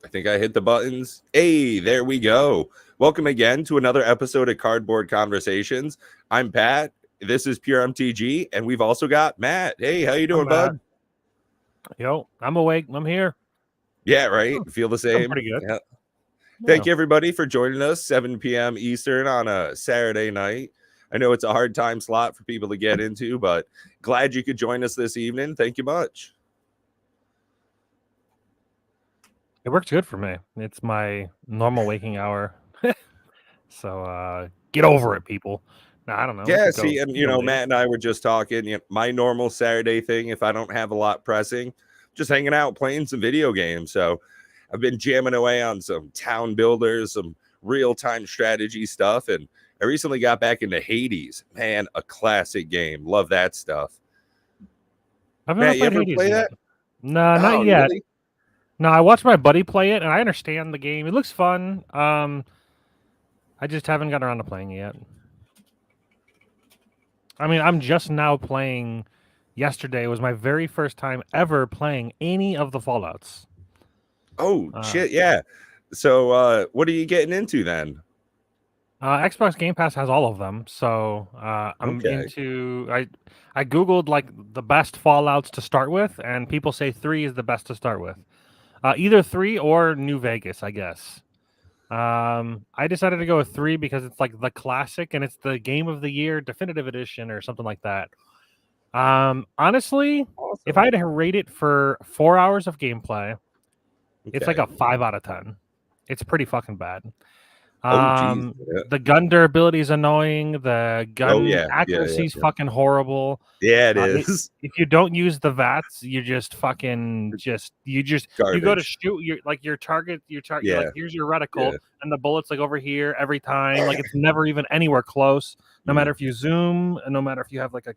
I think I hit the buttons. Hey, there we go. Welcome again to another episode of Cardboard Conversations. I'm Pat. This is Pure MTG, and we've also got Matt. Hey, how you I'm doing, Matt. bud? Yo, I'm awake. I'm here. Yeah, right. Oh, Feel the I'm same. pretty good. Yeah. Yeah. Thank you, everybody, for joining us 7 p.m. Eastern on a Saturday night. I know it's a hard time slot for people to get into, but glad you could join us this evening. Thank you much. It works good for me. It's my normal waking hour. So get over it, people. No, I don't know. We Yeah, could go. see, and We could go Matt late. and I were just talking. My normal Saturday thing, if I don't have a lot pressing, just hanging out playing some video games. So I've been jamming away on some town builders, some real time strategy stuff, and I recently got back into Hades. Man, a classic game. Love that stuff. I've never Matt, you played ever Hades play yet. that? No, not Oh, yet. really? No, I watched my buddy play it, and I understand the game. It looks fun. I just haven't gotten around to playing it yet. I mean, I'm just now playing. Yesterday was my very first time ever playing any of the Fallouts. Oh Uh, shit, yeah. So what are you getting into then? Xbox Game Pass has all of them, so I'm Okay. into. I googled like the best Fallout's to start with, and people say 3 is the best to start with. Either 3 or New Vegas, I guess. I decided to go with 3 because it's like the classic, and it's the Game of the Year Definitive Edition or something like that. Honestly, if I Awesome. had to rate it for 4 hours of gameplay, it's like Okay. a 5 out of 10. It's pretty fucking bad. Oh geez. The gun durability is annoying. The Oh gun yeah. accuracy is fucking horrible. Yeah, it It, is. if you don't use the VATS, you just fucking you go to Garbage. shoot your target. You're like, Yeah. here's your reticle, Yeah. and the bullet's like over here every time. Like it's never even anywhere close. No matter if you zoom, and no matter if you have like a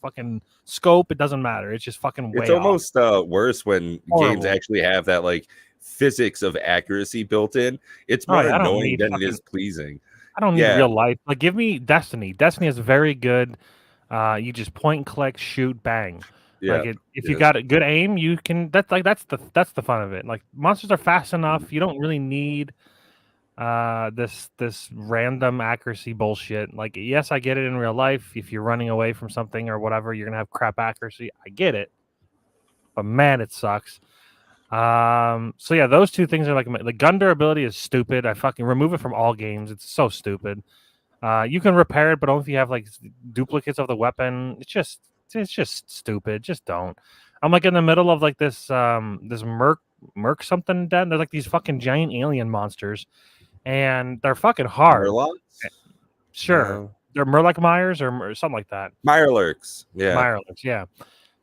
fucking scope, it doesn't matter. It's just fucking It's way off. almost worse when games Horrible. actually have that like physics of accuracy built in. It's Oh more yeah, annoying than it is pleasing. I don't need Yeah. real life. Like, give me Destiny. Destiny is very good. You just point and click, shoot, bang. Yeah. If you Yes. got a good aim, you can. That's the fun of it. Like monsters are fast enough. You don't really need this random accuracy bullshit. Like, yes, I get it in real life. If you're running away from something or whatever, you're gonna have crap accuracy. I get it, but man, it sucks. So yeah, those two things are like the gun durability is stupid. I fucking remove it from all games. It's so stupid. You can repair it, but only if you have like duplicates of the weapon. It's just stupid. Just don't. I'm like in the middle of like this merc something den. They're like these fucking giant alien monsters, and they're fucking hard. Murlocs? Sure, they're Murloc Myers or something like that. Mirelurks. Yeah. Mirelurks, yeah.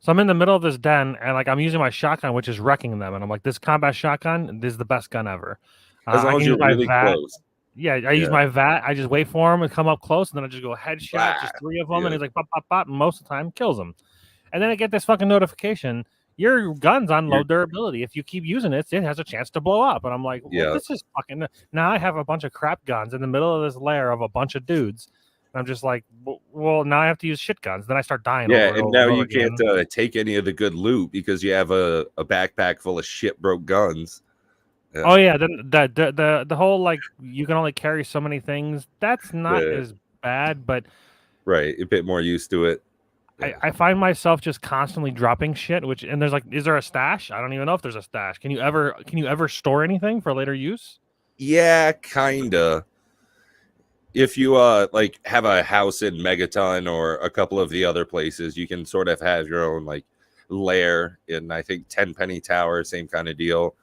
So I'm in the middle of this den, and like I'm using my shotgun, which is wrecking them, and I'm like, this combat shotgun, this is the best gun ever. As I long as can use you're my really VAT. close. Yeah, I use Yeah. my VAT. I just wait for him to come up close, and then I just go headshot, Bah. just 3 of them, and Yeah. he's like, pop, pop, pop, and most of the time kills him. And then I get this fucking notification: your gun's on low You're, durability. If you keep using it, it has a chance to blow up. And I'm like, well, yeah. this is fucking. Now I have a bunch of crap guns in the middle of this lair of a bunch of dudes. And I'm just like, well, now I have to use shit guns. Then I start dying Yeah. over and And over now and over you can't again. take any of the good loot because you have a backpack full of shit broke guns. Yeah. Oh yeah, then the whole like you can only carry so many things. That's not Yeah. as bad, but Right. A bit more used to it. I find myself just constantly dropping shit. And there's like, is there a stash? I don't even know if there's a stash. Can you ever store anything for later use? Yeah, kinda. If you like have a house in Megaton or a couple of the other places, you can sort of have your own like lair in I think Tenpenny Tower, same kind of deal.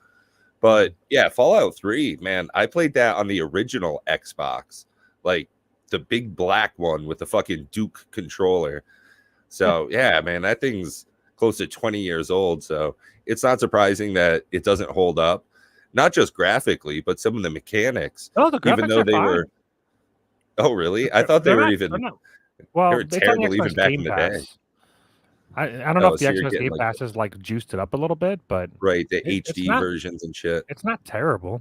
But yeah, Fallout 3, man, I played that on the original Xbox, like the big black one with the fucking Duke controller. So yeah, man, that thing's close to 20 years old. So it's not surprising that it doesn't hold up, not just graphically, but some of the mechanics, Oh, the even graphics though are they fine. were, oh really? I thought they were They're even not. they Well, were it's on the terrible even Xbox back in Game the day. Pass. I don't know Oh, if the so you're Xbox getting Game like Pass has like juiced it up a little bit, but right, the it's HD not versions and shit. terrible.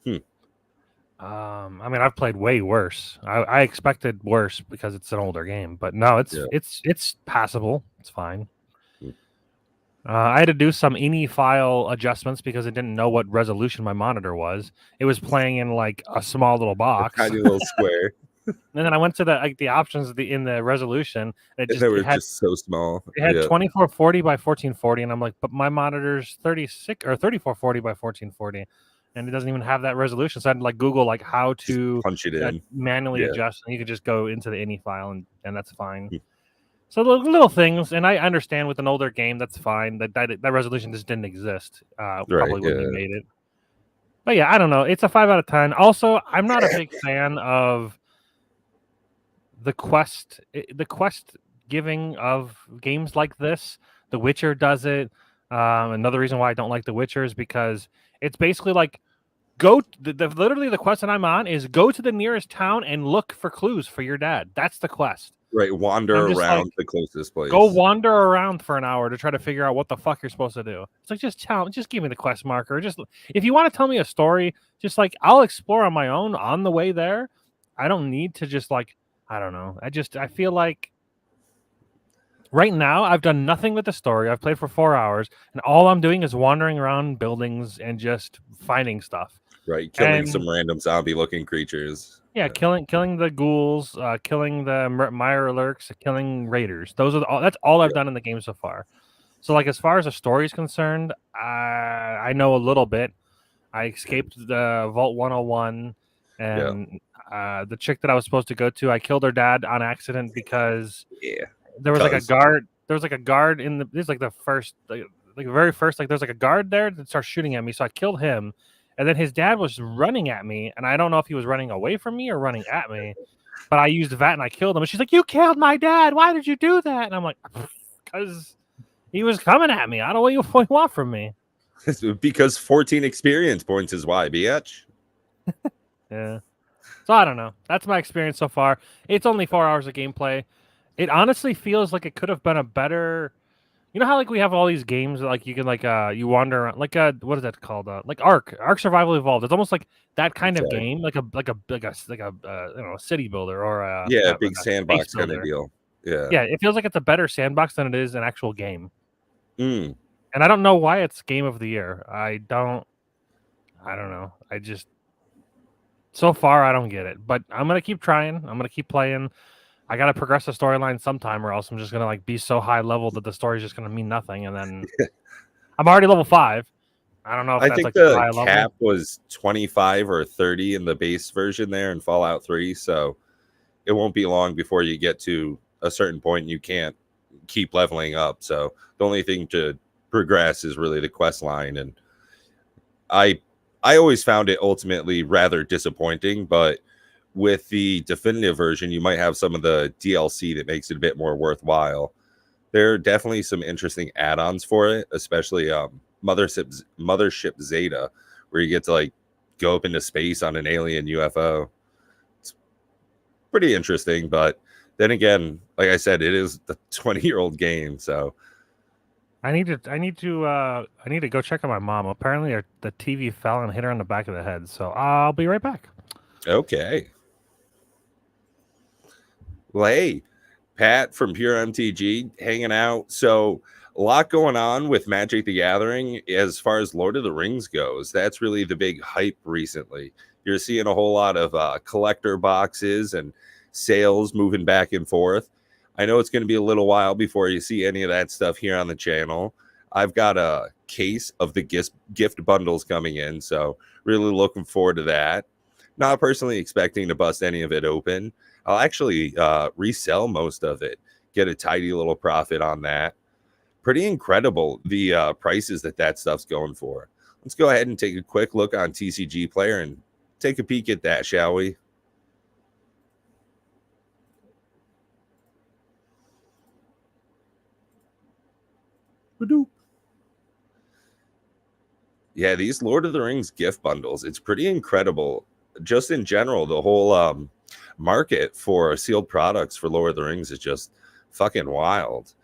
Hmm. I mean, I've played way worse. I expected worse because it's an older game, but no, Yeah. it's passable. It's fine. Hmm. I had to do some INI file adjustments because it didn't know what resolution my monitor was. It was playing in like a small little box. Tiny little square. And then I went to the options in the resolution. And And they were it had just so small. It had Yeah. 2440 by 1440, and I'm like, but my monitor's 36 or 3440 by 1440, and it doesn't even have that resolution. So I had to like Google like how to Punch it in. manually Yeah. adjust, and you could just go into the INI file, and that's fine. Hmm. So little things, and I understand with an older game, that's fine. That resolution just didn't exist. Probably wouldn't have made it. But yeah, I don't know. It's a 5 out of 10. Also, I'm not a big fan of the quest giving of games like this. The Witcher does it. Another reason why I don't like The Witcher is because it's basically like literally the quest that I'm on is go to the nearest town and look for clues for your dad. That's the quest. Right, wander I'm just around like, the closest place. Go wander around for an hour to try to figure out what the fuck you're supposed to do. It's like just give me the quest marker. Just if you want to tell me a story, just like I'll explore on my own on the way there. I don't need to just like I don't know. I feel like right now I've done nothing with the story. I've played for 4 hours, and all I'm doing is wandering around buildings and just finding stuff. Right, killing some random zombie-looking creatures. Yeah, killing the ghouls, killing the Mirelurks, killing raiders. That's all I've done in the game so far. So, like, as far as the story is concerned, I know a little bit. I escaped the Vault 101, and the chick that I was supposed to go to, I killed her dad on accident because there was like a guard. There was like a guard in the. This is like the first, like very first. Like, there's like a guard there that starts shooting at me, so I killed him. And then his dad was running at me, and I don't know if he was running away from me or running at me, but I used VAT and I killed him. And she's like, "You killed my dad. Why did you do that?" And I'm like, "Because he was coming at me. I don't know what you want from me." Because 14 experience points is why, bitch. Yeah. So I don't know. That's my experience so far. It's only 4 hours of gameplay. It honestly feels like it could have been a better. You know how like we have all these games that, like you can like you wander around like what is that called like Ark Survival Evolved. It's almost like that kind of game, like a city builder or a big sandbox kind of deal. Yeah, it feels like it's a better sandbox than it is an actual game. And I don't know why it's Game of the Year. I don't know. So far I don't get it, but I'm gonna keep trying. I'm gonna keep playing. I gotta progress the storyline sometime, or else I'm just gonna like be so high level that the story's just gonna mean nothing. And then I'm already level 5. I don't know if I that's think like the high cap level. was 25 or 30 in the base version there in Fallout 3, so it won't be long before you get to a certain point and you can't keep leveling up. So the only thing to progress is really the quest line, and I always found it ultimately rather disappointing, but with the definitive version, you might have some of the DLC that makes it a bit more worthwhile. There are definitely some interesting add-ons for it, especially Mothership Zeta, where you get to like go up into space on an alien UFO. It's pretty interesting, but then again, like I said, it is the 20-year-old game, so I need to go check on my mom. Apparently the TV fell and hit her on the back of the head. So I'll be right back. Okay. Well, hey, Pat from Pure MTG hanging out. So a lot going on with Magic the Gathering as far as Lord of the Rings goes. That's really the big hype recently. You're seeing a whole lot of collector boxes and sales moving back and forth. I know it's going to be a little while before you see any of that stuff here on the channel. I've got a case of the gift bundles coming in, so really looking forward to that. Not personally expecting to bust any of it open. I'll actually resell most of it, get a tidy little profit on that. Pretty incredible, the prices that stuff's going for. Let's go ahead and take a quick look on TCG Player and take a peek at that, shall we? Yeah, these Lord of the Rings gift bundles, it's pretty incredible. Just in general, the whole market for sealed products for Lord of the Rings is just fucking wild.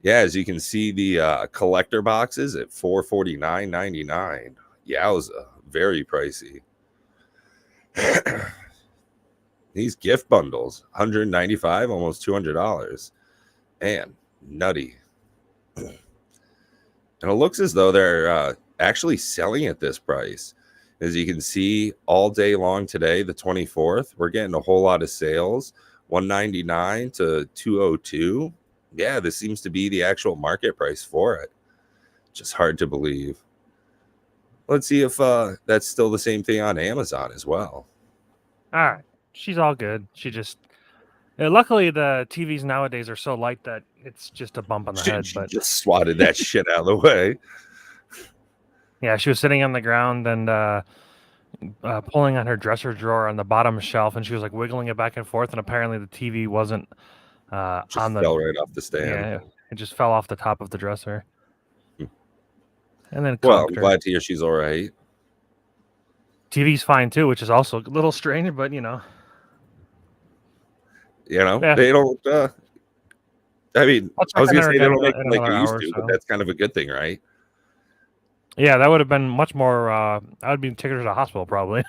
Yeah, as you can see, the collector boxes at $449.99. Yowza, very pricey. These gift bundles, $195, almost $200. Man, nutty. And it looks as though they're actually selling at this price. As you can see, all day long today, the 24th, we're getting a whole lot of sales, 199 to 202. Yeah, this seems to be the actual market price for it. Just hard to believe. Let's see if that's still the same thing on Amazon as well. All right, she's all good. She just luckily the TVs nowadays are so light that it's just a bump on the head. She But just swatted that shit out of the way. yeah, she was sitting on the ground and pulling on her dresser drawer on the bottom shelf, and she was like wiggling it back and forth. And apparently the TV wasn't Just on the fell right off the stand. yeah, it just fell off the top of the dresser. And then Well, I'm conked her. glad to hear she's all right. TV's fine too, which is also a little strange, but you know. Yeah. They don't. I mean, I'll I was check gonna on her say they again don't make in them like another they used hour or to, so. but that's kind of a good thing, right? Yeah, that would have been much more. I would be taken her to the hospital probably.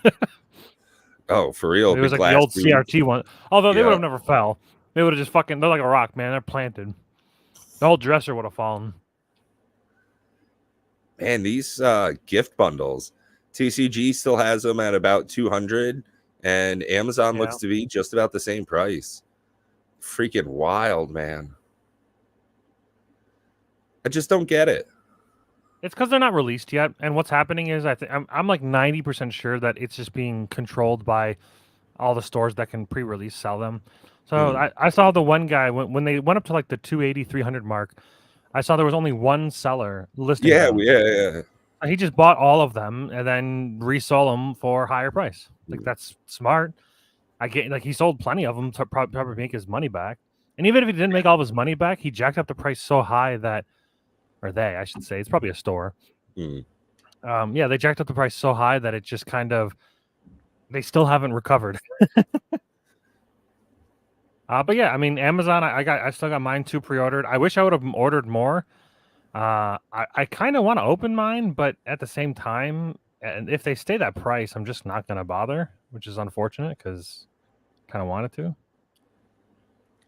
Oh, for real? It was The like the glass old tubes. CRT one. Although they Yeah. would have never fell. They would have just fucking. They're like a rock, man. They're planted. The whole dresser would have fallen. Man, these gift bundles, TCG still has them at about 200, and Amazon looks Yeah. to be just about the same price. Freaking wild, man. I just don't get it. It's because they're not released yet, and what's happening is I'm like 90% sure that it's just being controlled by all the stores that can pre-release sell them. So Mhm. I saw the one guy when they went up to like the 280, 300 mark. I saw there was only one seller listing Yeah, them. yeah. He just bought all of them and then resold them for a higher price. Like that's smart. I get like he sold plenty of them to probably make his money back. And even if he didn't make all of his money back, he jacked up the price so high that, or they, I should say, it's probably a store. Mm. Yeah, they jacked up the price so high that it just kind of, they still haven't recovered. But yeah, I mean, Amazon, I still got mine too pre-ordered. I wish I would have ordered more. I kind of want to open mine, but at the same time, and if they stay that price, I'm just not gonna bother, which is unfortunate because kind of wanted to.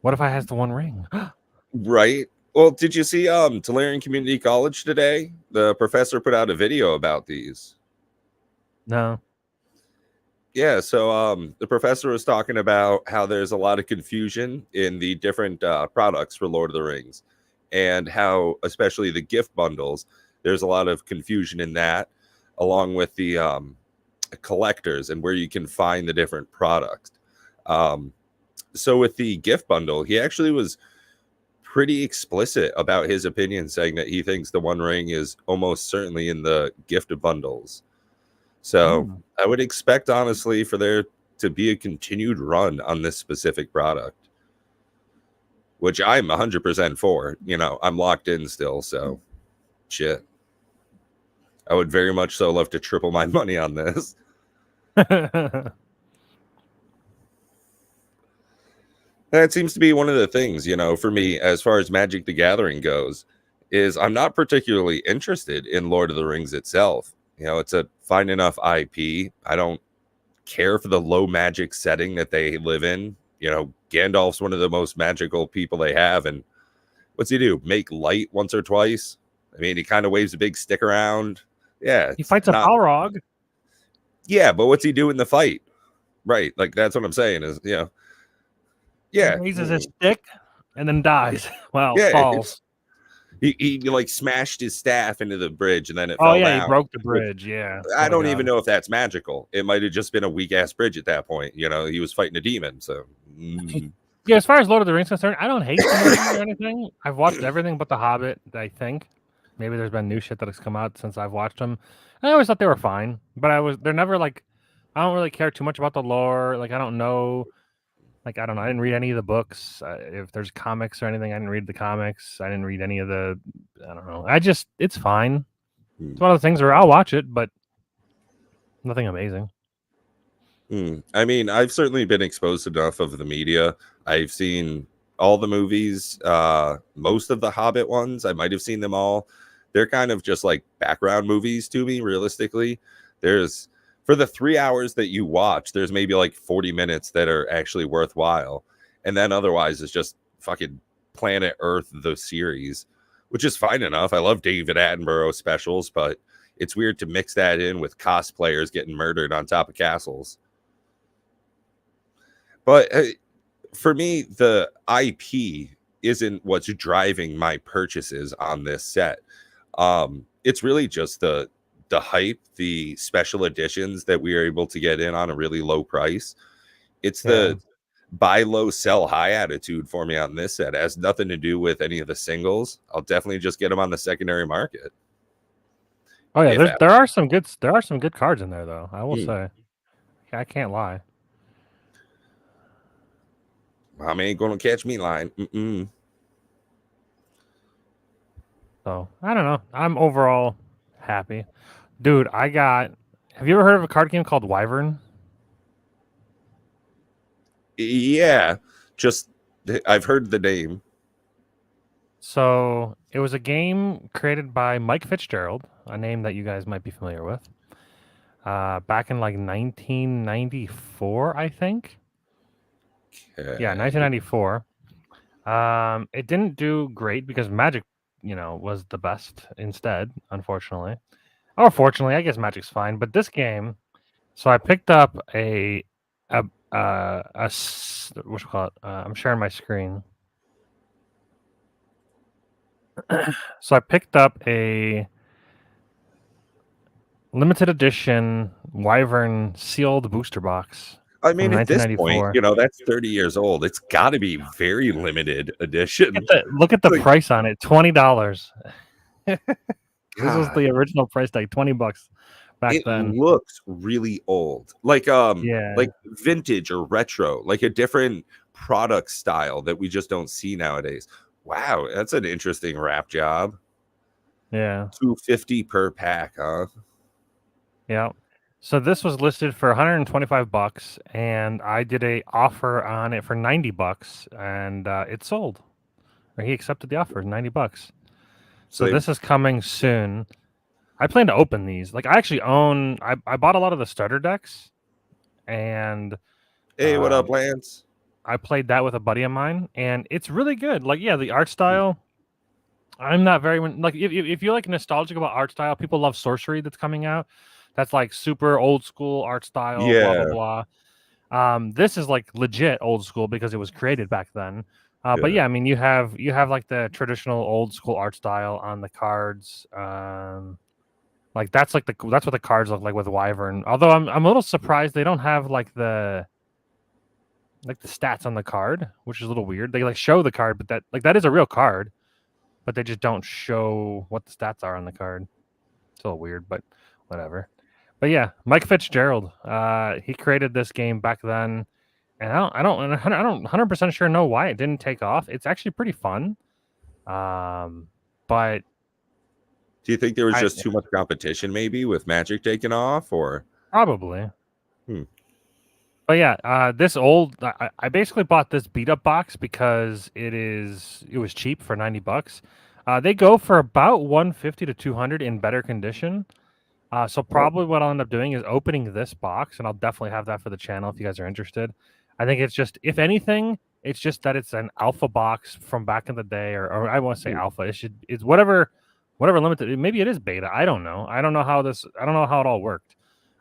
What if I has the one ring? Right. Well, did you see Tulare Community College today? The professor put out a video about these. No. Yeah, so the professor was talking about how there's a lot of confusion in the different products for Lord of the Rings, and how, especially the gift bundles, there's a lot of confusion in that, along with the collectors and where you can find the different products. So with the gift bundle, he actually was pretty explicit about his opinion, saying that he thinks the One Ring is almost certainly in the gift bundles. So I would expect, honestly, for there to be a continued run on this specific product, which I'm 100% for. I'm locked in still, so shit. I would very much so love to triple my money on this. That seems to be one of the things, for me, as far as Magic the Gathering goes, is I'm not particularly interested in Lord of the Rings itself. It's a fine enough IP. I don't care for the low magic setting that they live in. Gandalf's one of the most magical people they have. And what's he do? Make light once or twice? I mean, he kind of waves a big stick around. Yeah. He fights a Balrog. Yeah, but what's he do in the fight? Right. Like, that's what I'm saying is, yeah. He raises his stick and then dies. Well, yeah, falls. He like smashed his staff into the bridge and then it fell down. He broke the bridge. Yeah. I don't even know if that's magical. It might have just been a weak ass bridge at that point. He was fighting a demon. So yeah, as far as Lord of the Rings is concerned, I don't hate the movie or anything. I've watched everything but The Hobbit, I think. Maybe there's been new shit that has come out since I've watched them. I always thought they were fine, but they're never like, I don't really care too much about the lore. Like, I don't know. Like, I don't know. I didn't read any of the books. If there's comics or anything, I didn't read the comics. I didn't read any of the, I don't know. It's fine. It's one of the things where I'll watch it, but nothing amazing. I mean, I've certainly been exposed to enough of the media. I've seen all the movies, most of the Hobbit ones. I might have seen them all. They're kind of just like background movies to me, realistically. For the 3 hours that you watch, there's maybe like 40 minutes that are actually worthwhile. And then otherwise it's just fucking Planet Earth, the series, which is fine enough. I love David Attenborough specials, but it's weird to mix that in with cosplayers getting murdered on top of castles. But for me, the IP isn't what's driving my purchases on this set. It's really just the hype, the special editions that we are able to get in on a really low price. It's the buy low, sell high attitude for me on this set. It has nothing to do with any of the singles. I'll definitely just get them on the secondary market. Oh yeah, there are some good cards in there though. I will say, I can't lie. Mom ain't gonna catch me lying. Mm-mm. So I don't know. I'm overall happy, dude. Have you ever heard of a card game called Wyvern? Yeah, just I've heard the name. So it was a game created by Mike Fitzgerald, a name that you guys might be familiar with. Back in like 1994, I think. Okay. Yeah, 1994. It didn't do great because Magic, was the best instead, unfortunately. Or fortunately, I guess Magic's fine. But this game, so I picked up what you call it? I'm sharing my screen. So I picked up a limited edition Wyvern sealed booster box. I mean, at this point, that's 30 years old. It's got to be very limited edition. Look at the price on it, $20. This was the original price tag, $20 back then. It looks really old, like vintage or retro, like a different product style that we just don't see nowadays. Wow, that's an interesting wrap job. Yeah, $250 per pack, huh? Yeah. So this was listed for $125, and I did a offer on it for $90, and it sold. Or he accepted the offer, $90. So this is coming soon. I plan to open these. Like I actually own. I bought a lot of the starter decks, and hey, what up, Lance? I played that with a buddy of mine, and it's really good. Like, yeah, the art style. I'm not very like if you like nostalgic about art style, people love Sorcery that's coming out. That's like super old school art style. Yeah. Blah blah blah. This is like legit old school because it was created back then. But yeah, I mean, you have like the traditional old school art style on the cards. Like that's what the cards look like with Wyvern. Although I'm a little surprised they don't have like the stats on the card, which is a little weird. They like show the card, but that is a real card, but they just don't show what the stats are on the card. It's a little weird, but whatever. But yeah, Mike Fitzgerald, he created this game back then, and I don't 100% sure know why it didn't take off. It's actually pretty fun, but do you think there was just too much competition, maybe with Magic taking off, or probably? But yeah, I basically bought this beat up box because it was cheap for $90. They go for about 150 to 200 in better condition. So probably what I'll end up doing is opening this box, and I'll definitely have that for the channel if you guys are interested. I think it's just, if anything, it's just that it's an alpha box from back in the day, or I won't say alpha. It's whatever limited. Maybe it is beta. I don't know. I don't know how it all worked.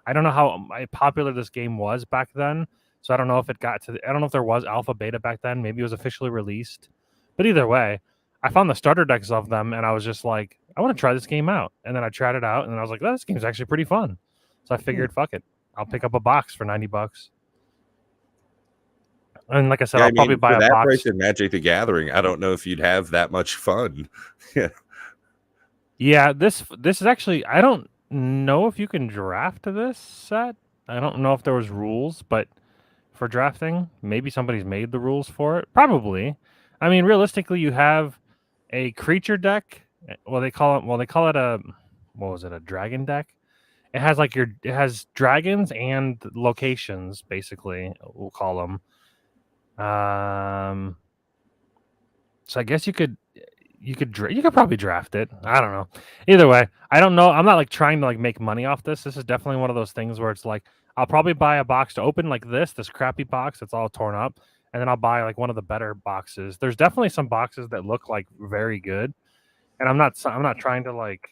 I don't know how popular this game was back then. So I don't know if it got to. I don't know if there was alpha beta back then. Maybe it was officially released. But either way, I found the starter decks of them, and I was just like, I want to try this game out. And then I tried it out, and I was like, oh, this game's actually pretty fun. So I figured, fuck it, I'll pick up a box for $90. And like I said, I'll probably buy a box. Price in Magic the Gathering, I don't know if you'd have that much fun. Yeah, this is actually, I don't know if you can draft this set. I don't know if there was rules, but for drafting, maybe somebody's made the rules for it. Probably. I mean, realistically, you have a creature deck. They call it a, what was it, a dragon deck? It has it has dragons and locations, basically, we'll call them. So I guess you could probably draft it. I don't know. Either way, I don't know. I'm not like trying to like make money off this. This is definitely one of those things where it's like I'll probably buy a box to open like this crappy box that's all torn up, and then I'll buy like one of the better boxes. There's definitely some boxes that look like very good, And I'm not trying to like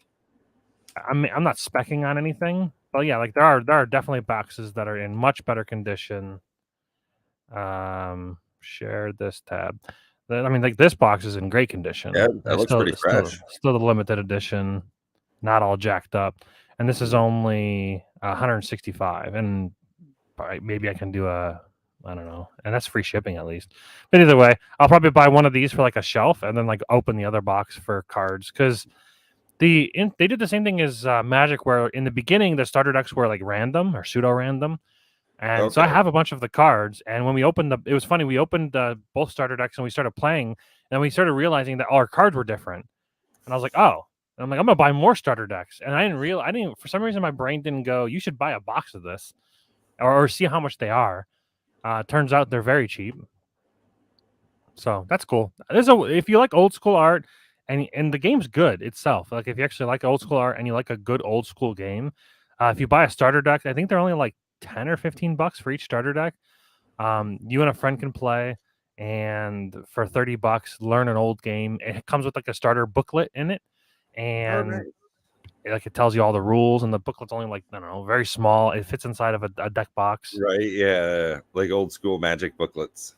I'm not specking on anything, but yeah, like there are definitely boxes that are in much better condition. Share this tab. I mean, like this box is in great condition. Yeah, that looks pretty fresh. Still the limited edition, not all jacked up, and this is Mhm. only 165. And maybe I can do I don't know, and that's free shipping at least. But either way, I'll probably buy one of these for like a shelf, and then like open the other box for cards because they did the same thing as Magic, where in the beginning the starter decks were like random or pseudo random, and so I Okay. have a bunch of the cards. And when we opened it was funny. We opened both starter decks and we started playing, and we started realizing that all our cards were different. And I was like, oh, and I'm like, I'm gonna buy more starter decks. And I didn't for some reason my brain didn't go, you should buy a box of this or see how much they are. Turns out they're very cheap. So that's cool. If you like old school art and the game's good itself, like if you actually like old school art and you like a good old school game, if you buy a starter deck, I think they're only like 10 or $15 for each starter deck. You and a friend can play, and for $30, learn an old game. It comes with like a starter booklet in it, Oh, and nice. like it tells you all the rules. And the booklet's only like I don't know, very small. It fits inside of a deck box. Right, yeah, like old school Magic booklets.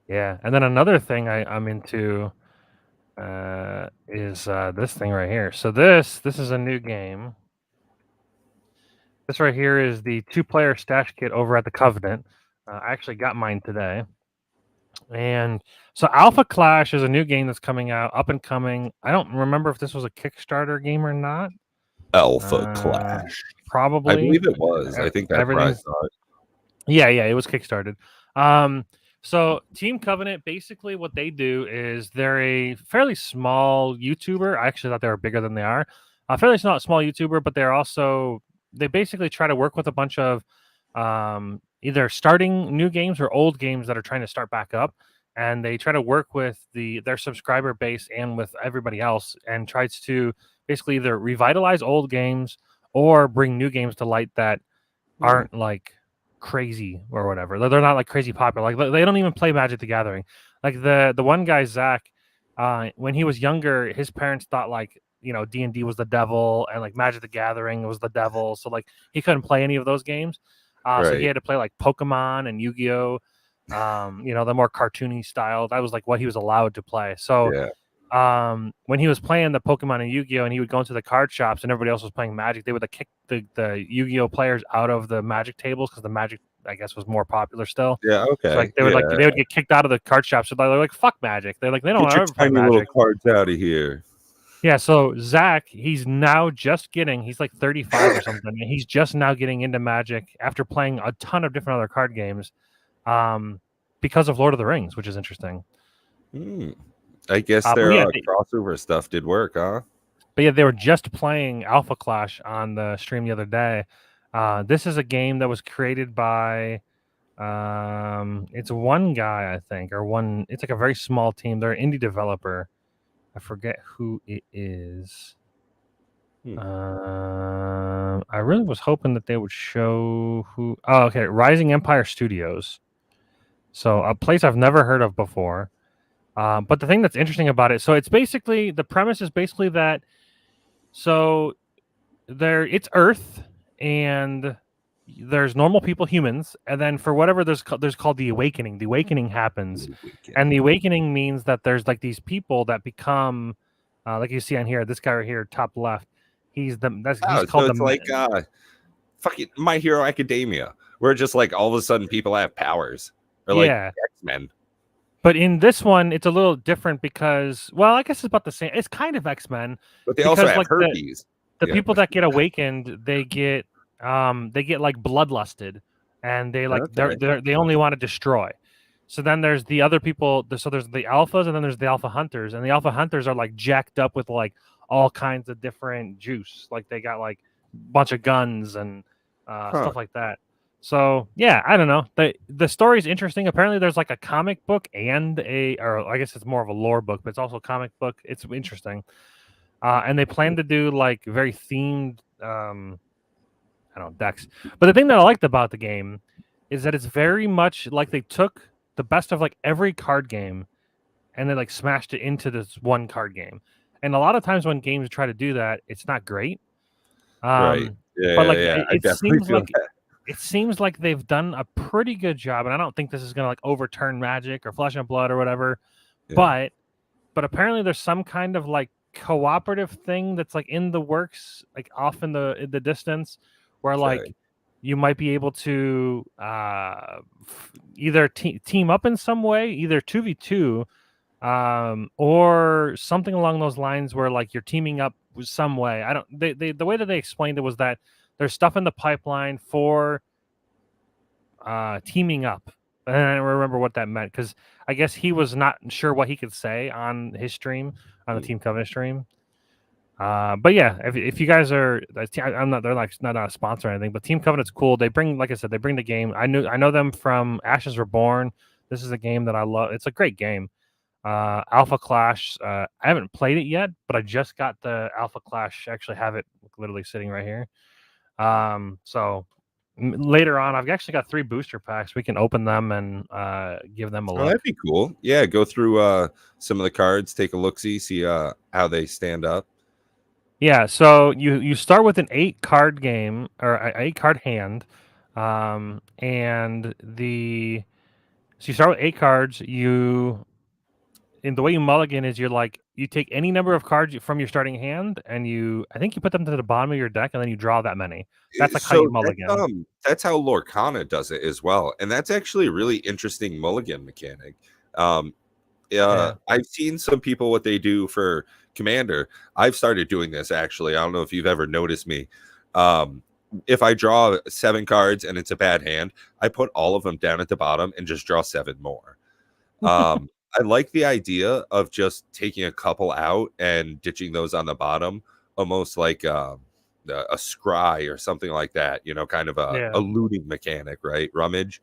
Yeah, and then another thing I'm into is this thing right here. So this is a new game. This right here is the 2-player stash kit over at the Covenant. I actually got mine today. And so Alpha Clash is a new game that's coming out, up and coming. I don't remember if this was a Kickstarter game or not. Alpha Clash. Probably. I believe it was. I think that's where I saw it. Yeah, it was kickstarted. So Team Covenant, basically what they do is they're a fairly small YouTuber. I actually thought they were bigger than they are. A fairly small YouTuber, but they basically try to work with a bunch of either starting new games or old games that are trying to start back up. And they try to work with their subscriber base and with everybody else, and tries to basically either revitalize old games or bring new games to light that aren't like crazy or whatever. They're not like crazy popular. Like they don't even play Magic the Gathering. Like the one guy, Zach, when he was younger, his parents thought like D&D was the devil and like Magic the Gathering was the devil. So like he couldn't play any of those games. So he had to play like Pokemon and Yu-Gi-Oh. The more cartoony style. That was like what he was allowed to play. So Yeah. when he was playing the Pokemon and Yu-Gi-Oh, and he would go into the card shops and everybody else was playing Magic, they would like kick the Yu-Gi-Oh players out of the Magic tables because the Magic, I guess, was more popular still. Yeah, So like okay. they would get kicked out of the card shops. So they're like, fuck Magic. They're like, they don't Get your ever play tiny little Magic. cards out of here. Yeah, so Zach, he's now just he's like 35 or something, and he's just now getting into Magic after playing a ton of different other card games, because of Lord of the Rings, which is interesting. I guess their crossover stuff did work, huh? But yeah, they were just playing Alpha Clash on the stream the other day. This is a game that was created by it's one guy, I think, it's like a very small team. They're an indie developer. I forget who it is. I really was hoping that they would show who. Oh, okay, Rising Empire Studios. So a place I've never heard of before. But the thing that's interesting about it, so it's basically the premise is basically that. So it's Earth, and there's normal people, humans, and then for whatever there's called the Awakening. The Awakening happens, and the Awakening means that there's like these people that become, like you see on here, this guy right here, top left. He's called it's like fucking My Hero Academia, where just like all of a sudden people have powers, or like X-Men. But in this one, it's a little different because, well, I guess it's about the same. It's kind of X-Men, but they also have herpes. The people that get awakened, they get like bloodlusted, and they like they only want to destroy. So then there's the other people. So there's the alphas, and then there's the alpha hunters, and the alpha hunters are like jacked up with like all kinds of different juice. Like they got like a bunch of guns and stuff like that. So yeah, I don't know. The story is interesting. Apparently, there's like a comic book and or I guess it's more of a lore book, but it's also a comic book. It's interesting. And they plan to do like very themed, I don't know, decks. But the thing that I liked about the game is that it's very much like they took the best of like every card game and they like smashed it into this one card game. And a lot of times when games try to do that, it's not great. Right. But Yeah, like yeah. I it definitely seems feel like that. they've done a pretty good job, and I don't think this is gonna like overturn Magic or Flesh and Blood or whatever. Yeah. But apparently there's some kind of like cooperative thing that's like in the works, like off in the distance, where Okay. like you might be able to either team up in some way, either 2v2, or something along those lines, where like you're teaming up some way. I don't. The way that they explained it was that there's stuff in the pipeline for teaming up. And I don't remember what that meant, because I guess he was not sure what he could say on his stream, on the Team Covenant stream. But yeah, if you guys are, I'm not, they're like not a sponsor or anything, but Team Covenant's cool. They bring, like I said, they bring the game. I know them from Ashes Reborn. This is a game that I love. It's a great game. Alpha Clash. I haven't played it yet, but I just got the Alpha Clash. Actually, have it literally sitting right here. So later on, I've actually got 3 booster packs. We can open them and give them a Oh, look. that'd be cool. Yeah, go through some of the cards, take a look, see how they stand up. Yeah, so you start with an 8-card game, or an 8-card hand, and so you start with 8 cards. And the way you mulligan is you take any number of cards from your starting hand, and I think you put them to the bottom of your deck, and then you draw that many. That's like how you So mulligan. that's how Lorcana does it as well, and that's actually a really interesting mulligan mechanic. Yeah. I've seen some people what they do for Commander. I've started doing this actually. I don't know if you've ever noticed me. If I draw 7 cards and it's a bad hand, I put all of them down at the bottom and just draw 7 more. I like the idea of just taking a couple out and ditching those on the bottom, almost like a scry or something like that, kind of a Yeah. looting mechanic, right? Rummage.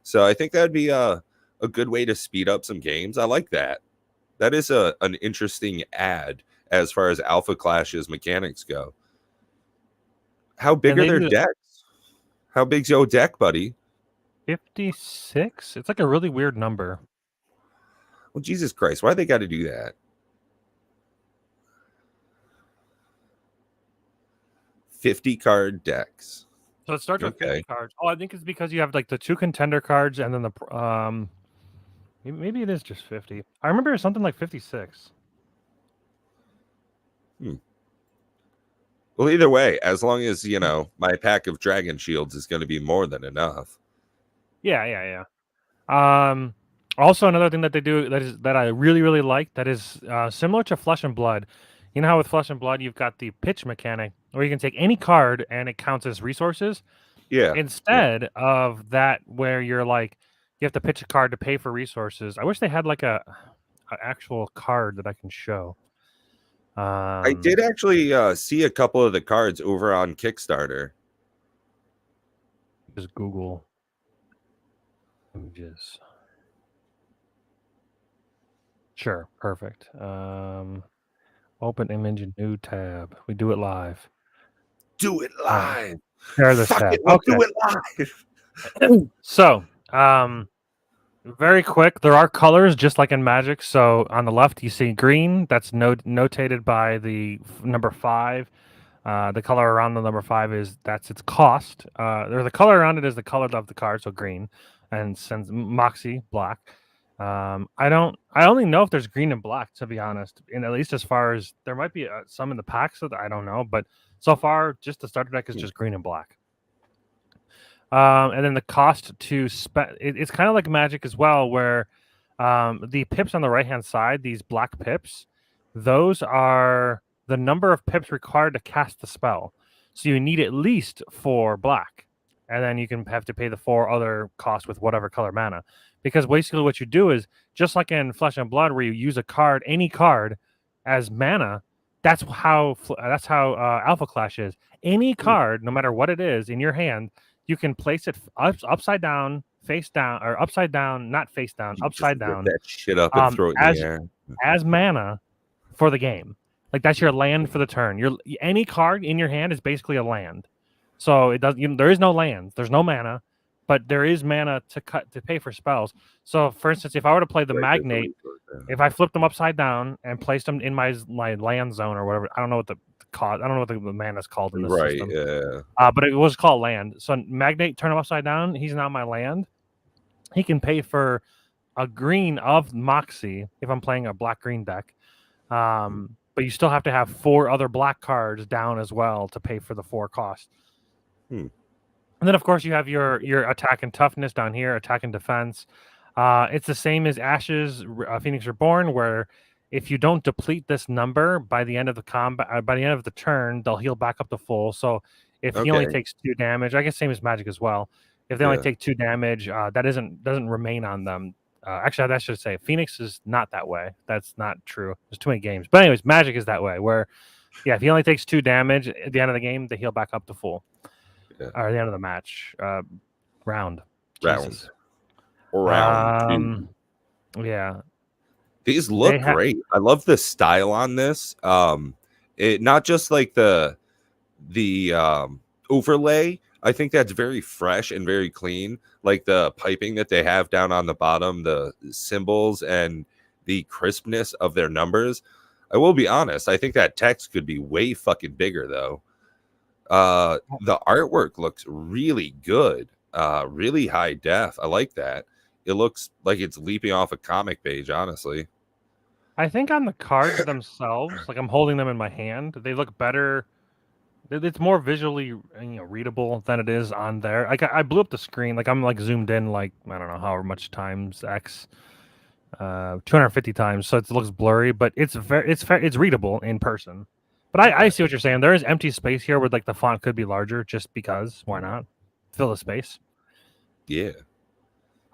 So I think that'd be a good way to speed up some games. I like that. That is an interesting ad as far as Alpha Clash's mechanics go. How big And are they their do decks? How big's your deck, buddy? 56. It's like a really weird number. Well, Jesus Christ, why they got to do that? 50-card decks. So it starts with Okay. 50 cards. Oh, I think it's because you have like the 2 contender cards, and then the maybe it is just 50. I remember it was something like 56. Well, either way, as long as, my pack of Dragon Shields is going to be more than enough. Yeah. Also another thing that they do that I really, really like, that is similar to Flesh and Blood. You know how with Flesh and Blood you've got the pitch mechanic, where you can take any card and it counts as resources. Yeah. Instead of that, where you're like, you have to pitch a card to pay for resources. I wish they had like a actual card that I can show. I did actually see a couple of the cards over on Kickstarter. Just Google images. Sure, perfect. Open image, new tab. We do it live. Do it live. Share this Fuck tab. it, we'll Okay. do it live. So, very quick. There are colors just like in Magic. So on the left, you see green. That's notated by the number 5. The color around the number 5 that's its cost. There's the color around it is the color of the card, so green, and since Moxie black. I only know if there's green and black, to be honest, and at least as far as there might be some in the packs that I don't know, but so far just the starter deck is just green and black. And then the cost to it's kind of like Magic as well, where the pips on the right hand side, these black pips, those are the number of pips required to cast the spell. So you need at least 4 black, and then you can have to pay the 4 other costs with whatever color mana. Because basically what you do is, just like in Flesh and Blood, where you use a card, any card, as mana. That's how Alpha Clash is. Any card, no matter what it is in your hand, you can place it upside down, face down, or upside down, not face down, upside down. That shit up and throw it in the air as mana for the game. Like that's your land for the turn. Any card in your hand is basically a land. So it does. There is no lands. There's no mana, but there is mana to pay for spells. So, for instance, if I were to play the Magnate, if I flipped them upside down and placed them in my land zone or whatever, I don't know what the mana is called in this system. Yeah. But it was called land. So Magnate, turn him upside down. He's not my land. He can pay for a green of Moxie if I'm playing a black-green deck. But you still have to have 4 other black cards down as well to pay for the 4 cost. And then, of course, you have your attack and toughness down here, attack and defense. It's the same as Ashes, Phoenix Reborn, where if you don't deplete this number by the end of the combat, by the end of the turn, they'll heal back up to full. So if he only takes 2 damage, I guess same as Magic as well. If they only take 2 damage, that doesn't remain on them. Actually, I should say Phoenix is not that way. That's not true. There's too many games. But anyways, Magic is that way, where if he only takes 2 damage at the end of the game, they heal back up to full. Or at the end of the match, round. Yeah. These look great. I love the style on this. It not just like the overlay. I think that's very fresh and very clean. Like the piping that they have down on the bottom, the symbols and the crispness of their numbers. I will be honest. I think that text could be way fucking bigger though. The artwork looks really good. Really high def. I like that. It looks like it's leaping off a comic page, honestly. I think on the cards themselves, like I'm holding them in my hand, they look better. It's more visually readable than it is on there. Like I blew up the screen, like I'm like zoomed in, like I don't know how much times X, 250 times, so it looks blurry, but it's readable in person. But I see what you're saying. There is empty space here where like the font could be larger, just because. Why not fill the space? Yeah.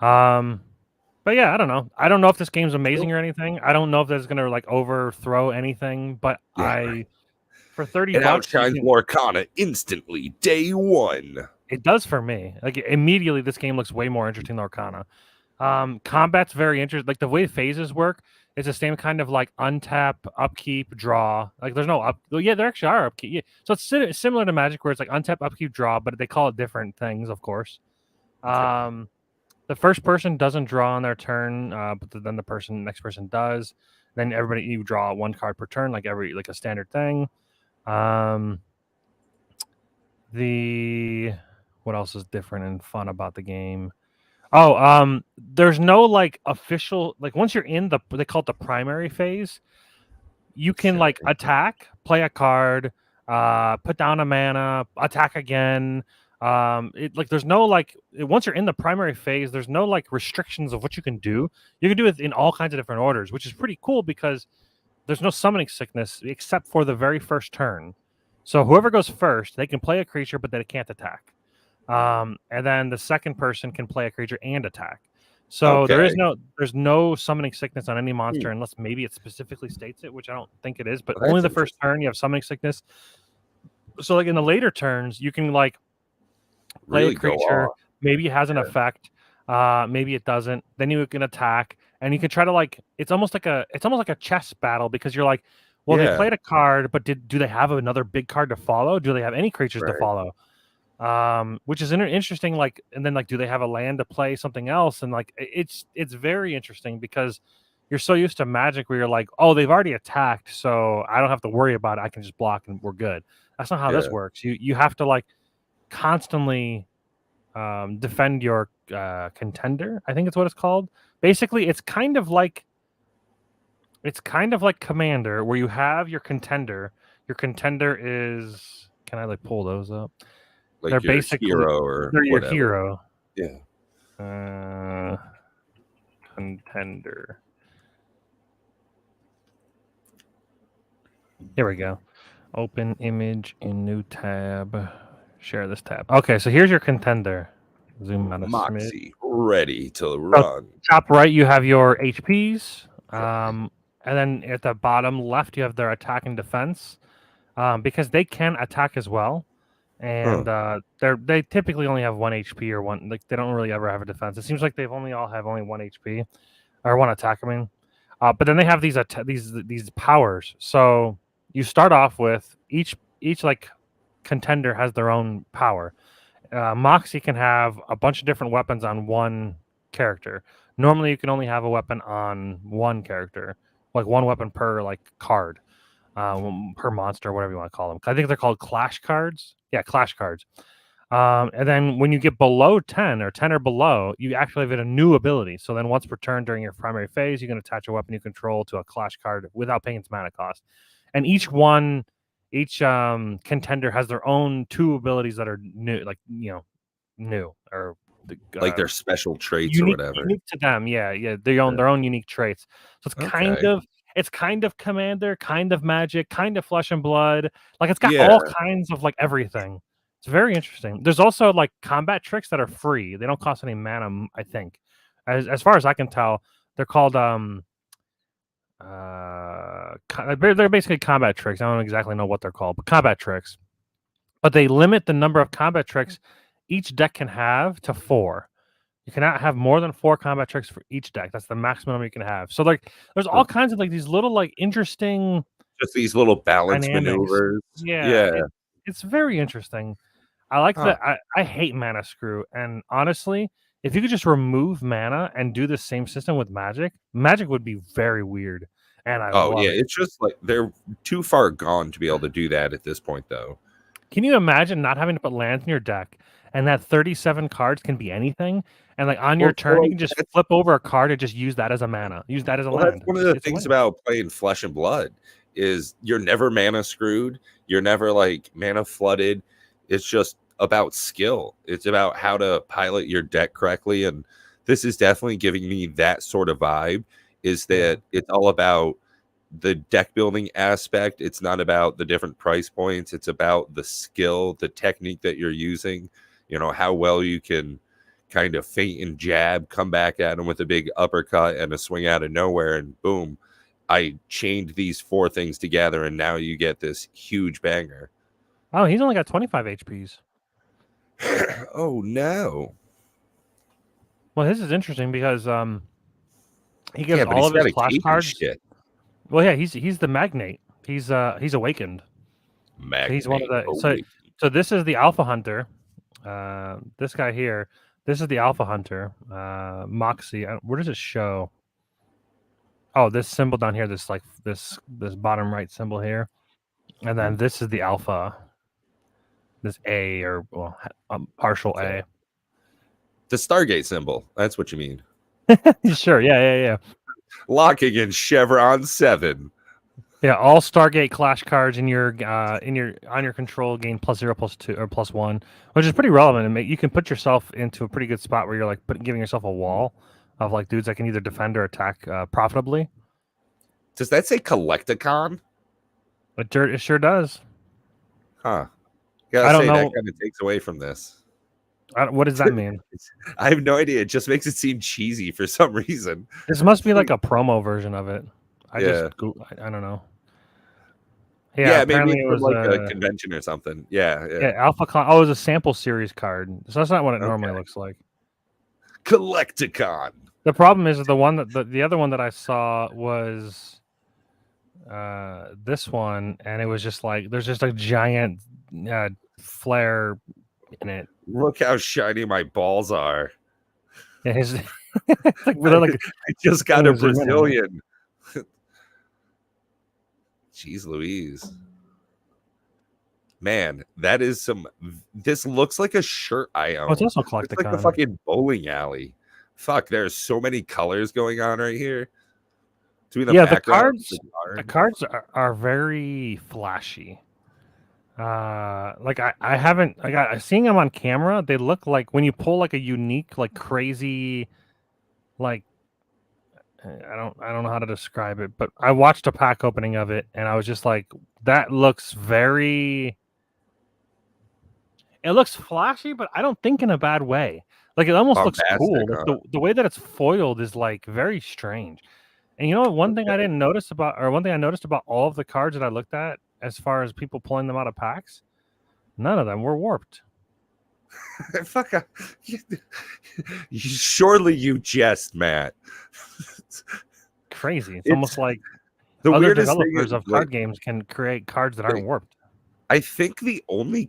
But yeah, I don't know. I don't know if this game's amazing or anything. I don't know if that's gonna like overthrow anything. But for $30, it outshines Lorcana instantly, day one. It does for me. Like immediately, this game looks way more interesting than Lorcana. Combat's very interesting. Like the way phases work, it's the same kind of like untap, upkeep, draw. Like there's no up. Well, yeah, there actually are upkeep. Yeah. So it's similar to Magic, where it's like untap, upkeep, draw, but they call it different things, of course. The first person doesn't draw on their turn, but then the next person does. Then you draw 1 card per turn, like a standard thing. What else is different and fun about the game? There's no like official, like once you're in they call it the primary phase, you can like attack, play a card, put down a mana, attack again. There's no like once you're in the primary phase, there's no like restrictions of what you can do. You can do it in all kinds of different orders, which is pretty cool because there's no summoning sickness except for the very first turn. So whoever goes first, they can play a creature, but they can't attack. And then the second person can play a creature and attack. So there's no summoning sickness on any monster unless maybe it specifically states it, which I don't think it is. But only the first turn you have summoning sickness. So like in the later turns, you can like play a creature, maybe it has an effect, maybe it doesn't. Then you can attack, and you can try to like it's almost like a chess battle because you're like, well, they played a card, but do they have another big card to follow? Do they have any creatures to follow? Which is interesting. Like, and then like, do they have a land to play something else? And like, it's very interesting because you're so used to Magic where you're like, oh, they've already attacked, so I don't have to worry about it. I can just block and we're good. That's not how this works. You have to like constantly defend your contender. I think it's what it's called. Basically, it's kind of like Commander, where you have your contender. Your contender is, can I like pull those up? Like they're your basically hero or they're your whatever. hero. Yeah. Contender. Here we go. Open image in new tab. Share this tab. Okay, so here's your contender. Zoom out a Moxie, ready to run. Top right, you have your HPs. And then at the bottom left, you have their attack and defense. Because they can attack as well. And they typically only have 1 HP or 1. Like they don't really ever have a defense. It seems like they've only 1 HP or 1 attack. I mean, but then they have these powers. So you start off with each like contender has their own power, Moxie can have a bunch of different weapons on one character. Normally, you can only have a weapon on one character, like one weapon per like card, per monster, whatever you want to call them. I think they're called clash cards. Yeah, clash cards. And then when you get below 10 or 10 or below, you activate a new ability. So then once per turn during your primary phase, you can attach a weapon you control to a clash card without paying its mana cost. And each contender has their own 2 abilities that are new, like new or Like their special traits or unique, whatever. unique to them. Yeah, they own their own unique traits. So it's kind of Commander, kind of Magic, kind of Flesh and Blood. Like it's got all kinds of like everything. It's very interesting. There's also like combat tricks that are free. They don't cost any mana, I think. As far as I can tell, they're called they're basically combat tricks. I don't exactly know what they're called, but combat tricks. But they limit the number of combat tricks each deck can have to 4. You cannot have more than 4 combat tricks for each deck. That's the maximum you can have. So like there's all kinds of like these little like interesting just these little balance dynamics. maneuvers. Yeah. It's very interesting. I like that. I hate mana screw. And honestly, if you could just remove mana and do the same system with Magic would be very weird. And it's just like they're too far gone to be able to do that at this point, though. Can you imagine not having to put lands in your deck and that 37 cards can be anything? And like on your turn, you can just flip over a card and just use that as a mana. Use that as a land. That's one of the things about playing Flesh and Blood is you're never mana screwed. You're never like mana flooded. It's just about skill. It's about how to pilot your deck correctly. And this is definitely giving me that sort of vibe, is that it's all about the deck building aspect. It's not about the different price points. It's about the skill, the technique that you're using, how well you can kind of feint and jab, come back at him with a big uppercut and a swing out of nowhere, and boom, I chained these 4 things together, and now you get this huge banger. Oh, he's only got 25 HPs. Oh no. Well, this is interesting because he gives all of his clash cards. Shit. Well, yeah, he's the Magnate. He's awakened. Magnate. He's one of the so this is the Alpha Hunter. This guy here. This is the Alpha Hunter. Moxie. Where does it show? Oh, this symbol down here. This bottom right symbol here, and then this is the Alpha. This A or partial A. The Stargate symbol. That's what you mean. Sure. Yeah. Locking in Chevron 7. Yeah, all Stargate Clash cards on your control gain +0, +2, or +1, which is pretty relevant. And you can put yourself into a pretty good spot where you're like giving yourself a wall of like dudes that can either defend or attack profitably. Does that say Collecticon? It sure does. Huh. I don't know. That kind of takes away from this. What does that mean? I have no idea. It just makes it seem cheesy for some reason. This must be like a promo version of it. I don't know. Yeah, maybe it was like a convention or something. Yeah. Alpha Con. Oh, it was a sample series card. So that's not what it normally looks like. Collecticon. The problem is the one that the other one that I saw was this one, and it was just like there's just a giant flare in it. Look how shiny my balls are. Yeah, it's like, I just got a Brazilian. Jeez Louise. Man, that is some. This looks like a shirt I own. Oh, it's also Collecticon. It's like a fucking bowling alley. Fuck, there's so many colors going on right here. The cards are very flashy. Like I haven't seeing them on camera. They look like when you pull like a unique, like crazy, like I don't know how to describe it, but I watched a pack opening of it and I was just like, that looks very. It looks flashy, but I don't think in a bad way. Like it almost looks cool. Like the way that it's foiled is like very strange. And you know one thing I noticed about all of the cards that I looked at, as far as people pulling them out of packs, none of them were warped. Fuck. Surely you jest, Matt. Crazy. It's almost like the other weirdest developers of card games can create cards that aren't warped. I think the only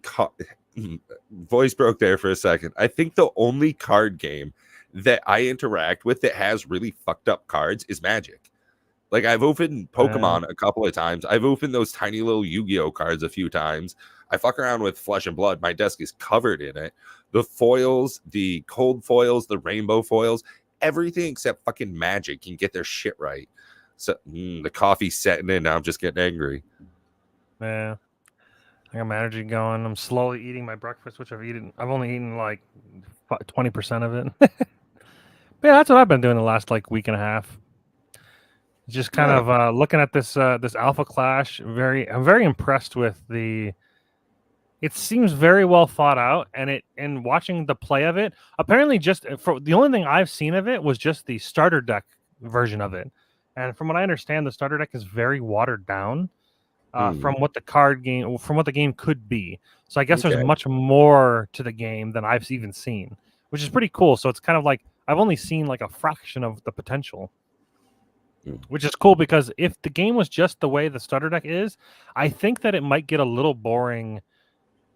voice broke there for a second. I think the only card game that I interact with that has really fucked up cards is Magic. Like I've opened Pokemon a couple of times. I've opened those tiny little Yu-Gi-Oh cards a few times. I fuck around with Flesh and Blood. My desk is covered in it. The foils, the cold foils, the rainbow foils, everything except fucking Magic can get their shit right. So the coffee's setting in now. I'm just getting angry. Yeah. I got my energy going. I'm slowly eating my breakfast, which I've only eaten like 20% of it. But yeah, that's what I've been doing the last like week and a half. Just kind of looking at this Alpha Clash. I'm very impressed with the. It seems very well thought out, and watching the play of it. Apparently, just for the only thing I've seen of it was just the starter deck version of it, and from what I understand, the starter deck is very watered down from what the game could be. So I guess there's much more to the game than I've even seen, which is pretty cool. So it's kind of like I've only seen like a fraction of the potential. Which is cool because if the game was just the way the starter deck is, I think that it might get a little boring.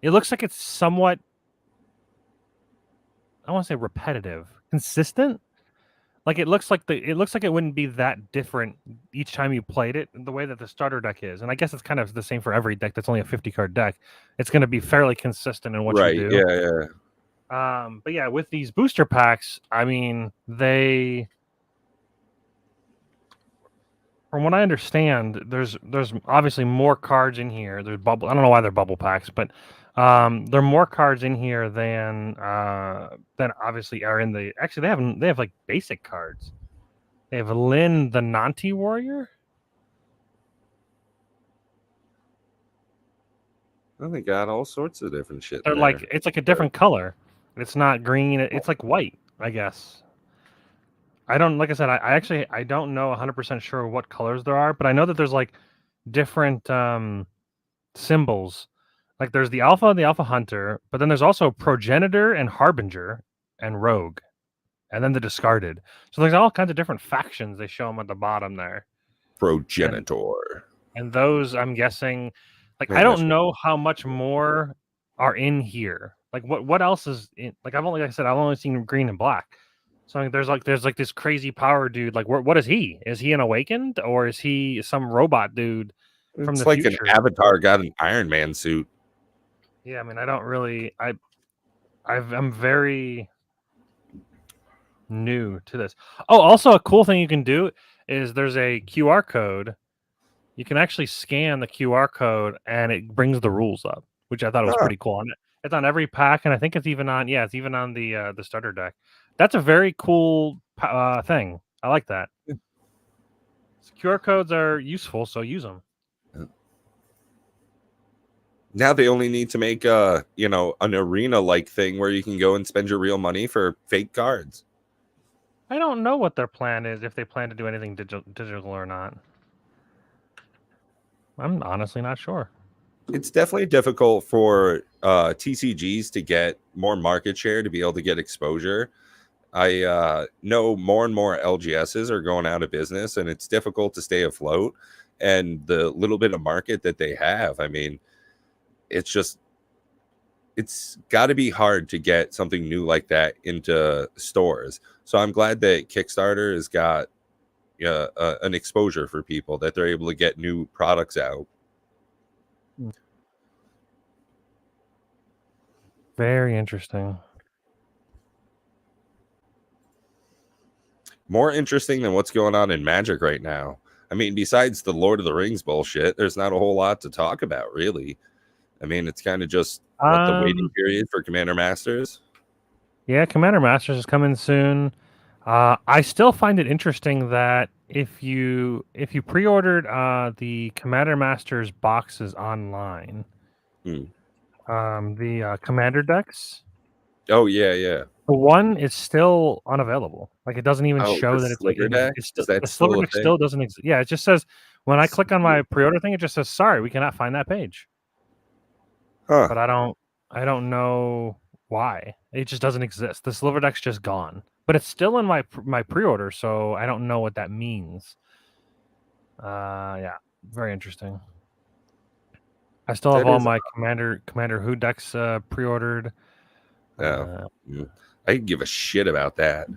It looks like it's somewhat, I want to say repetitive, consistent. Like it looks like it wouldn't be that different each time you played it the way that the starter deck is. And I guess it's kind of the same for every deck that's only a 50 card deck. It's going to be fairly consistent in what you do. Yeah. But yeah, with these booster packs, I mean, from what I understand, there's obviously more cards in here. There's bubble. I don't know why they're bubble packs, but there are more cards in here than obviously are in the. Actually, they have like basic cards. They have Lyn the Nanti Warrior. Well, they got all sorts of different shit. They're like it's like a different color. It's not green. It's like white, I guess. I don't, like I said, I don't know 100% sure what colors there are, but I know that there's like different symbols. Like there's the Alpha and the Alpha Hunter, but then there's also Progenitor and Harbinger and Rogue, and then the Discarded. So there's all kinds of different factions. They show them at the bottom there. Progenitor. And those, I'm guessing, like I don't know how much more are in here. Like what else is in? Like I've only seen green and black. So there's like this crazy power dude. Like what is he? Is he an Awakened or is he some robot dude from the future? It's like an Avatar got an Iron Man suit. Yeah, I mean, I don't really. I'm very new to this. Oh, also a cool thing you can do is there's a QR code. You can actually scan the QR code and it brings the rules up, which I thought was pretty cool. It's on every pack, and I think it's even on the starter deck. That's a very cool thing. I like that. QR codes are useful, so use them. Now they only need to make an arena-like thing where you can go and spend your real money for fake cards. I don't know what their plan is, if they plan to do anything digital or not. I'm honestly not sure. It's definitely difficult for TCGs to get more market share to be able to get exposure. I know more and more LGSs are going out of business, and it's difficult to stay afloat. And the little bit of market that they have, I mean, it's got to be hard to get something new like that into stores. So I'm glad that Kickstarter has got an exposure for people, that they're able to get new products out. Very interesting. More interesting than what's going on in Magic right now. I mean, besides the Lord of the Rings bullshit, there's not a whole lot to talk about, really. I mean, it's kind of just the waiting period for Commander Masters. Yeah, Commander Masters is coming soon. I still find it interesting that if you pre-ordered the Commander Masters boxes online, the Commander decks. Oh yeah. The one is still unavailable. Like it doesn't even show that it's like deck. The Sliver deck still doesn't exist. Yeah, it just says when I click on my pre-order thing, it just says sorry, we cannot find that page. Huh. But I don't know why. It just doesn't exist. The Sliver deck's just gone. But it's still in my pre-order, so I don't know what that means. Yeah, very interesting. I still have That all is, my Commander Who decks pre-ordered. yeah. I could give a shit about that.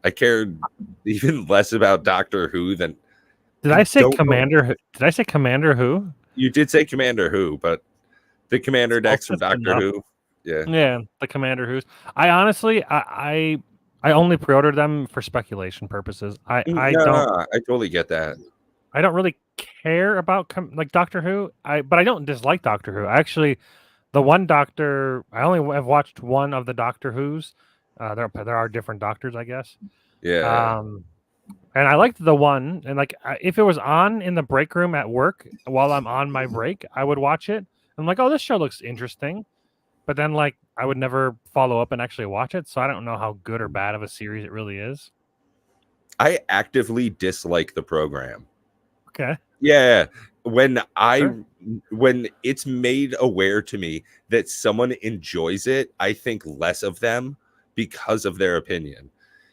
I cared even less about Doctor Who than. Did I say Commander? Did I say Commander Who? You did say Commander Who, but the Commander decks from Doctor Who. Yeah, the Commander Who's. I honestly, I only pre-ordered them for speculation purposes. I totally get that. I don't really care about like Doctor Who. But I don't dislike Doctor Who. Actually, the one Doctor, I only have watched one of the Doctor Who's. There are different doctors, I guess. Yeah. And I liked the one, and like if it was on in the break room at work while I'm on my break, I would watch it. I'm like, oh, this show looks interesting. But then, like, I would never follow up and actually watch it, so I don't know how good or bad of a series it really is. I actively dislike the program. Okay. Yeah. When it's made aware to me that someone enjoys it, I think less of them because of their opinion.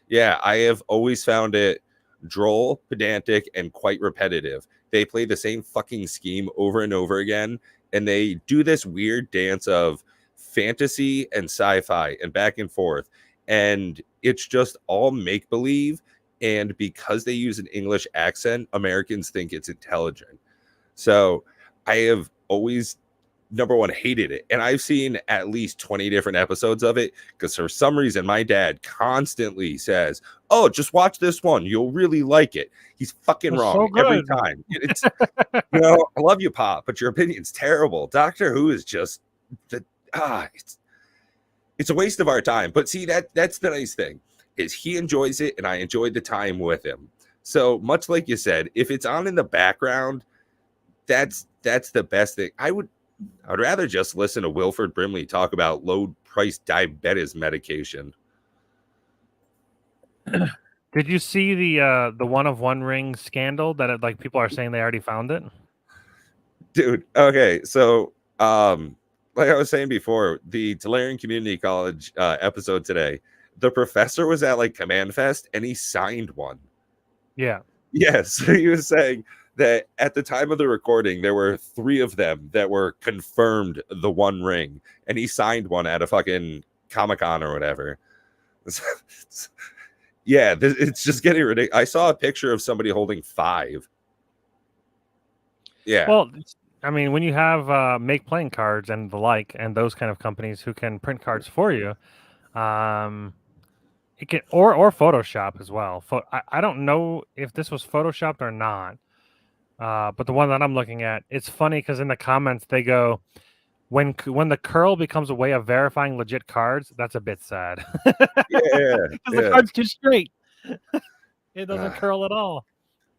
Yeah, I have always found it droll, pedantic, and quite repetitive. They play the same fucking scheme over and over again, and they do this weird dance of fantasy and sci-fi and back and forth, and it's just all make-believe. And because they use an English accent, Americans think it's intelligent. So I have always, number one, hated it. And I've seen at least 20 different episodes of it because for some reason my dad constantly says, oh, just watch this one. You'll really like it. He's fucking wrong every time. It's, I love you, Pop, but your opinion's terrible. Doctor Who is just it's a waste of our time. But see, that's the nice thing is he enjoys it and I enjoyed the time with him. So much like you said, if it's on in the background, that's the best thing. I'd rather just listen to Wilford Brimley talk about low price diabetes medication. Did you see the One of One Ring scandal that like people are saying they already found it? Dude, okay, so like I was saying before, the Tolarian Community College episode today, the professor was at like Command Fest and he signed one. Yeah. Yes, he was saying that at the time of the recording, there were 3 of them that were confirmed the One Ring, and he signed one at a fucking Comic-Con or whatever. Yeah, it's just getting ridiculous. I saw a picture of somebody holding 5. Yeah. Well, I mean, when you have Make Playing Cards and the like, and those kind of companies who can print cards for you, it can or Photoshop as well. I don't know if this was photoshopped or not, but the one that I'm looking at, it's funny because in the comments they go, when the curl becomes a way of verifying legit cards, that's a bit sad. Yeah, because the card's too straight. It doesn't curl at all.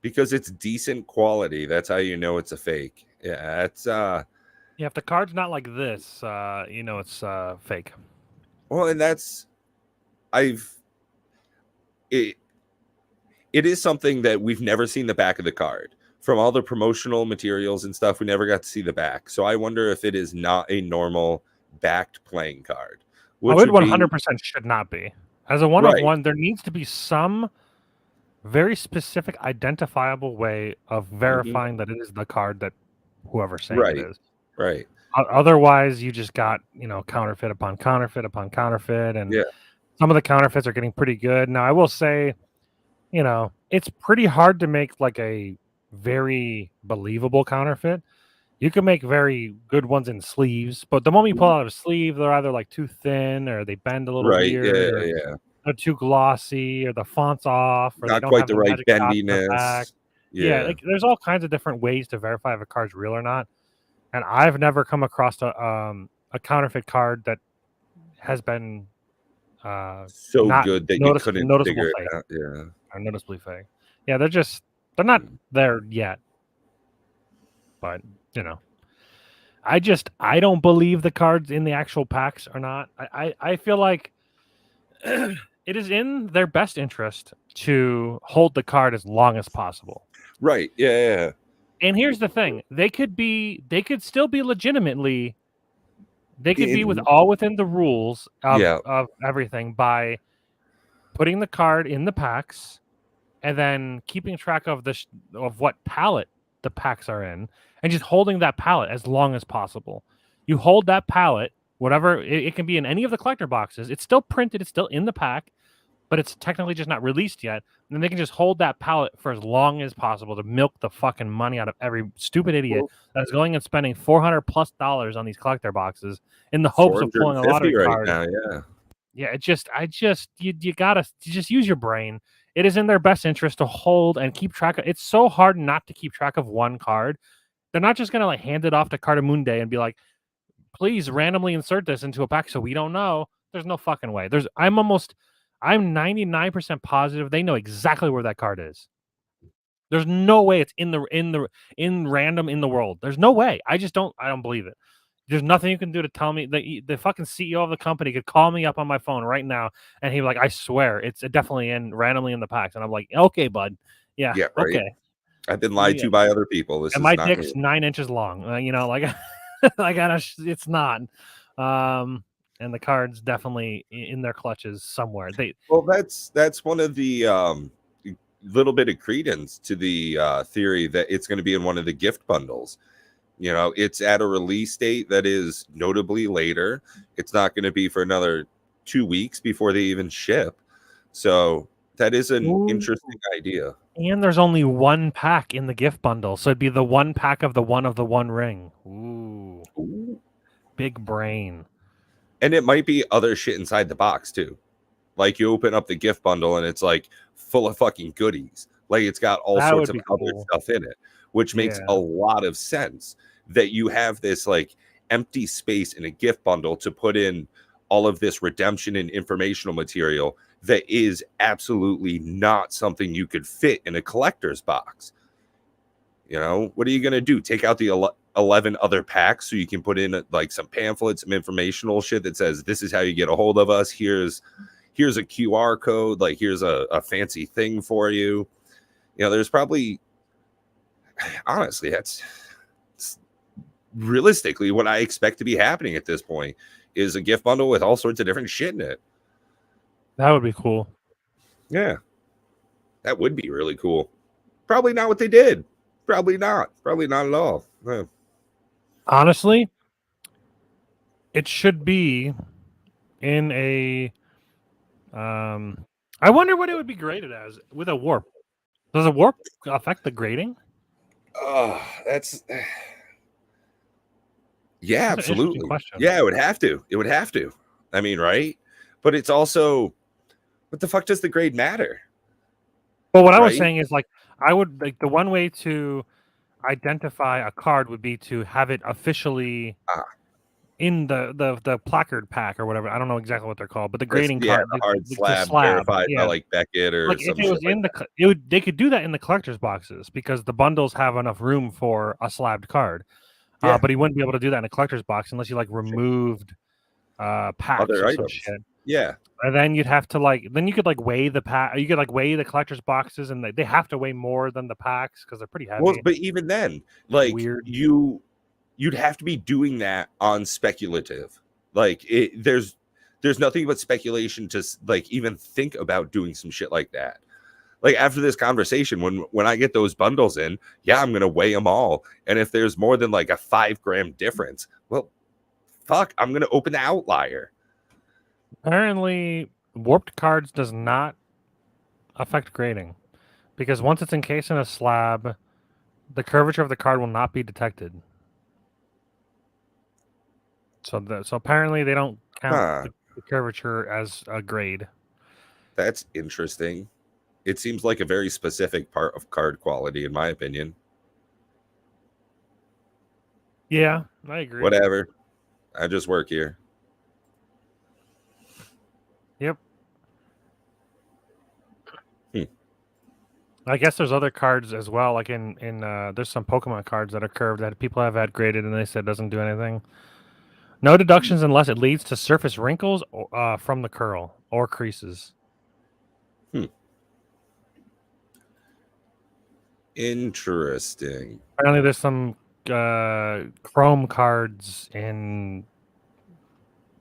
Because it's decent quality. That's how you know it's a fake. Yeah, it's yeah, if the card's not like this, it's fake. Well, and it is something that we've never seen the back of the card. From all the promotional materials and stuff, we never got to see the back. So I wonder if it is not a normal backed playing card. Which it 100% should not be. As a one-of-one, there needs to be some very specific identifiable way of verifying that it is the card that whoever's saying it is. Right. Otherwise, you just got, counterfeit upon counterfeit upon counterfeit. And some of the counterfeits are getting pretty good. Now, I will say, it's pretty hard to make like a very believable counterfeit. You can make very good ones in sleeves, but the moment you pull out a sleeve, they're either like too thin or they bend a little weird. Yeah. They're too glossy or the font's off. Or not they don't quite have the right bendiness. Yeah, like there's all kinds of different ways to verify if a card's real or not. And I've never come across a counterfeit card that has been so good that you couldn't figure it out. Yeah, or noticeably fake. Yeah, they're not there yet. But I don't believe the cards in the actual packs are not. I feel like it is in their best interest to hold the card as long as possible. Right. Yeah. And here's the thing: they could still be legitimately. They could be within the rules of everything by putting the card in the packs and then keeping track of what palette the packs are in, and just holding that pallet as long as possible. You hold that pallet, whatever it can be in any of the collector boxes. It's still printed. It's still in the pack, but it's technically just not released yet. And then they can just hold that pallet for as long as possible to milk the fucking money out of every stupid idiot that's going and spending $400+ on these collector boxes in the hopes of pulling a lottery card. Now, yeah. Yeah, you gotta just use your brain. It is in their best interest to hold and keep track of. It's so hard not to keep track of one card. They're not just gonna like hand it off to Cardamundi and be like, please randomly insert this into a pack so we don't know. There's no fucking way. I'm 99% positive they know exactly where that card is. There's no way it's in random in the world. There's no way. I don't believe it. There's nothing you can do to tell me. The fucking CEO of the company could call me up on my phone right now and he'd be like, I swear it's definitely randomly in the packs. And I'm like, okay, bud. Yeah, right. Okay. I've been lied to by other people. This and is my not dick's 9 inches long. It's not. And the card's definitely in their clutches somewhere. That's one of the little bit of credence to the theory that it's going to be in one of the gift bundles. You know, it's at a release date that is notably later. It's not going to be for another 2 weeks before they even ship. So that is an interesting idea. And there's only one pack in the gift bundle. So it'd be the one pack of the one ring. Ooh. Big brain. And it might be other shit inside the box too. Like you open up the gift bundle and it's like full of fucking goodies. Like it's got all sorts of other stuff in it, which makes a lot of sense that you have this like empty space in a gift bundle to put in all of this redemption and informational material that is absolutely not something you could fit in a collector's box. You know, what are you going to do? Take out the 11 other packs so you can put in like some pamphlets, some informational shit that says this is how you get a hold of us. Here's a QR code. Like here's a fancy thing for you. You know, there's probably, honestly, that's realistically what I expect to be happening at this point is a gift bundle with all sorts of different shit in it. That would be cool. Yeah. That would be really cool. Probably not what they did. Probably not at all. Yeah. Honestly, it should be in a I wonder what it would be graded as with a warp. Does a warp affect the grading? That's yeah, absolutely. Yeah, it would have to. I mean, right? But it's also, what the fuck does the grade matter? Well, what I was saying is, like, I would like the one way to identify a card would be to have it officially in the placard pack or whatever. I don't know exactly what they're called, but the grading card, the hard slab verified by like Beckett or like if it was in they could do that in the collector's boxes because the bundles have enough room for a slabbed card. Yeah. But he wouldn't be able to do that in a collector's box unless you like removed packs other or items. Some shit. Yeah. And then you'd have to you could like weigh the pack. You could like weigh the collector's boxes, and they have to weigh more than the packs because they're pretty heavy. Well, but even then, like you'd have to be doing that on speculative. Like there's nothing but speculation to like even think about doing some shit like that. Like after this conversation, when I get those bundles in, yeah, I'm gonna weigh them all, and if there's more than like a 5 gram difference, well, fuck, I'm gonna open the outlier. Apparently, warped cards does not affect grading because once it's encased in a slab, the curvature of the card will not be detected. So apparently they don't count the curvature as a grade. That's interesting. It seems like a very specific part of card quality, in my opinion. Yeah, I agree. Whatever. I just work here. Yep. I guess there's other cards as well. Like in there's some Pokemon cards that are curved that people have had graded, and they said it doesn't do anything. No deductions unless it leads to surface wrinkles from the curl or creases. Interesting. Apparently, there's some chrome cards in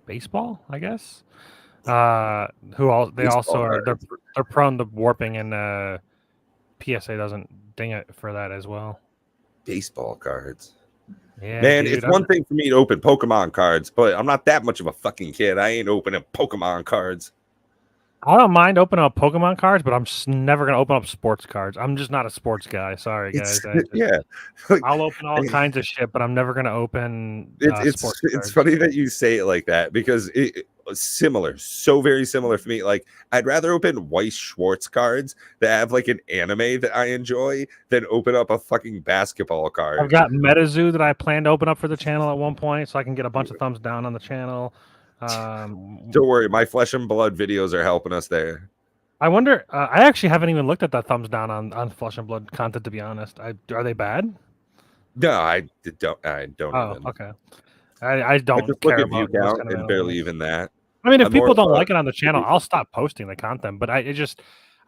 baseball, I guess. They're prone to warping, and PSA doesn't ding it for that as well. Baseball cards. Yeah, Man, dude. it's one thing for me to open Pokemon cards, but I'm not that much of a fucking kid. I ain't opening Pokemon cards. I don't mind opening up Pokemon cards, but I'm just never gonna open up sports cards. I'm just not a sports guy. Sorry, guys. Yeah. I'll open all kinds of shit, but I'm never gonna open sports It's cards. funny that you say it like that because it similar, so very similar for me. Like I'd rather open Weiss Schwartz cards that have like an anime that I enjoy than open up a fucking basketball I've card. got MetaZoo that I plan to open up for the channel at one point, so I can get a bunch of thumbs down on the channel. Don't worry, my flesh and blood videos are helping us there. I wonder. I actually haven't even looked at that thumbs down on Flesh and Blood content. To be honest, are they bad? No, I don't. I don't Oh, even. okay. I I don't just care look at view about those count kind of and barely analytics. even that. I mean, if I'm more people of don't a like it on the channel, I'll stop posting the content. But I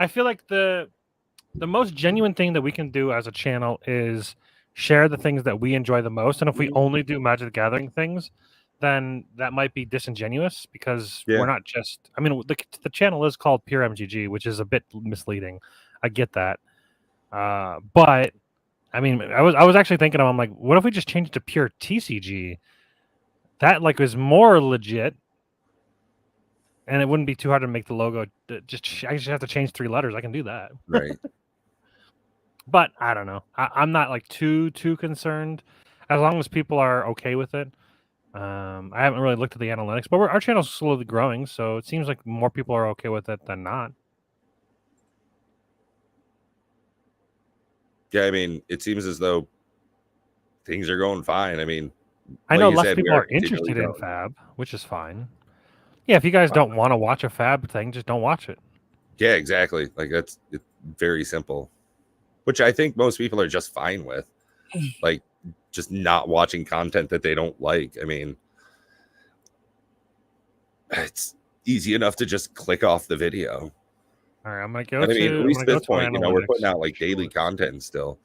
feel like the most genuine thing that we can do as a channel is share the things that we enjoy the most. And if we only do Magic the Gathering things, then that might be disingenuous because Yeah. we're not just. I mean, the channel is called Pure MGG, which is a bit misleading. I get that, but I mean, I was actually thinking, I'm like, what if we just changed to Pure TCG? That like is more legit, and it wouldn't be too hard to make the logo. I just have to change 3 letters. I can do that. Right. But I don't know. I'm not like too concerned, as long as people are okay with it. I haven't really looked at the analytics, but our channel's slowly growing, so it seems like more people are okay with it than not. Yeah, I mean, it seems as though things are going fine. I mean, I like know you less said, we people are are interested continually in growing. Fab, which is fine. Yeah, if you guys don't want to watch a Fab thing, just don't watch it. Yeah, exactly. Like it's very simple, which I think most people are just fine with. Like just not watching content that they don't like. I mean, it's easy enough to just click off the video. All right, I'm gonna go And I mean, at least at this point, we're putting out like daily content still.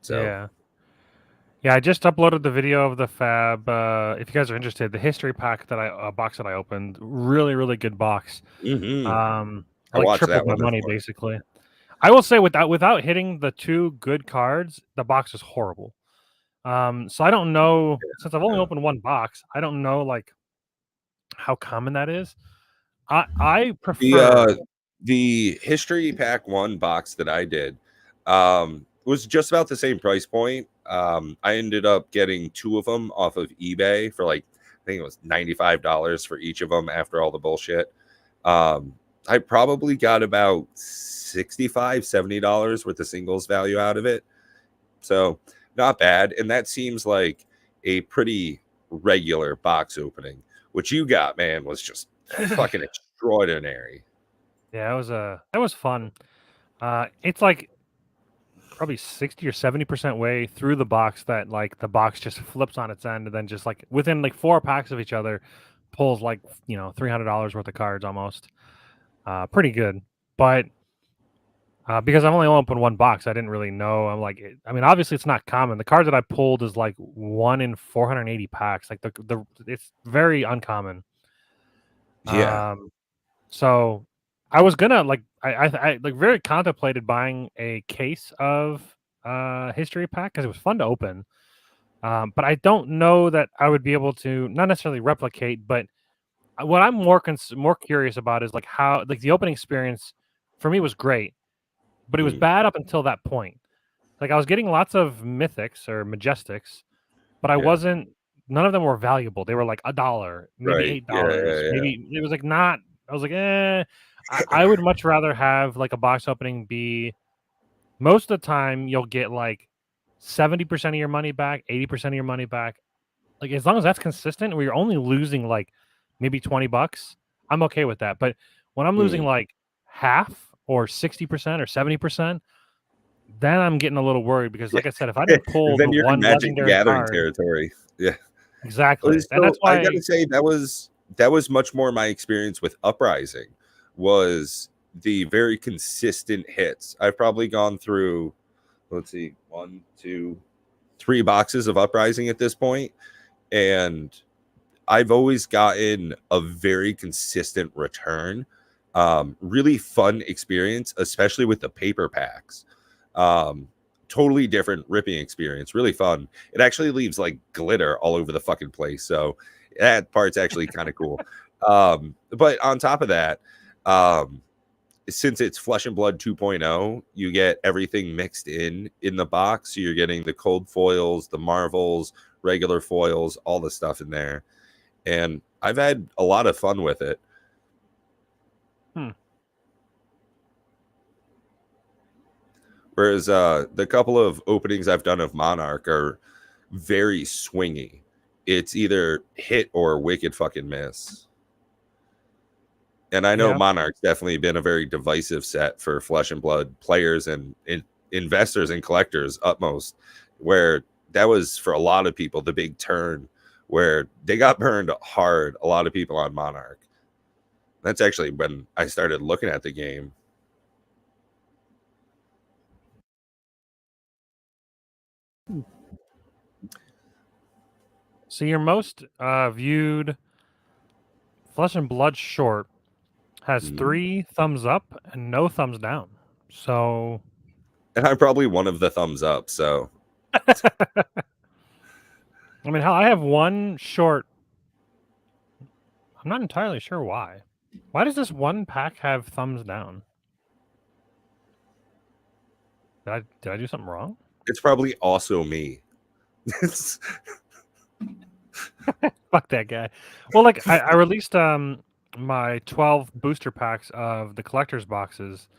So yeah, I just uploaded the video of the Fab. If you guys are interested, the history pack box that I opened, really good box. I like watched that tripled my one money before. basically. I will say without hitting the 2 good cards, the box is horrible. So I don't know, since I've only opened 1 box, I don't know like how common that is. I prefer the history pack 1 box that I did was just about the same price point. I ended up getting 2 of them off of eBay for like I think it was $95 for each of them after all the bullshit. I probably got about $65-$70 worth of singles value out of it. So not bad. And that seems like a pretty regular box opening. What you got, man, was just fucking extraordinary. Yeah, that was fun. It's like probably 60 or 70% way through the box that like the box just flips on its end and then just like within like 4 packs of each other pulls like, $300 worth of cards almost. Pretty good. But because I've only opened 1 box, I didn't really know. I'm like, I mean, obviously it's not common. The card that I pulled is like 1 in 480 packs. Like it's very uncommon. Yeah. So I was gonna like I like very contemplated buying a case of history pack because it was fun to open. But I don't know that I would be able to not necessarily replicate, but what I'm more curious about is like how like the opening experience for me was great, but it was bad up until that point. Like I was getting lots of mythics or majestics, but I wasn't. None of them were valuable. They were like $1, maybe $8. Maybe it was like not. I was like, I would much rather have like a box opening be. Most of the time, you'll get like 70% of your money back, 80% of your money back. Like as long as that's consistent, where you're only losing like maybe $20, I'm okay with that. But when I'm losing like half or 60% or 70%, then I'm getting a little worried because, like I said, if I didn't pull then the you're in 1 Magic the legendary Gathering card, territory. Yeah. exactly, So and that's why I gotta say that was much more my experience with Uprising was the very consistent hits. I've probably gone through, let's see, 1, 2, 3 boxes of Uprising at this point, and I've always gotten a very consistent return. Really fun experience, especially with the paper packs. totally different ripping experience. Really fun. It actually leaves like glitter all over the fucking place. So that part's actually kind of cool. But on top of that, since it's Flesh and Blood 2.0, you get everything mixed in the box. So you're getting the cold foils, the marvels, regular foils, all the stuff in there. And I've had a lot of fun with it. Whereas the couple of openings I've done of Monarch are very swingy. It's either hit or wicked fucking miss. And I know Monarch's definitely been a very divisive set for Flesh and Blood players and investors and collectors utmost, where that was for a lot of people the big turn where they got burned hard, a lot of people on Monarch. That's actually when I started looking at the game. So your most viewed Flesh and Blood short has 3 thumbs up and no thumbs down. So, and I'm probably one of the thumbs up. So, I mean, hell, I have one short. I'm not entirely sure why. Why does this one pack have thumbs down? Did I do something wrong? It's probably also me. Fuck that guy. Well, like I released my 12 booster packs of the collector's boxes,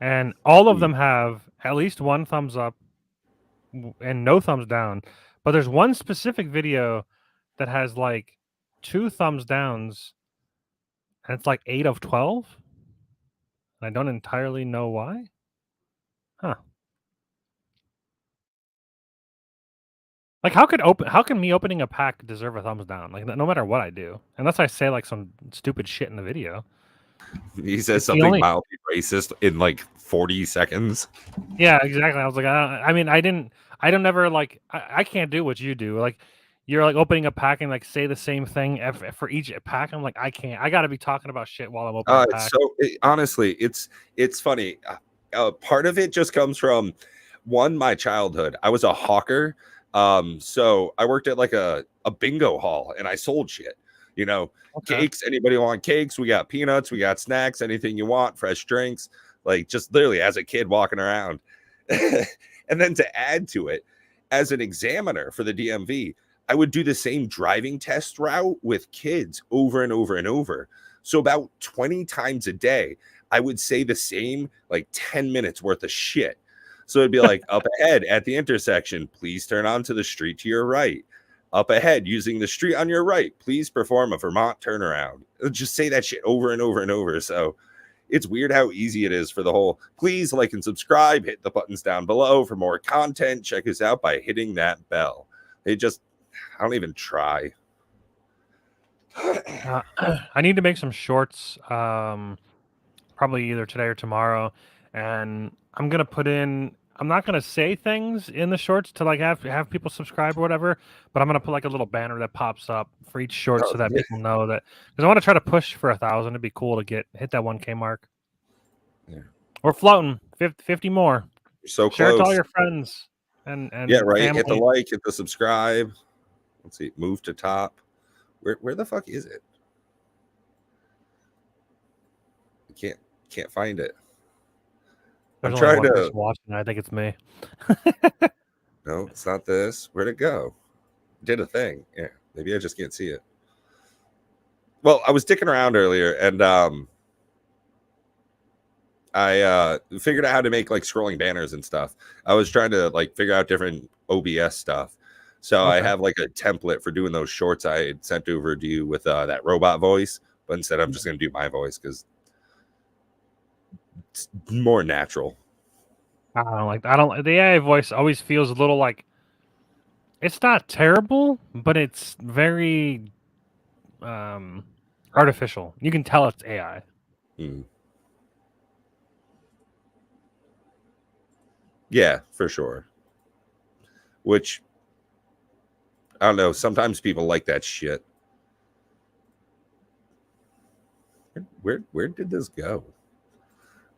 and all of them have at least 1 thumbs up and no thumbs down. But there's one specific video that has like 2 thumbs downs, and it's like 8 of 12. I don't entirely know why. Huh. Like how can me opening a pack deserve a thumbs down? Like no matter what I do, unless I say like some stupid shit in the video. He says something mildly racist in like 40 seconds. Yeah, exactly. I was like, I don't never like, I can't do what you do. Like, you're like opening a pack and like say the same thing for each pack. I'm like, I can't. I got to be talking about shit while I'm opening a pack. So honestly, it's funny. Part of it just comes from my childhood. I was a hawker. So I worked at like a bingo hall and I sold shit. Cakes. Anybody want cakes? We got peanuts. We got snacks. Anything you want. Fresh drinks. Like just literally as a kid walking around. And then to add to it, as an examiner for the DMV, I would do the same driving test route with kids over and over and over. So about 20 times a day, I would say the same like 10 minutes worth of shit. So it'd be like up ahead at the intersection, please turn onto the street to your right. Up ahead, using the street on your right, please perform a Vermont turnaround. Just say that shit over and over and over. So it's weird how easy it is for the whole, please like and subscribe, hit the buttons down below for more content. Check us out by hitting that bell. I don't even try. I need to make some shorts, probably either today or tomorrow. And I'm going to put in, I'm not going to say things in the shorts to like have people subscribe or whatever, but I'm going to put like a little banner that pops up for each short so that people know that, because I want to try to push for 1,000. It'd be cool to hit that 1K mark. Yeah. We're floating 50 more. You're so Share close. it to all your friends and yeah, right. family. Hit the like, hit the subscribe. Let's see, move to top. Where the fuck is it? I can't find it. I'm trying to watching. I think it's me. No, it's not this. Where'd it go? Did a thing. Yeah, maybe I just can't see it. Well, I was dicking around earlier, and I figured out how to make like scrolling banners and stuff. I was trying to like figure out different OBS stuff. So I have like a template for doing those shorts I had sent over to you with that robot voice, but instead I'm just going to do my voice because it's more natural. The AI voice always feels a little like, it's not terrible, but it's very artificial. You can tell it's AI. Yeah, for sure. Which, I don't know, sometimes people like that shit. Where did this go?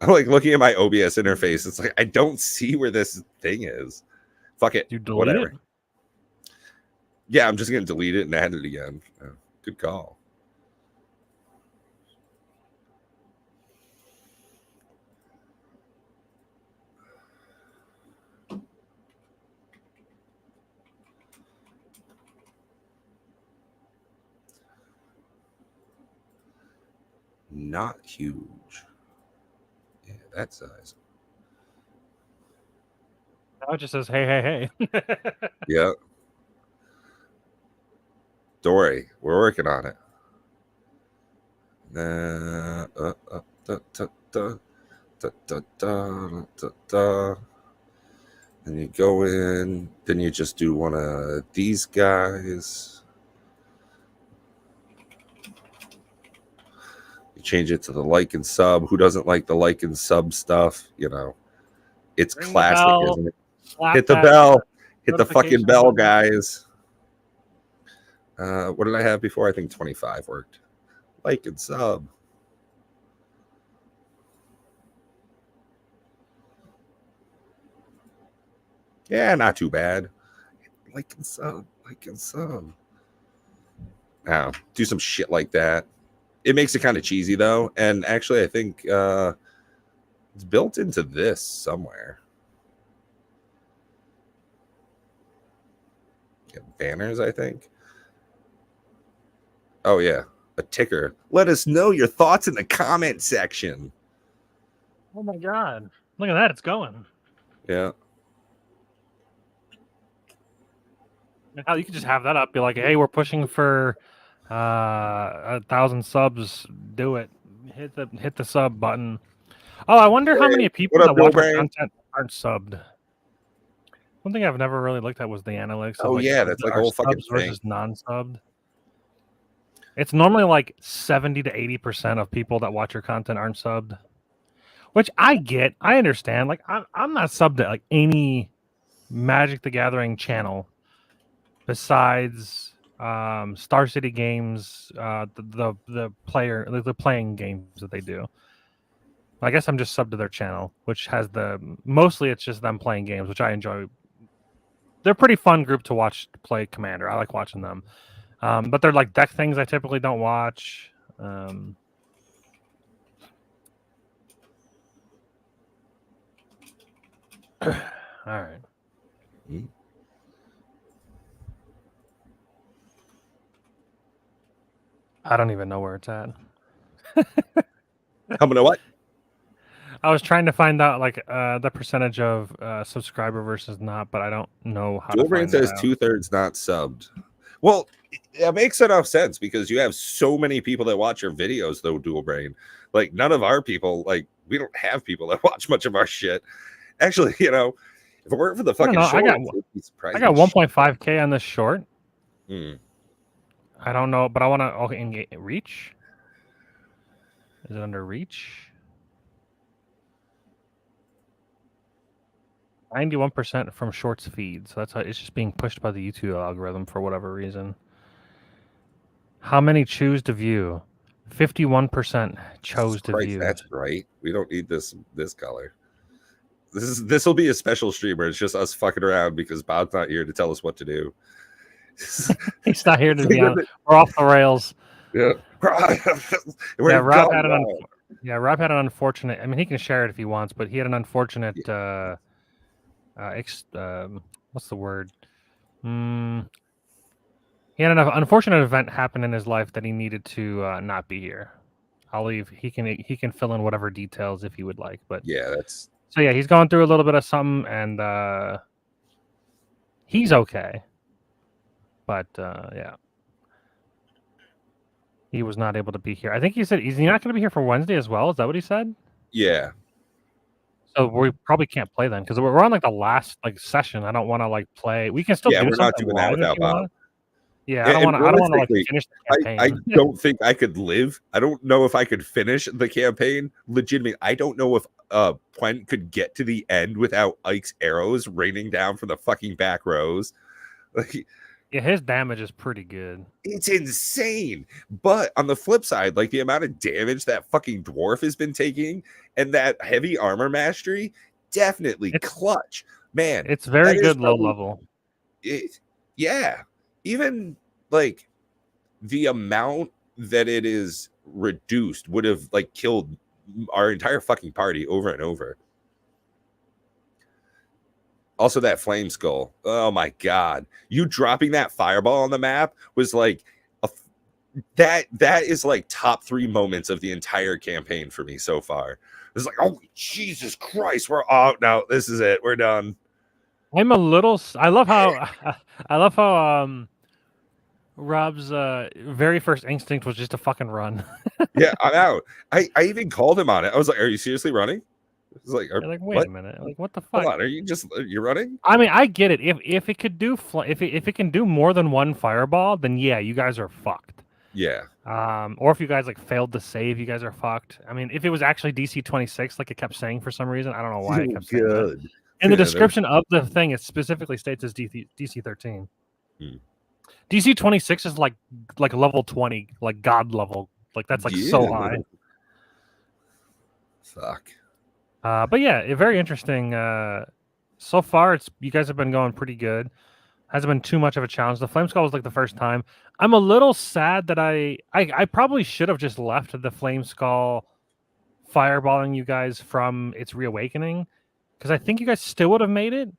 I'm like looking at my OBS interface. It's like I don't see where this thing is. Fuck it. You delete Whatever. it? Yeah, I'm just gonna delete it and add it again. Oh, good call. Not huge. Yeah, that size. Now it just says, hey. Yeah. Dory, we're working on it. Then you go in, then you just do one of these guys. You change it to the like and sub. Who doesn't like the like and sub stuff? You know, it's Ring the classic, bell, isn't it? slap Hit the that bell. Hit the notification fucking bell, button. guys. What did I have before? I think 25 worked. Like and sub. Yeah, not too bad. Like and sub. Like and sub. Now, do some shit like that. It makes it kind of cheesy though, and actually, I think it's built into this somewhere. Yeah, banners, I think. Oh yeah, a ticker. Let us know your thoughts in the comment section. Oh my god. Look at that, it's going. Yeah. Hell, you could just have that up, be like, hey, we're pushing for 1,000 subs. Do it. Hit the sub button. Oh, I wonder how many people What up, that watch our Bill Brain? content aren't subbed. One thing I've never really looked at was the analytics. Oh, of yeah, that's like a our whole fucking subs versus non-subbed. It's normally like 70 to 80% of people that watch your content aren't subbed, which I get. I understand. Like I'm not subbed at like any Magic the Gathering channel besides Star City Games, the playing games that they do. I guess I'm just subbed to their channel, which has mostly it's just them playing games, which I enjoy. They're a pretty fun group to watch play Commander. I like watching them. But they're like deck things I typically don't watch. All right. I don't even know where it's at. Coming to what? I was trying to find out like the percentage of subscriber versus not, but I don't know how Dual to Brain find that says out. 2/3 not subbed. Well, it makes enough sense because you have so many people that watch your videos, though, Dual Brain. Like, none of our people, like, we don't have people that watch much of our shit. Actually, you know, if it weren't for the fucking show, I got 1.5K on this short. I don't know, but I want to reach. Is it under reach? 91% from shorts feed, so that's how it's just being pushed by the YouTube algorithm for whatever reason. How many choose to view? 51% chose to view. That's right. We don't need this color. This will be a special stream where it's just us fucking around because Bob's not here to tell us what to do. He's not here to be on. We're off the rails. Yeah. Rob had an unfortunate. I mean, he can share it if he wants, but he had an unfortunate. What's the word? He had an unfortunate event happen in his life that he needed to not be here. I'll leave. He can fill in whatever details if he would like. But yeah, that's so yeah. He's going through a little bit of something, and he's okay. But yeah, he was not able to be here. I think he said, is he not going to be here for Wednesday as well? Is that what he said? Yeah. So we probably can't play then because we're on like the last like session. I don't want to like play. We can still do we're not something doing that without Bob. Yeah, I don't want to like finish the campaign. I don't think I could live. I don't know if I could finish the campaign. Legitimately, I don't know if Pwent could get to the end without Ike's arrows raining down from the fucking back rows. Like, Yeah, his damage is pretty good. It's insane. But on the flip side, like the amount of damage that fucking dwarf has been taking and that heavy armor mastery, definitely It's clutch. Man, it's very that is good low probably level. it. Yeah. Even like the amount that it is reduced would have like killed our entire fucking party over and over. Also, that flame skull. Oh my god! You dropping that fireball on the map was like that is like top 3 moments of the entire campaign for me so far. It's like, oh Jesus Christ, we're out now. This is it. We're done. I'm a little. I love how I love how Rob's very first instinct was just to fucking run. Yeah, I'm out. I even called him on it. I was like, "Are you seriously running?" It's like, You're like, wait what? a minute, like what the Hold fuck? on. You're running? I mean, I get it. If it could do if it can do more than one fireball, then yeah, you guys are fucked. Yeah. Or if you guys like failed to save, you guys are fucked. I mean, if it was actually DC 26, like it kept saying for some reason, I don't know why it kept saying that. In the description of the thing, it specifically states as DC 13. DC 26 is like level 20, like god level. Like that's like so high. Fuck. But yeah, very interesting. So far, you guys have been going pretty good. Hasn't been too much of a challenge. The Flame Skull was like the first time. I'm a little sad that I probably should have just left the Flame Skull fireballing you guys from its reawakening, because I think you guys still would have made it.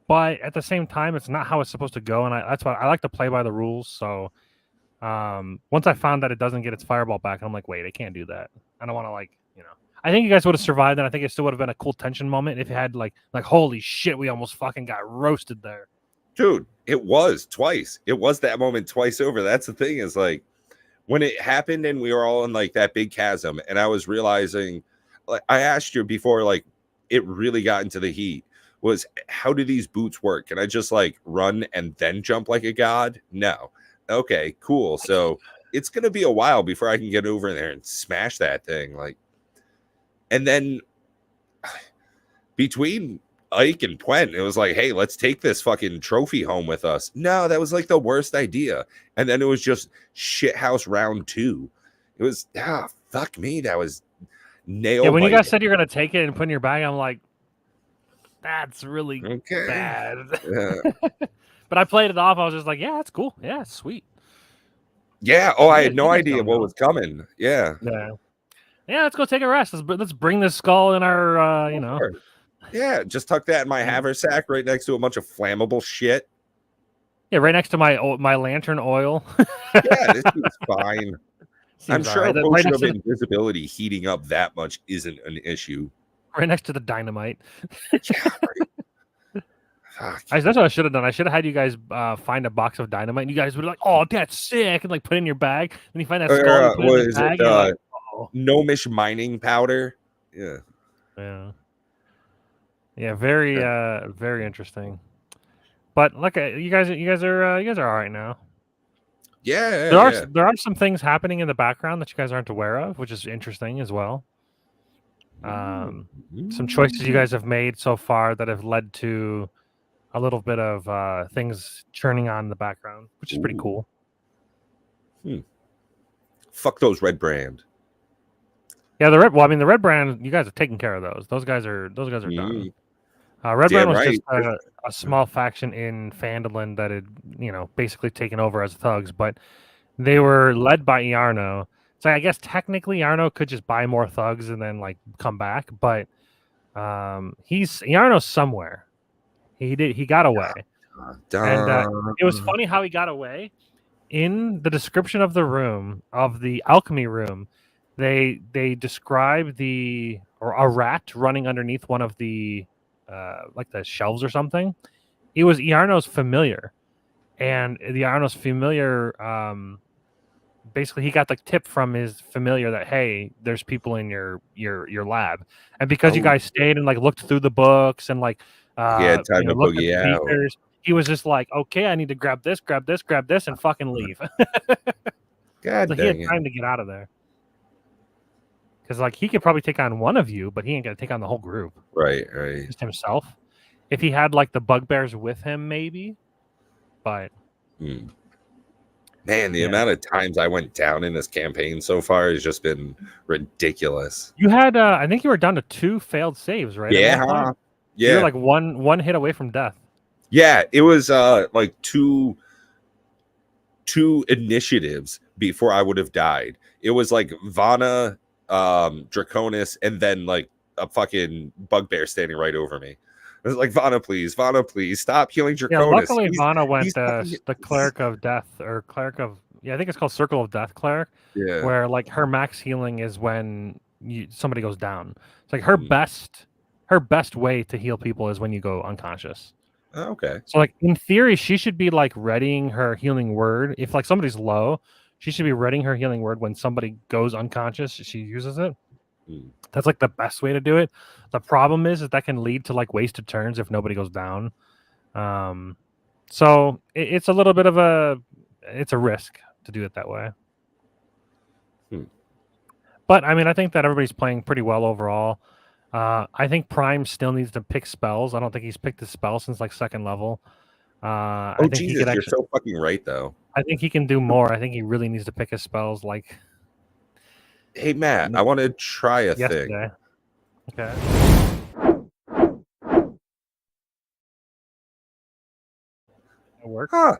But at the same time, it's not how it's supposed to go, and that's why I like to play by the rules. So once I found that it doesn't get its fireball back, I'm like, wait, I can't do that. I don't want to I think you guys would have survived, and I think it still would have been a cool tension moment if it had like holy shit, we almost fucking got roasted there. Dude, it was twice. It was that moment twice over. That's the thing, is like when it happened and we were all in like that big chasm, and I was realizing, like I asked you before, like it really got into the heat, was how do these boots work? And I just like run and then jump like a god? No. Okay, cool. So it's gonna be a while before I can get over there and smash that thing. Like, and then between Ike and Pwent, it was like, hey, let's take this fucking trophy home with us. No, that was like the worst idea. And then it was just shithouse round 2. It was fuck me. That was nail. Yeah, when you guys said you're gonna take it and put in your bag, I'm like, that's really okay. bad. But I played it off. I was just like, yeah, that's cool. Yeah, sweet. Yeah. Oh, I had no idea what was coming. Yeah. Yeah, let's go take a rest. Let's bring this skull in our, Yeah, just tuck that in my haversack right next to a bunch of flammable shit. Yeah, right next to my lantern oil. Yeah, this is fine. I'm sure right. a potion of invisibility heating up that much isn't an issue. Right next to the dynamite. Yeah, right. That's what I should have done. I should have had you guys find a box of dynamite, and you guys would be like, "Oh, that's sick!" and like put it in your bag. And you find that skull. What is it? Like, gnomish mining powder. Yeah. Very very interesting. But look, you guys are all right now. Yeah, there are some things happening in the background that you guys aren't aware of, which is interesting as well. Some choices you guys have made so far that have led to a little bit of things churning on in the background, which is pretty cool. Fuck those Red Brand. Yeah, the Red Brand, you guys have taken care of those. Those guys are done. Red Brand was just a small faction in Phandalin that had, basically taken over as thugs, but they were led by Iarno. So I guess technically Iarno could just buy more thugs and then like come back, but Iarno's somewhere. He got away. And it was funny how he got away. In the description of the room, of the alchemy room, they describe a rat running underneath one of the like the shelves or something. It was Iarno's familiar, and the Iarno's familiar basically he got the tip from his familiar that, hey, there's people in your lab, and because you guys stayed and like looked through the books and like time to boogie out. He was just like, okay, I need to grab this, and fucking leave. God, so he had time to get out of there. Because like he could probably take on one of you, but he ain't gonna take on the whole group. Right. Just himself. If he had like the bugbears with him, maybe. fight. Hmm. Man, the Yeah. amount of times I went down in this campaign so far has just been ridiculous. You had, I think you were down to 2 failed saves, right? at one point? You were Yeah. like one hit away from death. Yeah, it was like two initiatives before I would have died. It was like Vana, Draconis, and then like a fucking bugbear standing right over me. It was like, Vana, please, stop healing Draconis. Yeah, luckily Vana went he's fucking- the Cleric of Death, or Cleric of, I think it's called Circle of Death Cleric, Yeah. where like her max healing is when somebody goes down. It's like her Hmm. best way to heal people is when you go unconscious. Oh, okay. So like in theory, she should be like readying her healing word. If like somebody's low, she should be readying her healing word when somebody goes unconscious. She uses it. Hmm. That's like the best way to do it. The problem is that can lead to like wasted turns if nobody goes down. So it's a little bit of a risk to do it that way. Hmm. But I mean, I think that everybody's playing pretty well overall. I think Prime still needs to pick spells. I don't think he's picked his spell since like 2nd level. I think Jesus, he could you're so fucking right, though. I think he can do more. I think he really needs to pick his spells like Hey, Matt, I want to try a thing. yesterday. Okay. That work. Huh.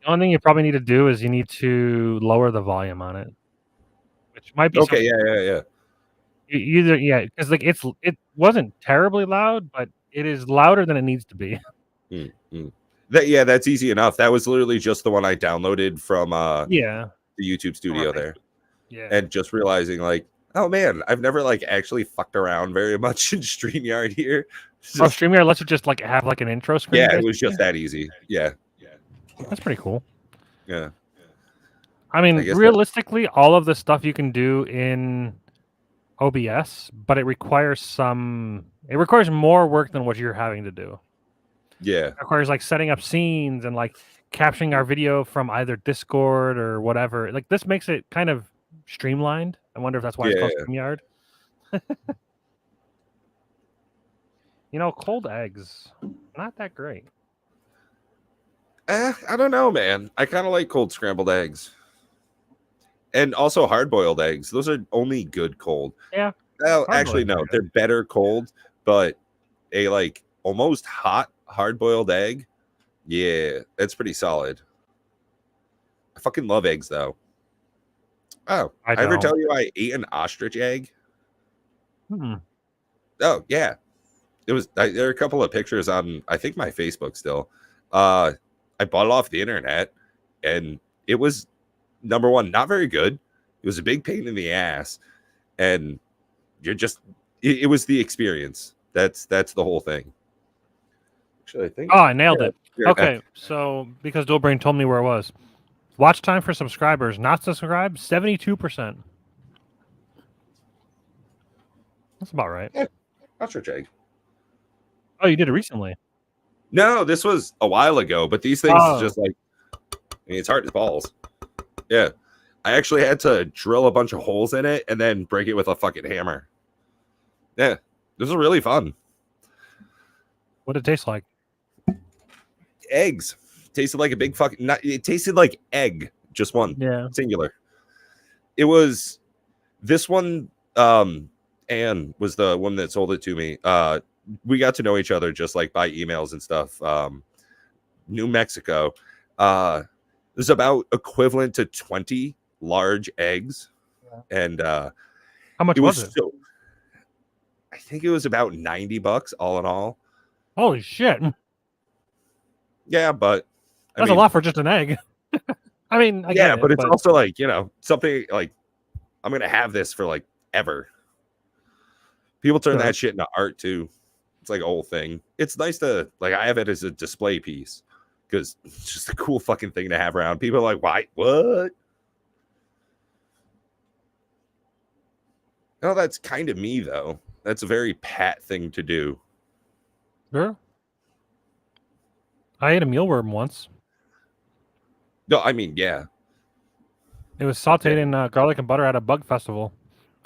The only thing you probably need to do is you need to lower the volume on it, which might be Okay, yeah. either because like it wasn't terribly loud, but it is louder than it needs to be. That's easy enough. That was literally just the one I downloaded from Yeah, the YouTube studio there, yeah. and just realizing like, oh man, I've never like actually fucked around very much in StreamYard here. Oh, StreamYard lets you just like have like an intro screen. Yeah, it basically? was just that easy. Yeah. That's pretty cool. Yeah. I mean, I guess realistically, all of the stuff you can do in OBS, but it requires more work than what you're having to do. Yeah. It requires like setting up scenes and like capturing our video from either Discord or whatever. Like this makes it kind of streamlined. I wonder if that's why it's called StreamYard. Cold eggs, not that great. I don't know, man. I kind of like cold scrambled eggs. And also hard-boiled eggs. Those are only good cold. Yeah. Well, actually, no. They're better cold, but a like almost hot hard-boiled egg, yeah, that's pretty solid. I fucking love eggs, though. Oh, I ever tell you I ate an ostrich egg? Oh, yeah. It was. There are a couple of pictures on, I think, my Facebook still. I bought it off the internet, and it was, number one, not very good. It was a big pain in the ass, and you're just. It was the experience. That's the whole thing. Actually, I think. Oh, I nailed it. Okay, so because Dual Brain told me where it was. Watch time for subscribers not subscribed 72%. That's about right. Yeah, ostrich egg. Oh, you did it recently? No, this was a while ago, but these things is just like, I mean, it's hard as balls. Yeah. I actually had to drill a bunch of holes in it and then break it with a fucking hammer. Yeah. This was really fun. What did it taste like? Eggs. Tasted like a big fucking, it tasted like egg. Just one. Yeah. Singular. It was, this one, Anne was the one that sold it to me. We got to know each other just like by emails and stuff. New Mexico. There's about equivalent to 20 large eggs. Yeah. And how much was it? I think it was about $90 all in all. Holy shit. Yeah, but that's a lot for just an egg. I mean, I get it, but it's also like, something like, I'm gonna have this for like ever. People turn that shit into art too. It's like a whole thing. It's nice to like, I have it as a display piece because it's just a cool fucking thing to have around. People are like, why? What? No, that's kind of me though. That's a very Pat thing to do. Sure. I ate a mealworm once. No, I mean, yeah. It was sauteed in garlic and butter at a bug festival,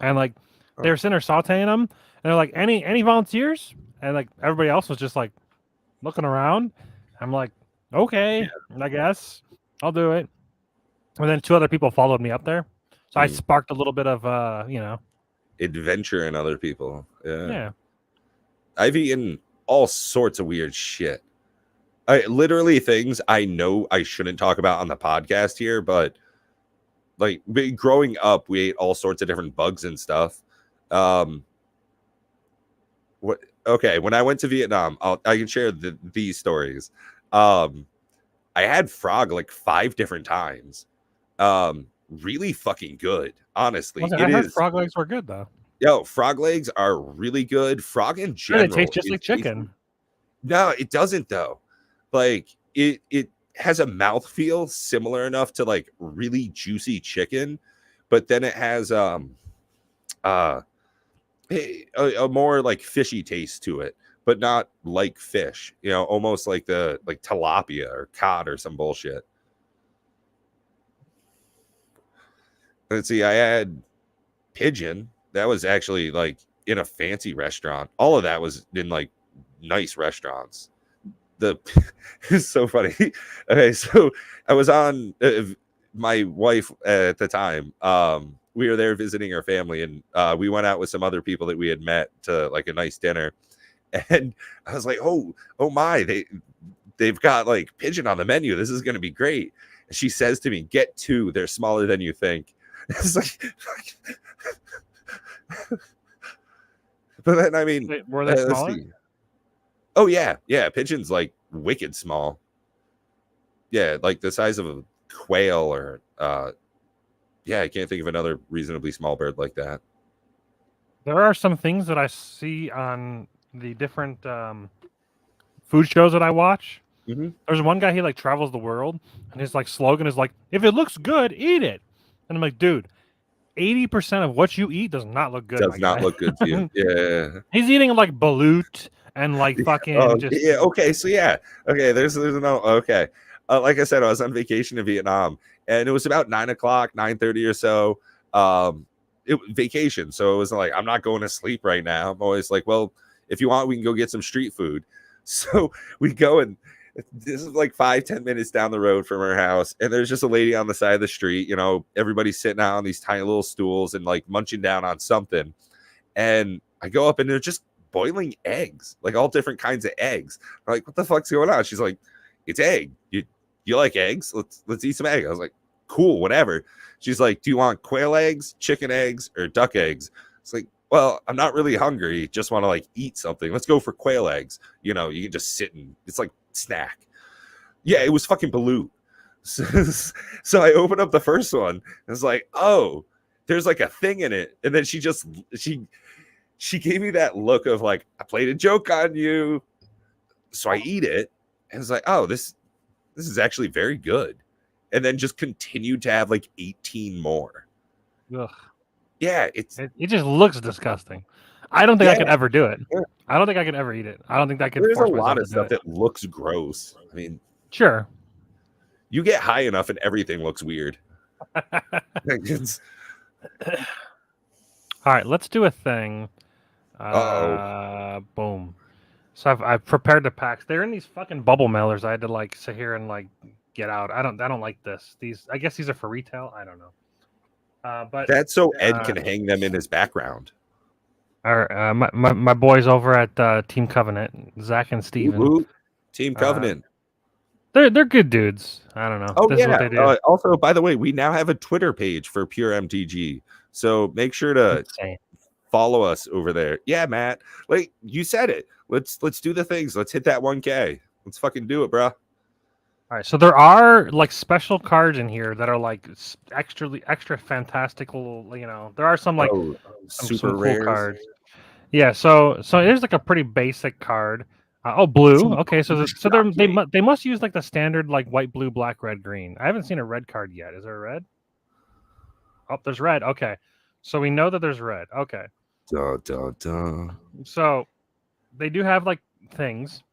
and like they were sitting there sauteing them, and they're like, "Any volunteers?" And like everybody else was just like looking around. I'm like, Okay, I guess I'll do it. And then 2 other people followed me up there, so I Mm. sparked a little bit of Adventure in other people. yeah. I've eaten all sorts of weird shit. Literally things I know I shouldn't talk about on the podcast here, but like growing up, we ate all sorts of different bugs and stuff. What? Okay, when I went to Vietnam, I can share these stories. I had frog like 5 different times. Really fucking good, honestly. Listen, I It heard is. frog legs were good though. Yo, frog legs are really good. Frog in Sure, they taste general just is like chicken. No, it doesn't though. Like it has a mouthfeel similar enough to like really juicy chicken, but then it has uh a more like fishy taste to it, but not like fish. You know, almost like the like tilapia or cod or some bullshit. Let's see, I had pigeon. That was actually like in a fancy restaurant. All of that was in like nice restaurants. It's so funny. Okay, so I was on my wife at the time. We were there visiting her family, and we went out with some other people that we had met to like a nice dinner. And I was like, "Oh my, they've got like pigeon on the menu. This is going to be great." And she says to me, "Get 2. They're smaller than you think." It's like, but then I mean, Were they let's smaller? see. Oh yeah, pigeon's like wicked small. Yeah, like the size of a quail or yeah, I can't think of another reasonably small bird like that. There are some things that I see on the different food shows that I watch. Mhm. There's one guy, he like travels the world, and his like slogan is like, "If it looks good, eat it." And I'm like, dude, 80% of what you eat does not look good. Does My not guy. look good to you. Yeah. He's eating like balut and like fucking just Yeah. Okay. So yeah. Okay. There's no. Okay. Like I said, I was on vacation in Vietnam, and it was about 9:00, 9:30 or so. It vacation, so it was like I'm not going to sleep right now. I'm always like, well, if you want, we can go get some street food. So we go, and this is like 5-10 minutes down the road from her house, and there's just a lady on the side of the street. You know, everybody's sitting out on these tiny little stools and like munching down on something. And I go up, and they're just boiling eggs, like all different kinds of eggs. I'm like, what the fuck's going on? She's like, it's egg. You like eggs? Let's eat some egg. I was like, cool, whatever. She's like, do you want quail eggs, chicken eggs, or duck eggs? It's like, well, I'm not really hungry. Just want to like eat something. Let's go for quail eggs. You know, you can just sit and it's like snack. Yeah, it was fucking balut. So I open up the first one and it's like, oh, there's like a thing in it. And then she gave me that look of like, I played a joke on you. So I eat it. And it's like, oh, this is actually very good. And then just continued to have like 18 more. ugh. Yeah, It just looks disgusting. I don't think I could Yeah. ever do it. Yeah. I don't think I could ever eat it. I don't think I could There's a force lot myself of to do stuff it. that looks gross. I mean, Sure. you get high enough and everything looks weird. It's, All right, let's do a thing. Boom. So I've prepared the packs. They're in these fucking bubble mailers. I had to like sit here and like get out. I don't like this. I guess these are for retail. I don't know. But that's so Ed can hang them in his background. my boys over at Team Covenant, Zach and Steven. Ooh, Team Covenant. They're good dudes. I don't know. Oh This is what they do. also, by the way, we now have a Twitter page for Pure MTG, so make sure to Insane. follow us over there. Yeah, Matt. Like you said it. Let's do the things. Let's hit that 1K. Let's fucking do it, bro. All right. So there are like special cards in here that are like extra fantastical. You know, there are some like super cool rare cards. Yeah. So here's like a pretty basic card. Blue. Okay. So they must use like the standard like white, blue, black, red, green. I haven't seen a red card yet. Is there a red? Oh, there's red. Okay. So we know that there's red. Okay. So they do have like things.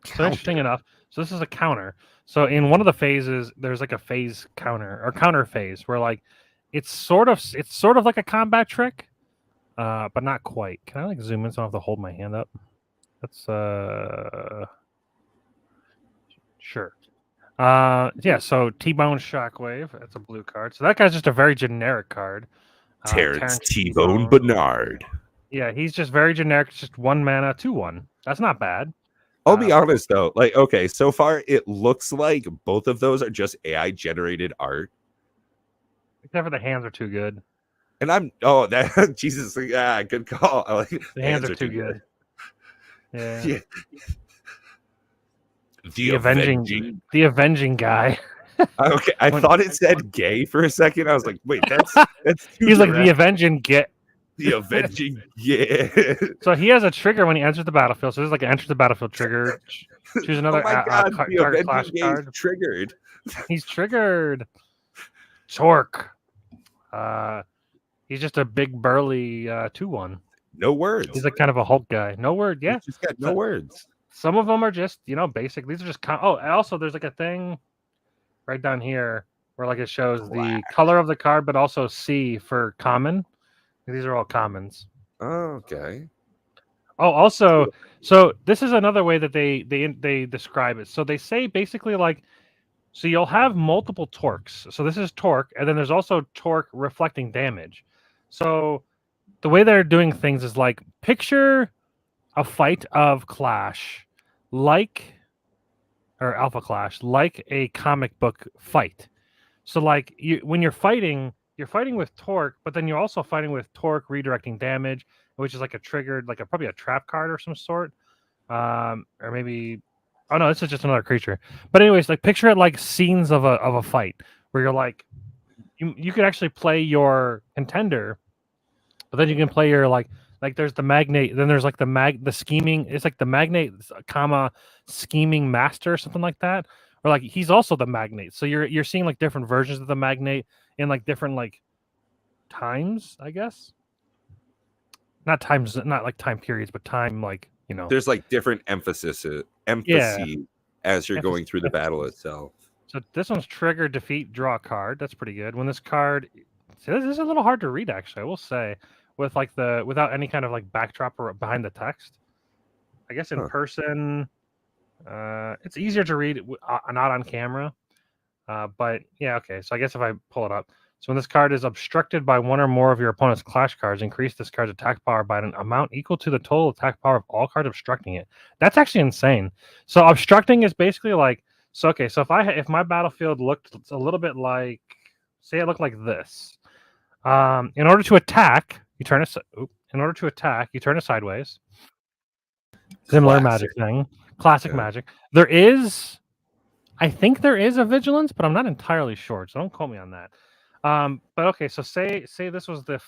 So interesting enough. So this is a counter. So in one of the phases, there's like a phase counter or counter phase where like it's sort of like a combat trick, but not quite. Can I like zoom in so I don't have to hold my hand up? That's Sure. Yeah. So T-Bone Shockwave. That's a blue card. So that guy's just a very generic card. Terrence T-Bone Bernard. Yeah, he's just very generic. Just 1 mana, 2/1. That's not bad. I'll be honest though, like, okay, so far it looks like both of those are just AI generated art. Except for the hands are too good. And Jesus, yeah, good call. I like the hands are too good. Yeah. The avenging guy. Okay, I thought it said gay for a second. I was like, wait, that's he's like the avenging get. The avenging, yeah. So he has a trigger when he enters the battlefield. So this is like an enter the battlefield trigger. Choose another target clash card. Triggered. He's triggered. Torque. He's just a big burly 2/1. No words. He's like kind of a Hulk guy. No word. Yeah. He's just got no words. Some of them are just basic. These are just also there's like a thing right down here where like it shows the color of the card, but also C for common. These are all commons. Okay. Oh, also, so this is another way that they describe it. So they say basically like, so you'll have multiple torques. So this is torque, and then there's also torque reflecting damage. So the way they're doing things is like picture a fight of Clash, or Alpha Clash, like a comic book fight. So like when you're fighting with torque, but then you're also fighting with torque redirecting damage, which is like a triggered, like probably a trap card or some sort, or maybe. Oh no, this is just another creature. But anyways, like picture it like scenes of a fight where you're like, you could actually play your contender, but then you can play your like there's the magnate, then there's like the scheming. It's like the magnate, scheming master, or something like that. Or like he's also the magnate. So you're seeing like different versions of the magnate in like different like times, I guess. Not times, not like time periods, but time like There's like different emphasis as you're going through the battle itself. So this one's trigger, defeat, draw a card. That's pretty good. When this card, this is a little hard to read actually. I will say, with like without any kind of like backdrop or behind the text. I guess in person. It's easier to read not on camera, but yeah, okay. So I guess if I pull it up, so when this card is obstructed by one or more of your opponent's clash cards, increase this card's attack power by an amount equal to the total attack power of all cards obstructing it. That's actually insane. So obstructing is basically like, so okay, so if my battlefield looked a little bit like, say it looked like this, in order to attack, you turn it. In order to attack, you turn it sideways. Similar magic thing. Classic magic. I think there is a vigilance, but I'm not entirely sure, so don't quote me on that. But okay, so say this was the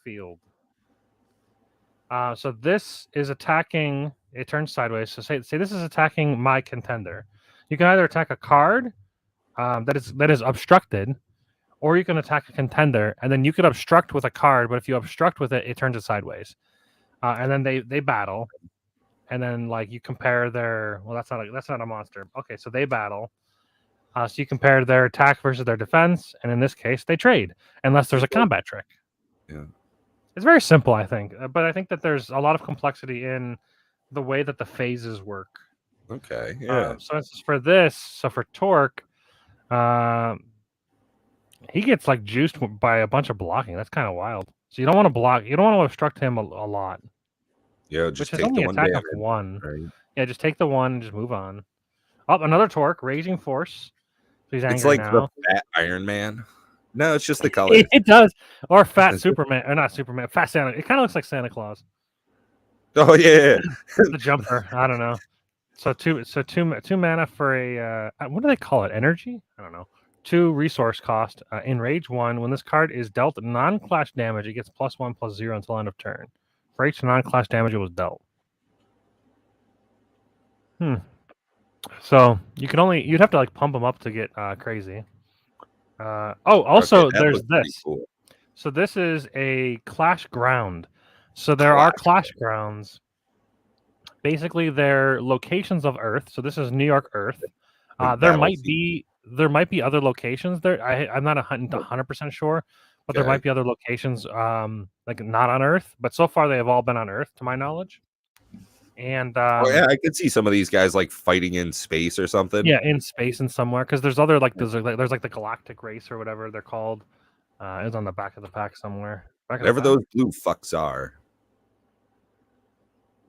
field. So this is attacking. It turns sideways. So say this is attacking my contender. You can either attack a card that is obstructed, or you can attack a contender, and then you could obstruct with a card. But if you obstruct with it, it turns it sideways, and then they battle. And then like you compare their that's not a monster. Okay, so they battle. So you compare their attack versus their defense, and in this case, they trade unless there's a combat trick. Yeah, it's very simple, I think, but I think that there's a lot of complexity in the way that the phases work. Okay, yeah. So for this, for Torque, he gets like juiced by a bunch of blocking. That's kind of wild. So you don't want to block. You don't want to obstruct him a lot. Yeah, just take the one of one. Right? Yeah, just take the one and just move on. Oh, another Torque, Raging Force. So he's angry it's like now. the fat Iron Man. No, it's just the color. It does. Or fat Superman. Or not Superman. Fat Santa. It kind of looks like Santa Claus. Oh yeah. The jumper. I don't know. So two mana for a what do they call it? Energy? I don't know. 2 resource cost. Enrage 1. When this card is dealt non-clash damage, it gets +1/+0 until end of turn. For each non-clash damage it was dealt. So you'd have to like pump them up to get crazy. Also there's this. Cool. So this is a Clash Ground. So there are Clash Grounds. Basically, they're locations of Earth. So this is New York Earth. There might be other locations there. I'm not 100% sure, but there might be other locations like not on Earth. But so far they have all been on Earth, to my knowledge. And Oh yeah, I could see some of these guys like fighting in space or something. yeah, in space and somewhere, because there's other like there's like the Galactic Race or whatever they're called. It was on the back of the pack somewhere. Back of the Whatever pack? those blue fucks are.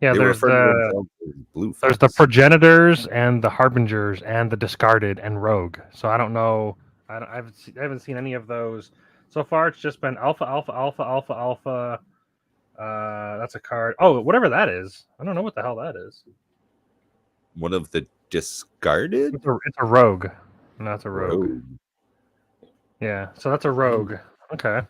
Yeah, They refer to themselves as blue there's the fucks. progenitors and the harbingers and the discarded and rogue. So I don't know. I haven't seen any of those so far. It's just been alpha, alpha, alpha, alpha, alpha. That's a card. Oh, whatever that is. I don't know what the hell that is. One of the discarded? It's a rogue. No, it's a rogue. Rogue. Yeah, so that's a rogue. Okay.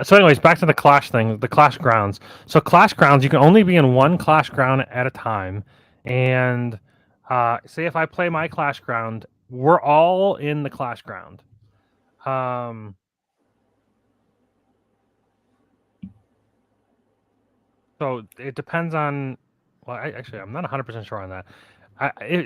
So, anyways, back to the Clash thing, the Clash grounds. So, Clash grounds, you can only be in one Clash ground at a time. And say if I play my Clash ground, we're all in the Clash ground. So it depends on. Well, I'm not 100% sure on that.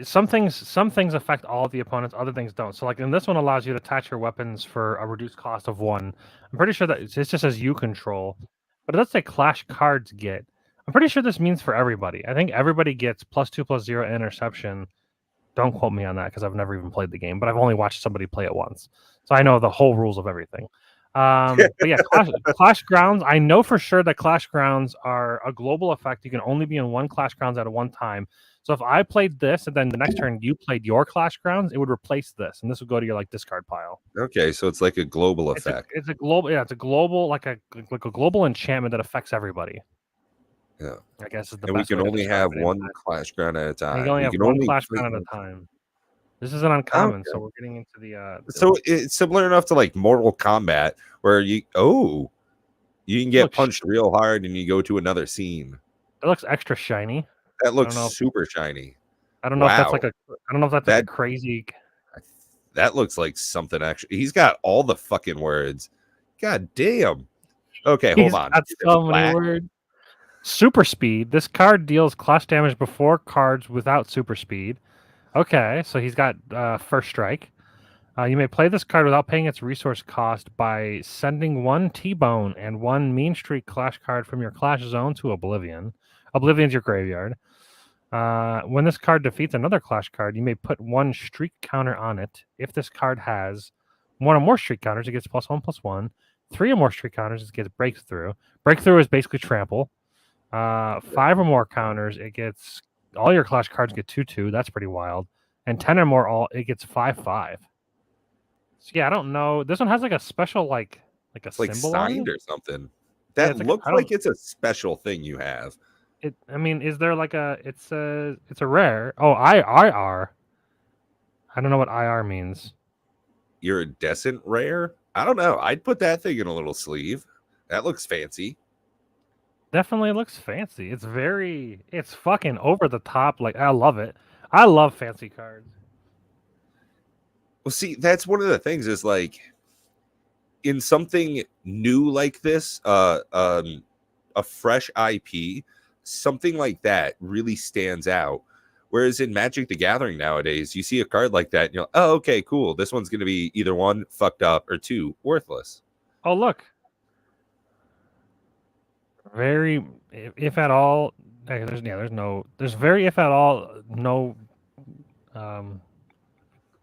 Some things affect all of the opponents, other things don't. So, like in this one, allows you to attach your weapons for a reduced cost of 1. I'm pretty sure that it just says you control, but it does say Clash cards get. I'm pretty sure this means for everybody. I think everybody gets +2/+0 interception. Don't quote me on that because I've never even played the game, but I've only watched somebody play it once, so I know the whole rules of everything. But yeah, Clash Grounds. I know for sure that Clash Grounds are a global effect. You can only be in one Clash Grounds at one time. So if I played this and then the next turn you played your Clash Grounds, it would replace this, and this would go to your like discard pile. Okay, so it's like a global effect. It's a global. Yeah, it's a global like a global enchantment that affects everybody. Yeah, I guess is the and we best can way to only describe have it. one Clash ground at a time. You can only have one Clash Ground at a time. This is an uncommon, Okay. so we're getting into the. So it's similar enough to like Mortal Kombat, where you can get punched real hard and you go to another scene. It looks extra shiny. That looks super shiny. I don't know if that's like a. I don't know if that's like a crazy. That looks like something actually. He's got all the fucking words. God damn. Okay, hold on. That's so many words. Super speed. This card deals clash damage before cards without super speed. Okay, so he's got first strike. You may play this card without paying its resource cost by sending one T-Bone and one Mean Streak Clash card from your Clash zone to Oblivion. Oblivion's your graveyard. When this card defeats another Clash card, you may put one streak counter on it. If this card has one or more streak counters, it gets +1/+1. 3 or more streak counters, it gets breakthrough. Breakthrough is basically trample. 5 or more counters, it gets all your Clash cards get 2/2. That's pretty wild. And 10 or more, it gets 5/5. So yeah, I don't know. This one has like a special like a symbol signed or something. That looks like it's a special thing you have. I mean, is there like a? It's a rare. Oh, IR. I don't know what IR means. Iridescent rare. I don't know. I'd put that thing in a little sleeve. That looks fancy. Definitely looks fancy. It's fucking over the top. Like, I love it. I love fancy cards. Well, see, that's one of the things is like in something new like this, a fresh IP, something like that really stands out. Whereas in Magic the Gathering nowadays, you see a card like that and you're like, oh, okay, cool. This one's going to be either 1, fucked up, or 2, worthless. Oh, look. Very, if at all, there's very, if at all, no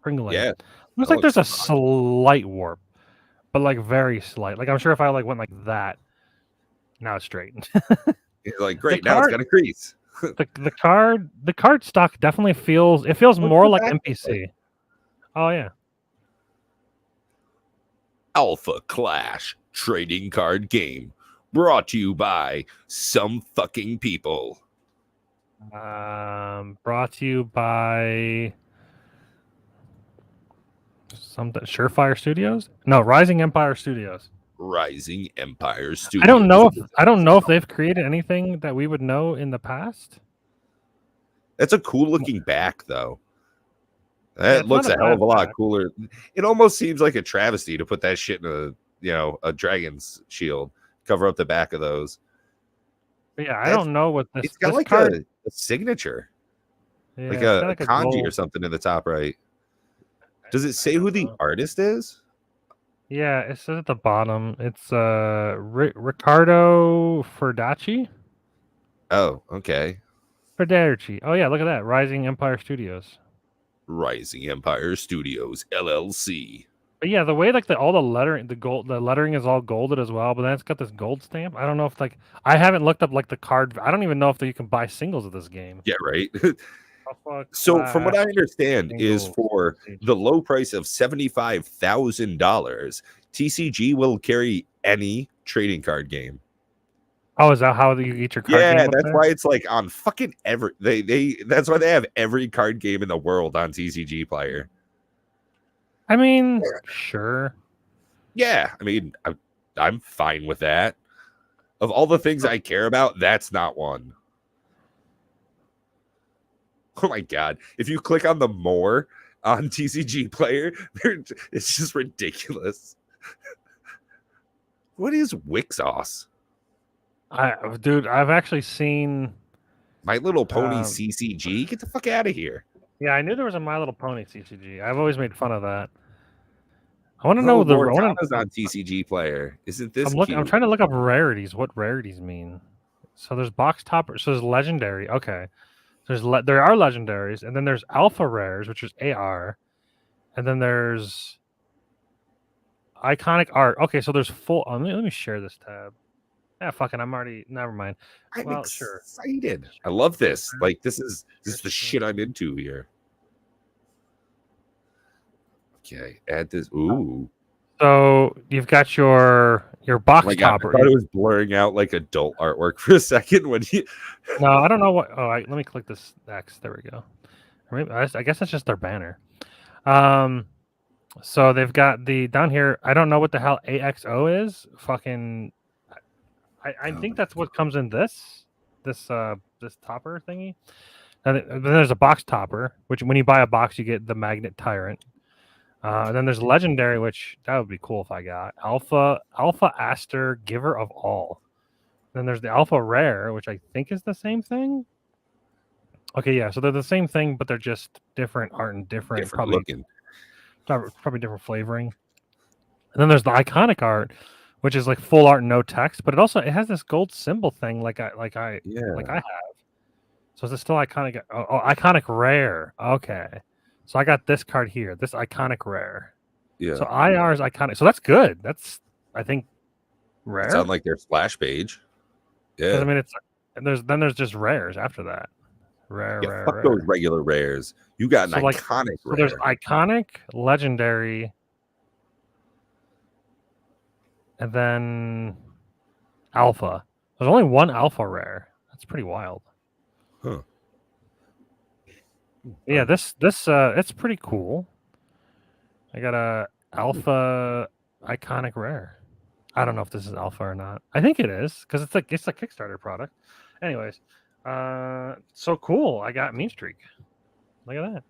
crinkling. Yeah. Looks like there's a slight warp, but like very slight. Like I'm sure if I like went like that, now it's straight. It's like, great, now it's got a crease. the card stock definitely feels more like NPC. Oh yeah. Alpha Clash trading card game brought to you by some fucking people. Brought to you by something Surefire Studios? No, Rising Empire Studios. Rising Empire Studios. I don't know if they've created anything that we would know in the past. That's a cool looking back, though. That looks a hell of a lot cooler. It almost seems like a travesty to put that shit in a dragon's shield, cover up the back of those. But yeah, I don't know what this. It's got this like card, a signature, yeah, like a kanji or something in the top right. Does it say who the artist is? Yeah, it says at the bottom. It's Riccardo Ferdacci. Oh, okay. Federici. Oh yeah, look at that. Rising Empire Studios. Rising Empire Studios LLC. But yeah, the way like all the lettering, the lettering is all golded as well. But then it's got this gold stamp. I don't know if like I haven't looked up like the card. I don't even know if you can buy singles of this game. Yeah, right. Alpha So, from what I Clash understand, is Singles for CG. the low price of $75,000, TCG will carry any trading card game. Oh, is that how you get your card game? Yeah, up that's there? why it's like on fucking every that's why they have every card game in the world on TCG Player. I mean, sure. Yeah, I mean, I'm fine with that. Of all the things I care about, that's not one. Oh my god! If you click on the more on TCG Player, it's just ridiculous. What is Wixos? Dude, I've actually seen. My Little Pony Um, CCG? Get the fuck out of here! Yeah, I knew there was a My Little Pony CCG. I've always made fun of that. I want to No, know the. Lorcana's on TCG Player. Isn't this cute? I'm trying to look up rarities. What rarities mean? So there's box topper. So there's legendary. Okay. There are legendaries, and then there's alpha rares, which is AR, and then there's iconic art. Okay, so there's full. Let me share this tab. Yeah, fucking. I'm already. Never mind. I'm Well, sure. excited. I love this. Like this is the Sure. shit I'm into here. Okay, add this. Ooh, So you've got your box my God, topper. I thought it was blurring out like adult artwork for a second when you. No, I don't know what. Oh, let me click this X. There we go. Or maybe, I guess that's just their banner. So they've got the down here. I don't know what the hell AXO is. Fucking. I think that's what comes in this topper thingy. And then there's a box topper, which when you buy a box, you get the magnet tyrant. And then there's legendary, which that would be cool if I got Alpha Aster, Giver of All. Then there's the Alpha Rare, which I think is the same thing. Okay, yeah, so they're the same thing, but they're just different art and different looking. Probably different flavoring. And then there's the iconic art, which is like full art, no text, but it has this gold symbol thing, like I have. So is it still iconic? Oh, iconic rare. Okay, so I got this card here, this iconic rare. Yeah. So IR is iconic. So that's good. That's I think rare. It's on like their splash page. 'Cause, Yeah. I mean, there's just rares after that. Rare. Fuck those regular rares. You got an iconic So rare. there's iconic, legendary, and then alpha. There's only one alpha rare. That's pretty wild. Huh. Yeah, this it's pretty cool. I got a alpha iconic rare. I don't know if this is alpha or not. I think it is because it's a Kickstarter product. Anyways, so cool. I got Mean Streak. Look at that.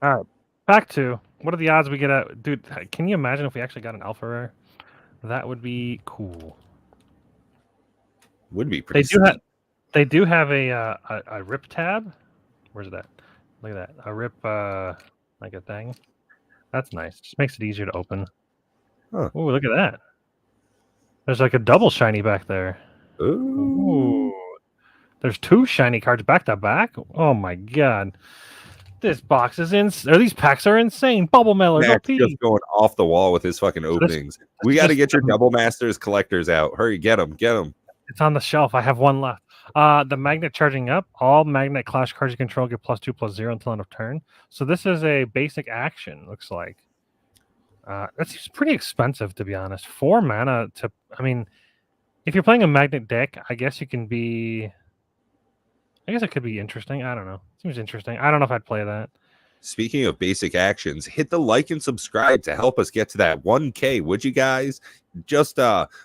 All right, back to what are the odds we get a dude? Can you imagine if we actually got an alpha rare? That would be cool. Would be pretty. They do have a rip tab. Where's that? Look at that. A rip like a thing. That's nice. Just makes it easier to open. Huh. Oh, look at that. There's like a double shiny back there. Ooh. There's two shiny cards back to back. Oh my god. This box is these packs are insane. Bubble Miller, Matt's just going off the wall with his fucking openings. We got to get your Double Masters collectors out. Hurry, get them. It's on the shelf. I have one left. The magnet charging up. All magnet clash cards you control get +2/+0 until end of turn. So this is a basic action. Looks like. That's pretty expensive to be honest. 4 mana to. I mean, if you're playing a magnet deck, I guess it could be interesting. I don't know. Seems interesting. I don't know if I'd play that. Speaking of basic actions, hit the like and subscribe to help us get to that 1K, would you guys? Just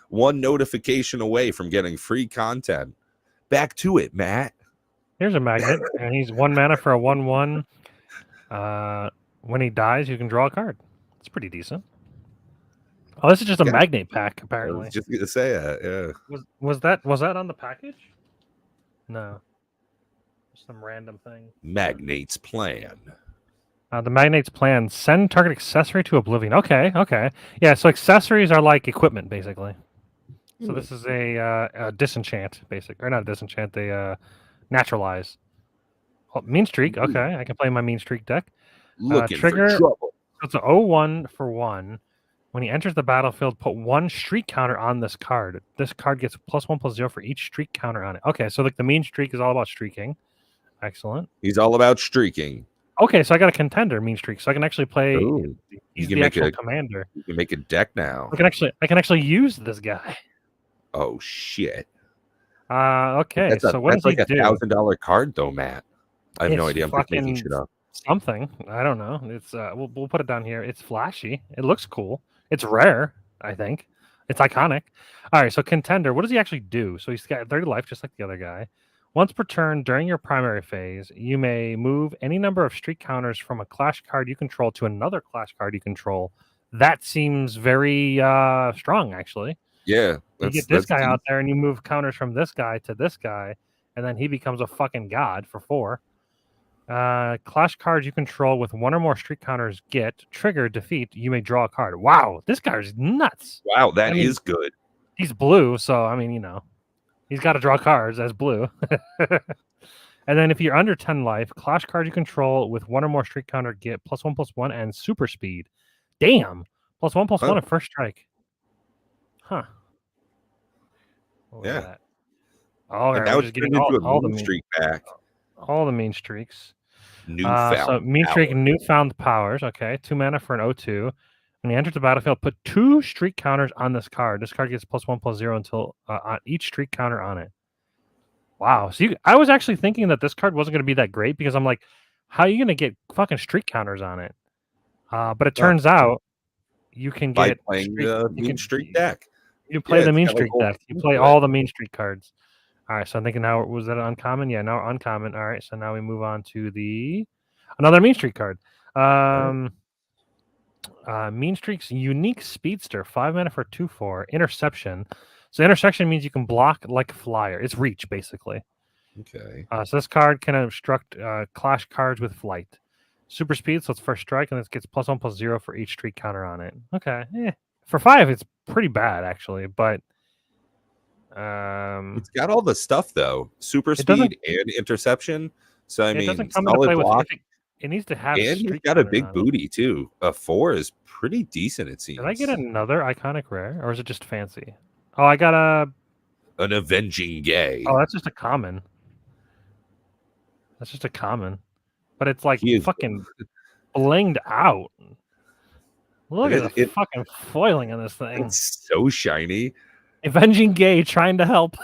one notification away from getting free content. Back to it, Matt. Here's a magnet, and he's 1 mana for a 1/1. When he dies, you can draw a card. It's pretty decent. Oh, this is just a magnet pack, I apparently. was just gonna say that. Yeah. Was that on the package? No. Some random thing. Magnate's plan. The magnate's plan: send target accessory to oblivion. Okay. Yeah, so accessories are like equipment, basically. So this is a disenchant, basic, or not a disenchant, a naturalize. Oh, mean streak. Okay, I can play my mean streak deck. Looking Trigger. for trouble. So it's an 0-1 for 1. When he enters the battlefield, put 1 streak counter on this card. This card gets +1/+0 for each streak counter on it. Okay, so like the mean streak is all about streaking. Excellent. He's all about streaking. Okay, so I got a contender mean streak, so I can actually play. Ooh, He's can the make actual commander. You can make a deck now. I can actually use this guy. Oh shit! Okay. That's So what does like he do? $1,000 card though, Matt. I have no It's idea. I'm just making fucking shit up. something. I don't know. It's we'll put it down here. It's flashy. It looks cool. It's rare, I think. It's iconic. All right, so contender, what does he actually do? So he's got 30 life, just like the other guy. Once per turn during your primary phase, you may move any number of streak counters from a clash card you control to another clash card you control. That seems very strong, actually. Yeah, You get this guy out there and you move counters from this guy to this guy, and then he becomes a fucking god for 4. Clash cards you control with 1 or more streak counters get trigger defeat. You may draw a card. Wow, this guy's nuts. Wow, that is good. He's blue, so I mean, he's got to draw cards as blue. And then if you're under 10 life, clash cards you control with 1 or more streak counter get +1/+1 and super speed. Damn, +1/+1 at first strike. Huh. Yeah. All right, now we're it's just getting turned into all a the mean streak back. all the mean streaks. Newfound. So mean streak, newfound powers. Okay, 2 mana for an 0/2. When you enter the battlefield, put 2 streak counters on this card. This card gets +1/+0 until on each streak counter on it. Wow. So I was actually thinking that this card wasn't going to be that great because I'm like, how are you going to get fucking streak counters on it? But it turns out you can by get playing the mean streak deck. You play the mean got, like, streak deck. You play all the mean streak cards. All right. So I'm thinking now, was that an uncommon? Yeah, now uncommon. All right. So now we move on to another mean streak card. Mean Streak's unique speedster, 5 mana for 2/4 interception. So interception means you can block like flyer. It's reach basically. Okay. So this card can obstruct clash cards with flight. Super speed, so it's first strike, and it gets +1/+0 for each streak counter on it. Okay, for 5, it's pretty bad actually, but it's got all the stuff though, super speed and interception. So I mean, solid block. It needs to have. And he's got a big booty too. A 4 is pretty decent, it seems. Did I get another iconic rare, or is it just fancy? Oh, I got an Avenging Gay. Oh, that's just a common. That's just a common, but it's like fucking blinged out. Look at the fucking foiling on this thing. It's so shiny. Avenging Gay trying to help.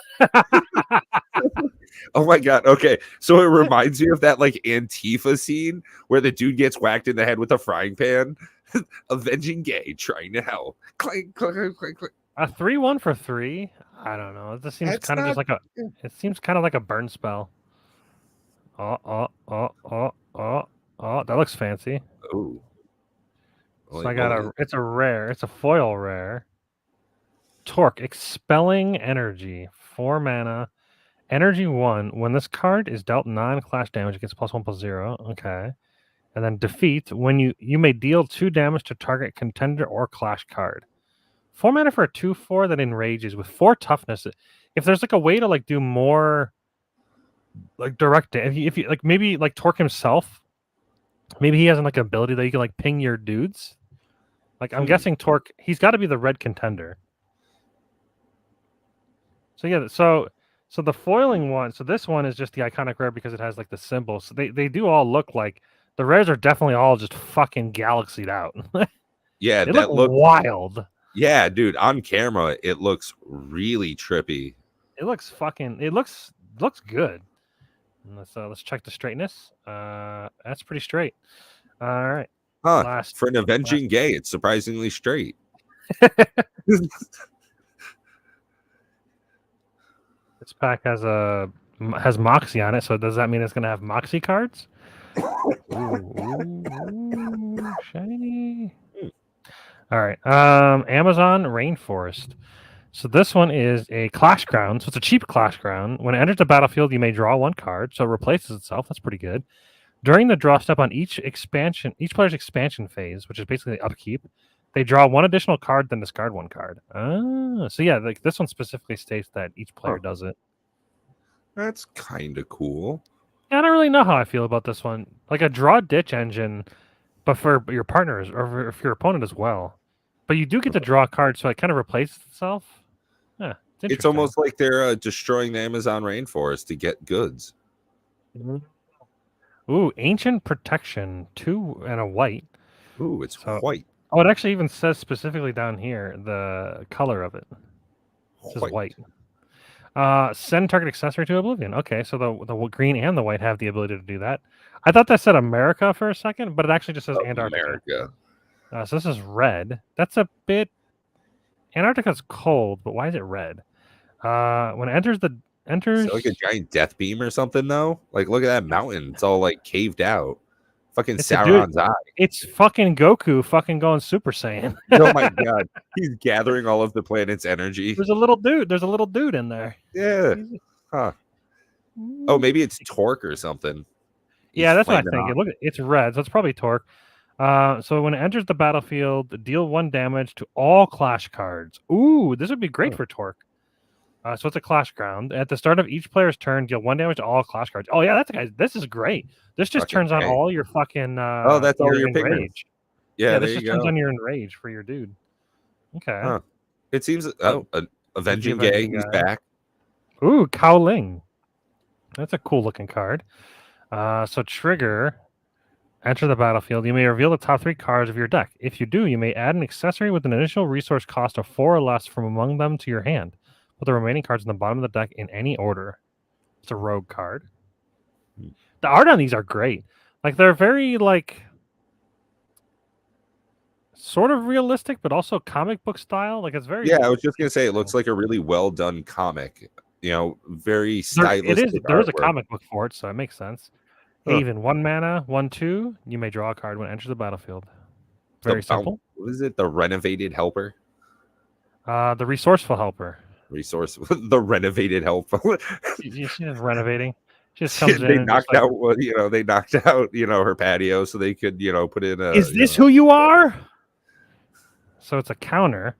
Oh my god. Okay. So it reminds me of that like Antifa scene where the dude gets whacked in the head with a frying pan. Avenging Gay trying to help. Clank, clank, clank, clank. A 3/1 for 3. I don't know. It just seems kind of just like it seems kind of like a burn spell. Oh, that looks fancy. Oh. So I got it's a rare. It's a foil rare. Torque, expelling energy, 4 mana. Energy 1. When this card is dealt non-clash damage, it gets +1/+0. Okay. And then defeat. When you may deal 2 damage to target contender or clash card. 4 mana for a 2/4 that enrages with 4 toughness. If there's like a way to like do more like direct, if you like maybe like Torque himself, maybe he has like an ability that you can like ping your dudes. Like I'm guessing Torque, he's got to be the red contender. So yeah, so the foiling one, so this one is just the iconic rare because it has like the symbol. So they do all look like the rares are definitely all just fucking galaxied out. Yeah, they look wild. Yeah, dude, on camera it looks really trippy. It looks good. Let's check the straightness. That's pretty straight. All right. Huh. For an Avenging Gay, it's surprisingly straight. This pack has Moxie on it, so does that mean it's gonna have Moxie cards? Ooh, shiny. All right. Amazon Rainforest. So this one is a Clash Ground. So it's a cheap Clash Ground. When it enters the battlefield, you may draw 1 card, so it replaces itself. That's pretty good. During the draw step on each player's expansion phase, which is basically upkeep, They draw one additional card, then discard one card. So yeah, like this one specifically states that each player does it. That's kind of cool. I don't really know how I feel about this one. Like a draw ditch engine, but for your partners or for your opponent as well. But you do get to draw a card, so it kind of replaces itself. Yeah, It's almost like they're destroying the Amazon rainforest to get goods. Ooh, Ancient Protection, 2 and a white. Ooh, it's white. Oh, it actually even says specifically down here the color of it. It says white. Send target accessory to Oblivion. Okay, so the green and the white have the ability to do that. I thought that said America for a second, but it actually just says Antarctica. America. So this is red. That's a bit. Antarctica's cold, but why is it red? When it enters Is it like a giant death beam or something though? Like look at that mountain. It's all like caved out. Fucking Sauron's eye. It's fucking Goku fucking going Super Saiyan. Oh my god. He's gathering all of the planet's energy. There's a little dude in there. Yeah. Huh. Oh, maybe it's Torque or something. Yeah, that's what I think. Look, it's red, so it's probably Torque. So when it enters the battlefield, deal 1 damage to all clash cards. Ooh, this would be great for Torque. So it's a clash ground. At the start of each player's turn, deal 1 damage to all clash cards. Oh yeah, this is great. This just turns on all your fucking. That's all your enrage. Yeah, this just turns on your enrage for your dude. Okay. Huh. It seems. Avenging Gang is back. Ooh, Cowling. That's a cool looking card. So trigger. Enter the battlefield. You may reveal the top 3 cards of your deck. If you do, you may add an accessory with an initial resource cost of 4 or less from among them to your hand. Put the remaining cards in the bottom of the deck in any order. It's a rogue card. The art on these are great. Like they're very like sort of realistic, but also comic book style. Like it's very. Yeah, I was just gonna say it looks like a really well done comic. You know, very stylistic. It is. There is a comic book for it, so it makes sense. Haven, 1 mana, 1/2. You may draw a card when it enters the battlefield. Very simple. What is it? The Renovated Helper. The Resourceful Helper. The Renovated Helper. She's renovating. She just comes in. They knocked out. They knocked out. Her patio, so they could. Put in a. Is this who you are? So it's a counter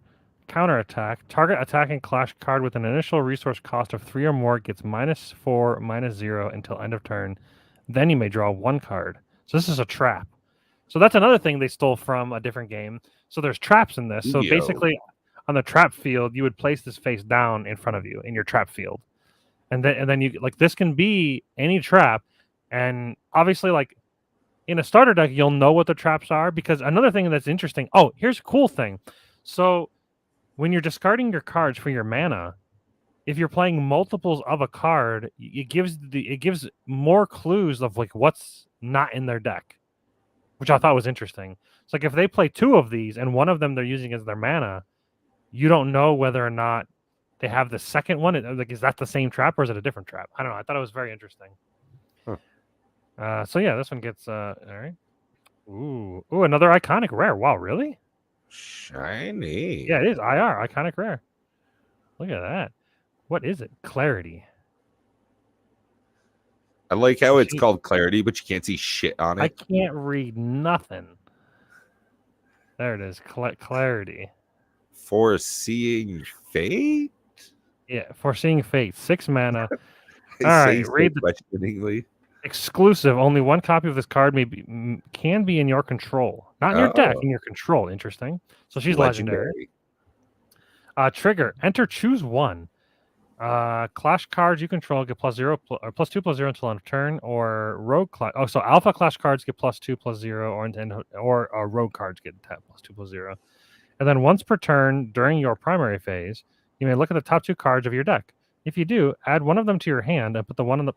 attack. Target attacking clash card with an initial resource cost of 3 or more gets -4, -0 until end of turn. Then you may draw 1 card. So this is a trap. So that's another thing they stole from a different game. So there's traps in this. So basically, on the trap field, you would place this face down in front of you in your trap field, and then you like this can be any trap, and obviously like in a starter deck you'll know what the traps are because another thing that's interesting. Oh, here's a cool thing. So when you're discarding your cards for your mana, if you're playing multiples of a card, it gives more clues of like what's not in their deck, which I thought was interesting. It's like if they play 2 of these and one of them they're using as their mana, you don't know whether or not they have the second one. Like, is that the same trap or is it a different trap? I don't know. I thought it was very interesting. So yeah, this one gets all right. Ooh, another iconic rare. Wow, really? Shiny. Yeah, it is IR iconic rare. Look at that. What is it? Clarity. I like how it's called Clarity, but you can't see shit on it. I can't read nothing. There it is. Clarity. Foreseeing Fate? Yeah, Foreseeing Fate. 6 mana. All right, read the questioningly. Exclusive. Only 1 copy of this card can be in your control. Not in your deck, in your control. Interesting. So she's legendary. Trigger. Enter, choose 1. Clash cards you control get +0 or +2/+0 until end of turn, or rogue clash. Oh, so alpha clash cards get +2/+0, or rogue cards get +2/+0. And then once per turn during your primary phase, you may look at the top 2 cards of your deck. If you do, add one of them to your hand and put the one on the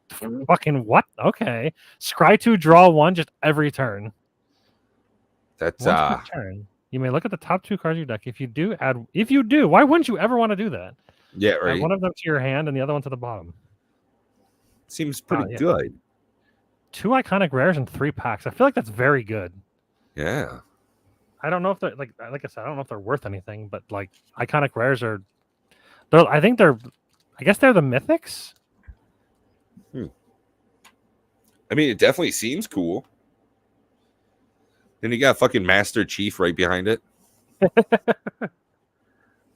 fucking what? Okay, scry 2, draw 1 just every turn. That's once per turn. You may look at the top 2 cards of your deck. If you do, why wouldn't you ever want to do that? Yeah, right. Add one of them to your hand and the other one to the bottom. Seems pretty good. 2 iconic rares and 3 packs. I feel like that's very good. Yeah. I don't know if they're like I said, I don't know if they're worth anything, but like iconic rares are. I guess they're the mythics. I mean, it definitely seems cool. Then you got fucking Master Chief right behind it. All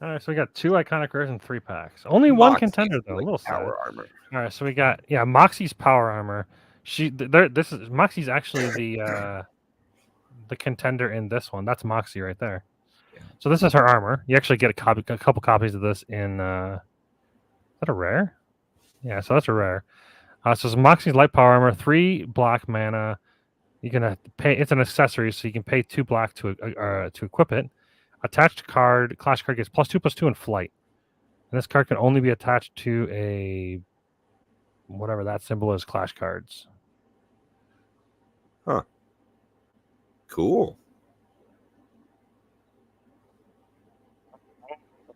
right, so we got 2 iconic rares and 3 packs. Only one Moxie's, contender though. A like, little sad. power armor. All right, so we got Moxie's power armor. This is Moxie's actually the contender in this one. That's Moxie right there. Yeah. So this is her armor. You actually get a couple copies of this in. Is that a rare? Yeah, so that's a rare. So it's Moxie's light power armor, 3 black mana. You're gonna pay. It's an accessory, so you can pay 2 black to equip it. Attached card, clash card gets +2/+2 in flight. And this card can only be attached to a whatever that symbol is, clash cards. Cool.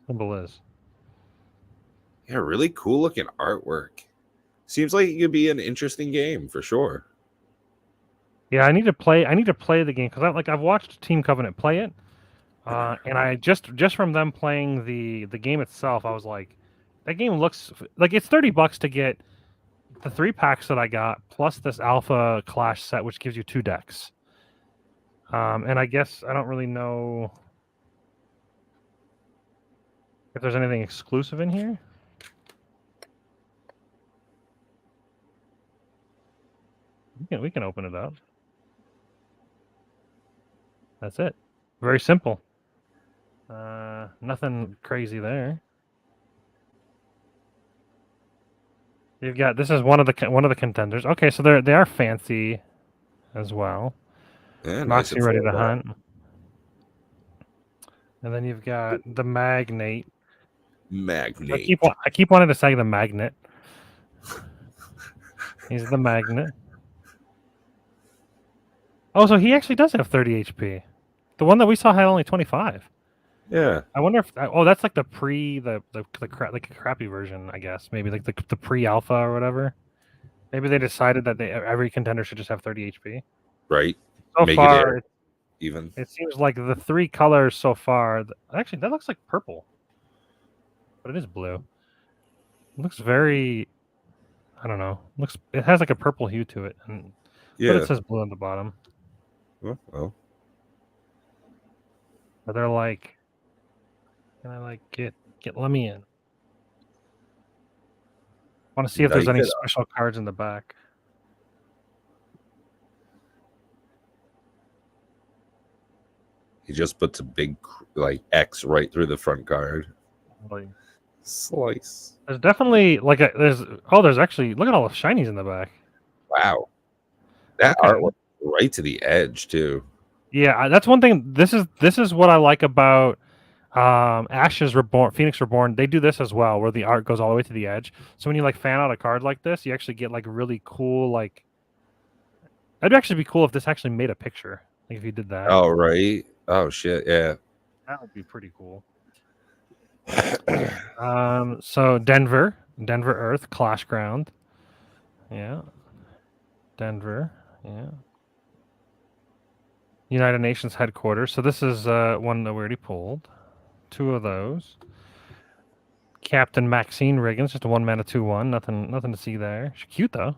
Symbol is. Yeah, really cool looking artwork. Seems like it could be an interesting game for sure. Yeah, I need to play the game because I've watched Team Covenant play it, and I just from them playing the game itself, I was like, that game looks like it's $30 to get the 3 packs that I got plus this Alpha Clash set, which gives you 2 decks. And I guess I don't really know if there's anything exclusive in here. We can open it up. That's it. Very simple. Nothing crazy there. You've got this is one of the contenders. Okay, so they are fancy as well. Yeah, nice Moxie ready to hunt. And then you've got the Magnate. Magnate. I keep wanting to say the Magnet. He's the Magnet. Oh, so he actually does have 30 HP. The one that we saw had only 25. Yeah. I wonder if that's like the crappy version, I guess. Maybe like the pre-alpha or whatever. Maybe they decided that every contender should just have 30 HP. Right. So Make far, even. it seems like the 3 colors so far. Actually, that looks like purple, but it is blue. It looks very. I don't know. It has like a purple hue to it, but it says blue on the bottom. Well. But they're like, can I like get let me in? I want to see if there's any special cards in the back. He just puts a big X right through the front card. Like, slice. There's definitely there's actually look at all the shinies in the back. Wow, that artwork right to the edge too. Yeah, that's one thing. This is what I like about Ashes Reborn, Phoenix Reborn. They do this as well, where the art goes all the way to the edge. So when you fan out a card like this, you actually get really cool. That'd actually be cool if this actually made a picture. If you did that. Oh right. Oh shit. Yeah. That would be pretty cool. So Denver Earth, Clash Ground. Yeah. Denver. Yeah. United Nations headquarters. So this is one that we already pulled. 2 of those. Captain Maxine Riggins, just a 1-mana 2/1. Nothing to see there. She's cute though.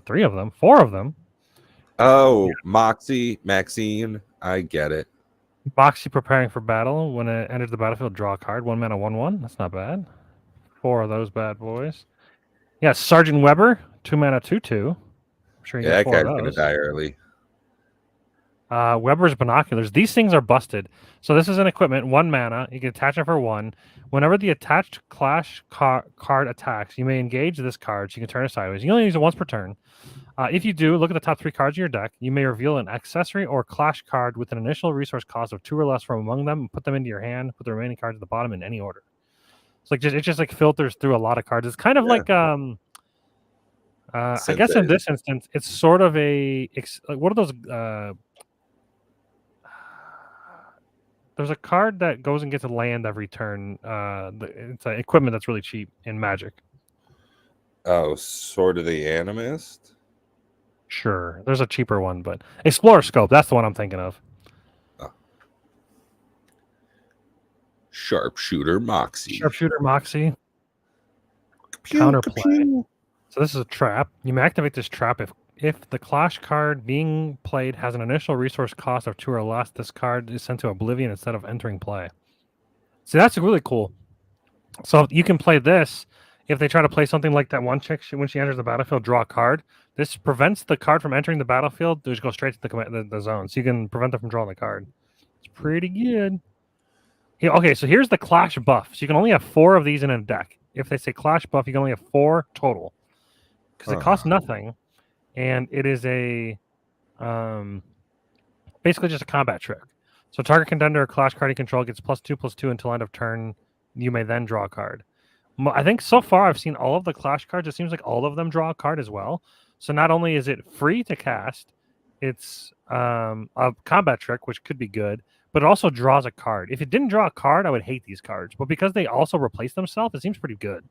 3 of them, 4 of them. Oh, yeah. Moxie, Maxine. I get it. Moxie preparing for battle. When it enters the battlefield, draw a card. 1-mana 1/1. That's not bad. 4 of those bad boys. Yeah, Sergeant Weber, 2-mana 2/2. I'm sure you get 4 of those. That guy's gonna die early. Weber's Binoculars. These things are busted. So this is an equipment, 1 mana. You can attach it for 1. Whenever the attached clash card attacks, you may engage this card. So you can turn it sideways. You only use it once per turn. If you do, look at the top 3 cards of your deck. You may reveal an accessory or clash card with an initial resource cost of 2 or less from among them, and put them into your hand. Put the remaining cards at the bottom in any order. So it just filters through a lot of cards. It's kind of like I guess in this instance, it's sort of what are those? There's a card that goes and gets a land every turn. It's an equipment that's really cheap in Magic. Oh, Sword of the Animist? Sure. There's a cheaper one, but Explorer Scope, that's the one I'm thinking of. Oh. Sharpshooter Moxie. Counterplay. So this is a trap. You may activate this trap if the Clash card being played has an initial resource cost of 2 or less, this card is sent to Oblivion instead of entering play. See, that's really cool. So you can play this if they try to play something like that one chick when she enters the battlefield, draw a card. This prevents the card from entering the battlefield. Just go straight to the zone, so you can prevent them from drawing the card. It's pretty good. Okay, so here's the Clash buff. So you can only have 4 of these in a deck. If they say Clash buff, you can only have 4 total because it costs nothing, and it is a basically just a combat trick. So target contender or Clash card you control gets +2/+2 until end of turn. You may then draw a card. I think so far I've seen all of the Clash cards. It seems like all of them draw a card as well. So not only is it free to cast, it's a combat trick, which could be good, but it also draws a card. If it didn't draw a card, I would hate these cards. But because they also replace themselves, it seems pretty good.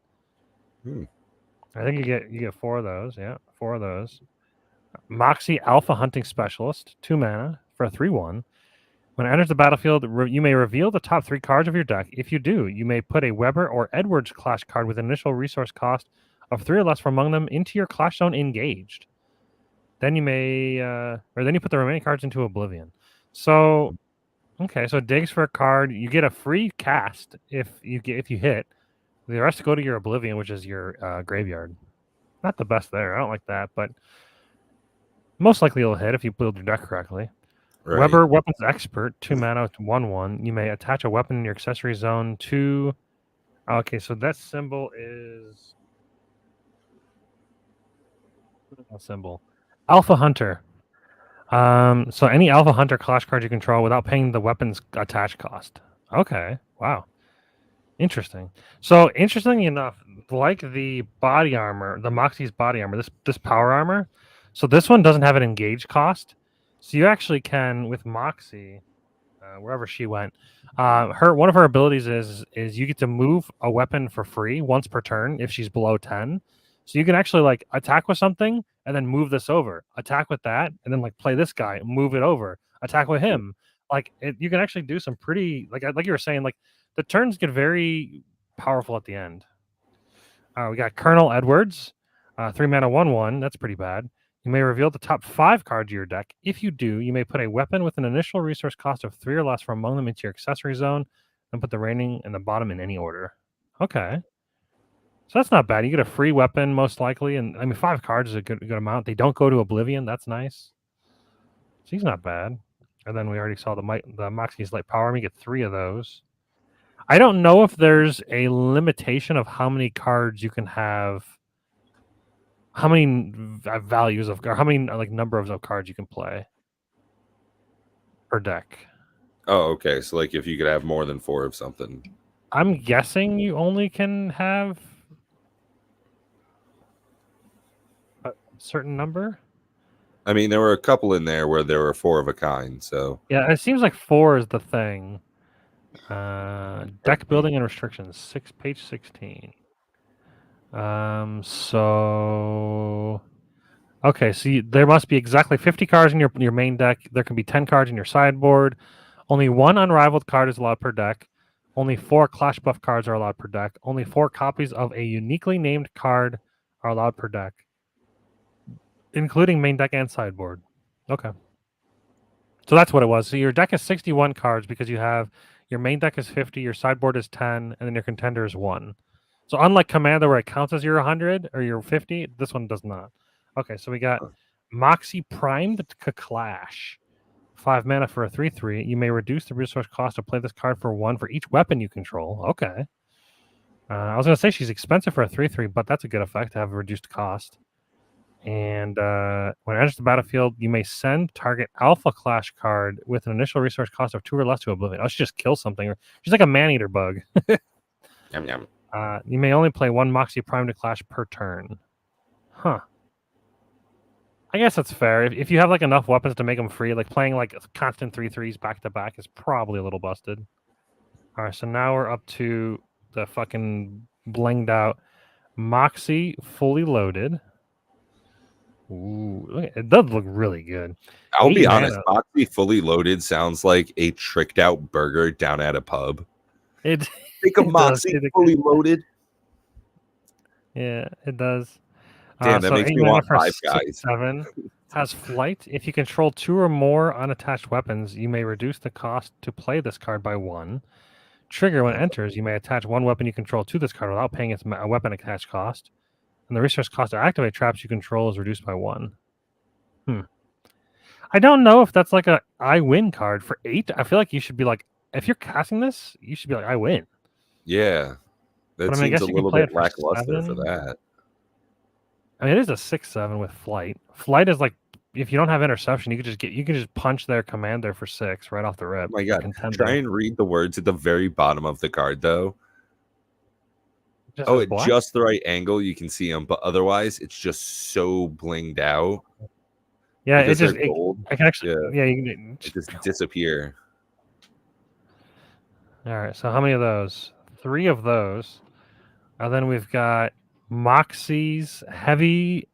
I think you get 4 of those. Yeah, 4 of those. Moxie Alpha Hunting Specialist, 2 mana for a 3/1. When it enters the battlefield, you may reveal the top 3 cards of your deck. If you do, you may put a Weber or Edwards Clash card with initial resource cost of 3 or less from among them into your Clash zone engaged. Then you may, or then you put the remaining cards into Oblivion. So, okay, so it digs for a card. You get a free cast if you hit. The rest go to your Oblivion, which is your graveyard. Not the best there. I don't like that, but most likely it'll hit if you build your deck correctly. Right. Weber Weapons Expert, 2 mana, 1/1. You may attach a weapon in your accessory zone to. Okay, so that symbol is a symbol. Alpha Hunter. So any Alpha Hunter Clash card you control without paying the weapon's attach cost. Okay, wow, interesting. So interestingly enough, like the body armor, the Moxie's body armor, this power armor. So this one doesn't have an engage cost. So you actually can, with Moxie, wherever she went, one of her abilities is you get to move a weapon for free once per turn if she's below 10. So you can actually like attack with something and then move this over, attack with that, and then like play this guy, move it over, attack with him. Like you can actually do some pretty like you were saying, like the turns get very powerful at the end. We got Colonel Edwards, 3 mana 1/1. That's pretty bad. You may reveal the top 5 cards of your deck. If you do, you may put a weapon with an initial resource cost of 3 or less from among them into your accessory zone, and put the remaining and the bottom in any order. Okay. So that's not bad. You get a free weapon, most likely. And I mean, 5 cards is a good amount. They don't go to Oblivion. That's nice. So he's not bad. And then we already saw the Moxie's Light Power Armor. You get 3 of those. I don't know if there's a limitation of how many cards you can have. How many values of, or how many like number of cards you can play per deck? Oh, okay. So like if you could have more than 4 of something. I'm guessing you only can have a certain number. I mean, there were a couple in there where there were 4 of a kind. So yeah, it seems like 4 is the thing. Deck building and restrictions, page 16. So okay, so there must be exactly 50 cards in your main deck. There can be 10 cards in your sideboard. Only 1 unrivaled card is allowed per deck. Only 4 Clash buff cards are allowed per deck. Only 4 copies of a uniquely named card are allowed per deck, including main deck and sideboard. Okay. So that's what it was. So your deck is 61 cards because you have your main deck is 50, your sideboard is 10, and then your contender is 1. So unlike Commander where it counts as your 100 or your 50, this one does not. Okay, so we got Moxie Primed Clash. 5 mana for a 3/3. You may reduce the resource cost to play this card for 1 for each weapon you control. Okay. I was going to say she's expensive for a 3/3, but that's a good effect to have a reduced cost. And when it enters the battlefield, you may send target Alpha Clash card with an initial resource cost of 2 or less to Oblivion. Oh, she just kills something. She's like a man-eater bug. Yum, yum. You may only play 1 Moxie Primed Clash per turn. Huh. I guess that's fair. If you have like enough weapons to make them free, like playing like constant 3/3s back to back is probably a little busted. All right, so now we're up to the fucking blinged out Moxie Fully Loaded. Ooh, it does look really good. I'll be honest, Moxie Fully Loaded sounds like a tricked out burger down at a pub. Think of Moxie Fully Loaded. Yeah, it does. Damn, that So makes 8 me mana want for 5 guys. 6/7 has flight. If you control 2 or more unattached weapons, you may reduce the cost to play this card by 1. Trigger when it enters, you may attach 1 weapon you control to this card without paying its weapon attached cost. And the resource cost to activate traps you control is reduced by 1. I don't know if that's like a I win card for 8. I feel like you should be like, if you're casting this, you should be like, I win. Yeah, that But I mean, I seems guess a you can little play bit it for lackluster for 7. that. I mean, it is a 6/7 with flight. Flight is like, if you don't have interception, you can just punch their commander for 6 right off the Oh rip. my god! Contender. Try and read the words at the very bottom of the card, though. Just Oh, as at black? just the right angle, you can see them, but otherwise, it's just so blinged out. Yeah, it Because just they're gold. I can actually Yeah, you can it just disappear. All right, so how many of those? 3 of those. And then we've got Moxie's heavy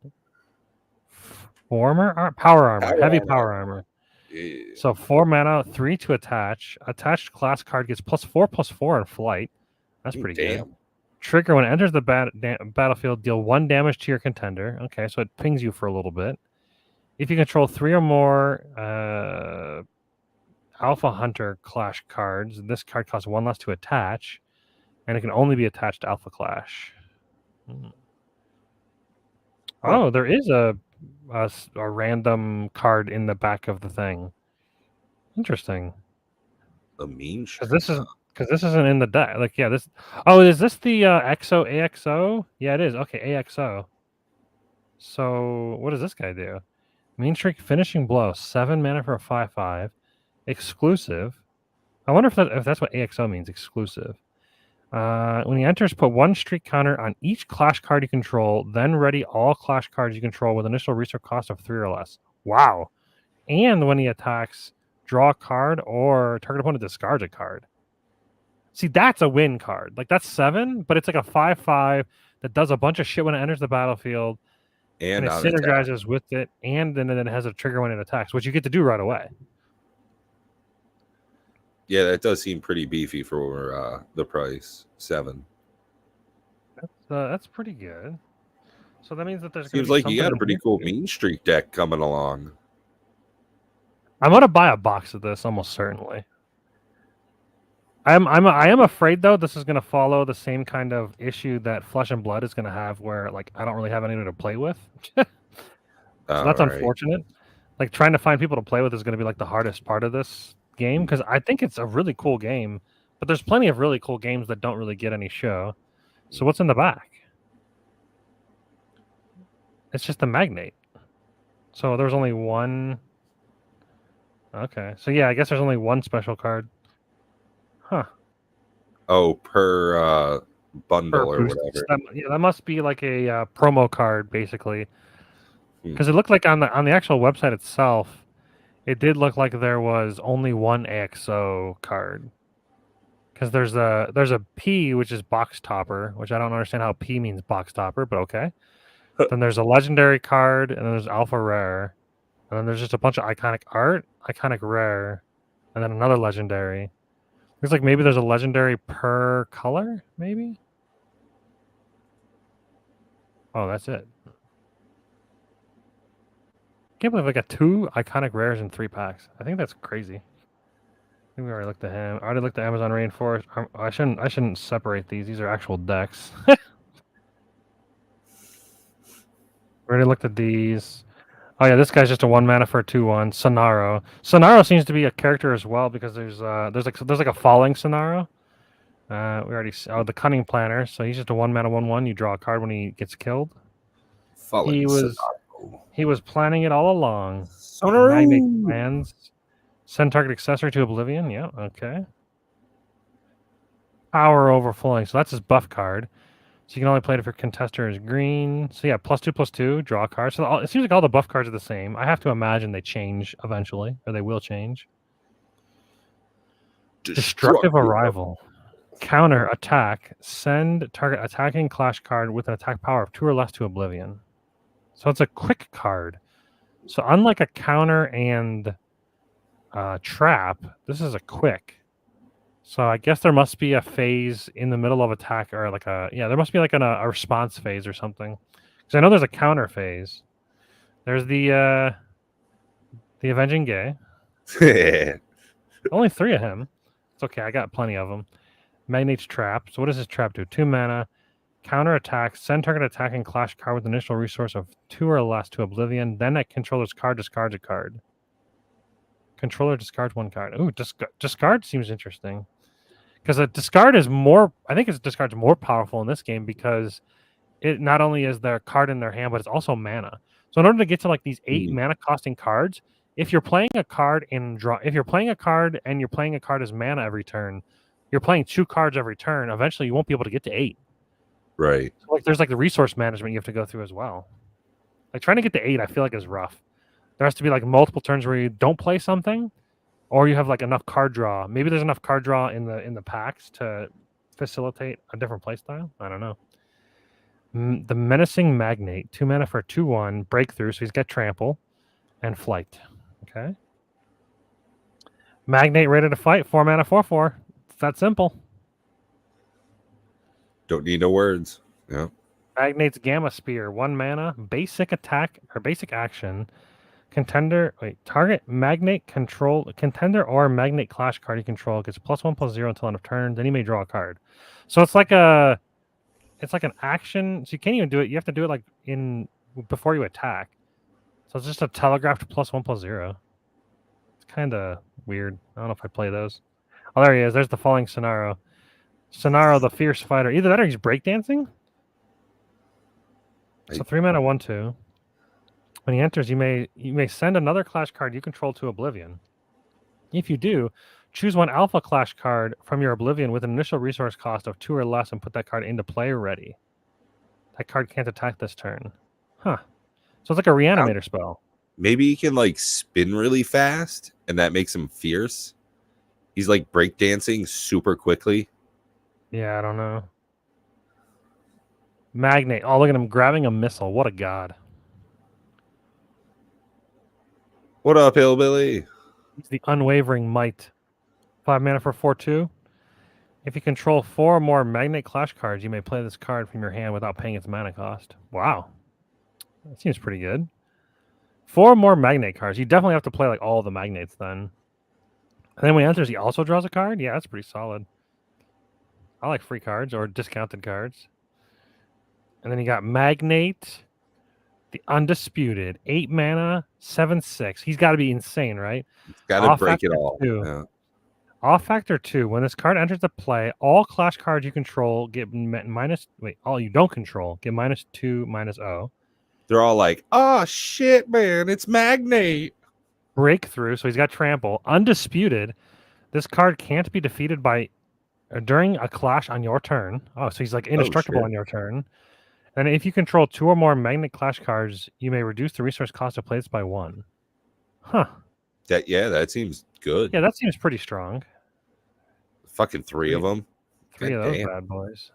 power armor, heavy power armor. Yeah. So 4 mana, 3 to attach. Attached class card gets +4/+4 in flight. That's pretty good. Damn. Trigger when it enters the battlefield, deal 1 damage to your contender. Okay, so it pings you for a little bit. If you control 3 or more Alpha Hunter Clash cards, this card costs 1 less to attach, and it can only be attached to Alpha Clash. Oh, there is a random card in the back of the thing. Interesting. The mean shit. Because this isn't in the deck. Like, yeah, this. Oh, is this the EXO AXO? Yeah, it is. Okay, AXO. So, what does this guy do? Mean Streak Finishing Blow, 7 mana for a 5/5, exclusive. I wonder if that's what AXO means, exclusive. When he enters, put 1 streak counter on each clash card you control, then ready all clash cards you control with initial resource cost of 3 or less. Wow. And when he attacks, draw a card or target opponent discards a card. See, that's a win card. Like, that's 7, but it's like a 5/5 that does a bunch of shit when it enters the battlefield. And it synergizes with it, and then it has a trigger when it attacks, which you get to do right away. Yeah, that does seem pretty beefy for the price. 7. That's pretty good. So that means that there's seems like you got a pretty cool mean streak deck coming along. I'm gonna buy a box of this almost certainly. I am afraid though this is gonna follow the same kind of issue that Flesh and Blood is gonna have, where like I don't really have anyone to play with. So that's unfortunate. Like trying to find people to play with is gonna be like the hardest part of this game, because I think it's a really cool game, but there's plenty of really cool games that don't really get any show. So what's in the back? It's just the Magnate. So there's only 1. Okay, so yeah, I guess there's only 1 special card. Huh. Oh, per bundle or whatever. That must be like a promo card, basically. Because it looked like on the actual website itself, it did look like there was only 1 AXO card. Because there's a P, which is Box Topper, which I don't understand how P means Box Topper, but okay. Then there's a legendary card, and then there's Alpha Rare, and then there's just a bunch of iconic art, iconic rare, and then another legendary. Looks like maybe there's a legendary per color, maybe? Oh, that's it. Can't believe I got 2 iconic rares in 3 packs. I think that's crazy. I think we already looked at him. I already looked at Amazon Rainforest. I shouldn't separate these. These are actual decks. We already looked at these. Oh yeah, this guy's just a 1 mana for a 2/1. Sonaro. Sonaro seems to be a character as well, because there's like a falling Sonaro. We already the Cunning Planner. So he's just a 1 mana 1/1. You draw a card when he gets killed. He was planning it all along. Sonaro. Now you make plans. Send target accessory to Oblivion. Yeah, okay. Power Overflowing. So that's his buff card. So you can only play it if your contester is green. So yeah, +2/+2, draw a card. So it seems like all the buff cards are the same. I have to imagine they change eventually, or they will change. Destructive Arrival. Counter attack. Send target attacking clash card with an attack power of 2 or less to Oblivion. So it's a quick card. So unlike a counter and trap, this is a quick. So I guess there must be a phase in the middle of attack, or like there must be like a response phase or something. Because I know there's a counter phase. There's the Avenging Gay. Only 3 of him. It's okay. I got plenty of them. Magnate's Trap. So what does his trap do? 2 mana. Counter attack. Send target attacking clash card with initial resource of 2 or less to Oblivion. Then that controller's card discards a card. Controller discards 1 card. Ooh, discard seems interesting. Because a discard is more... I think it's discard's more powerful in this game because it not only is there a card in their hand, but it's also mana. So in order to get to like these 8 mana costing cards, if you're playing a card if you're playing a card and you're playing a card as mana every turn, you're playing 2 cards every turn. Eventually, you won't be able to get to 8. Right. So like there's like the resource management you have to go through as well. Like trying to get to 8, I feel like is rough. There has to be like multiple turns where you don't play something, or you have like enough card draw. Maybe there's enough card draw in the packs to facilitate a different play style. I don't know. The Menacing Magnate, 2 mana for 2/1 breakthrough. So he's got trample and flight. Okay. Magnate ready to fight. 4 mana 4/4. It's that simple. Don't need no words. Yeah. Magnate's Gamma Spear, 1 mana, basic attack or basic action. Target Magnate control contender or Magnate Clash card you control gets +1/+0 until end of turn. Then you may draw a card. So it's like an action. So you can't even do it. You have to do it like before you attack. So it's just a telegraphed +1/+0. It's kind of weird. I don't know if I play those. Oh, there he is. There's the Falling Sonaro. Sonaro, the Fierce Fighter. Either that or he's breakdancing. So 3 mana 1/2. When he enters, you may send another Clash card you control to Oblivion. If you do, choose 1 Alpha Clash card from your Oblivion with an initial resource cost of 2 or less and put that card into play ready. That card can't attack this turn. Huh. So it's like a reanimator spell. Maybe he can like spin really fast and that makes him fierce. He's like breakdancing super quickly. Yeah, I don't know. Magnate. Oh, look at him grabbing a missile. What a god. What up, hillbilly? It's the Unwavering Might. 5 mana for 4/2. If you control 4 or more Magnate Clash cards, you may play this card from your hand without paying its mana cost. Wow. That seems pretty good. 4 more Magnate cards. You definitely have to play like all the Magnates then. And then when he enters, he also draws a card? Yeah, that's pretty solid. I like free cards or discounted cards. And then you got Magnate, the Undisputed, 8 mana, 7/6. He's got to be insane, right? He's got to break it all. Yeah. Off factor 2. When this card enters the play, all Clash cards you control get all you don't control get -2/-0. They're all like, oh shit, man, it's Magnate. Breakthrough. So he's got trample. Undisputed. This card can't be defeated during a clash on your turn. Oh, so he's like indestructible on your turn. And if you control 2 or more Magnate Clash cards, you may reduce the resource cost of plays by 1. Huh. That seems good. Yeah, that seems pretty strong. Fucking 3 of them. 3 of those bad boys.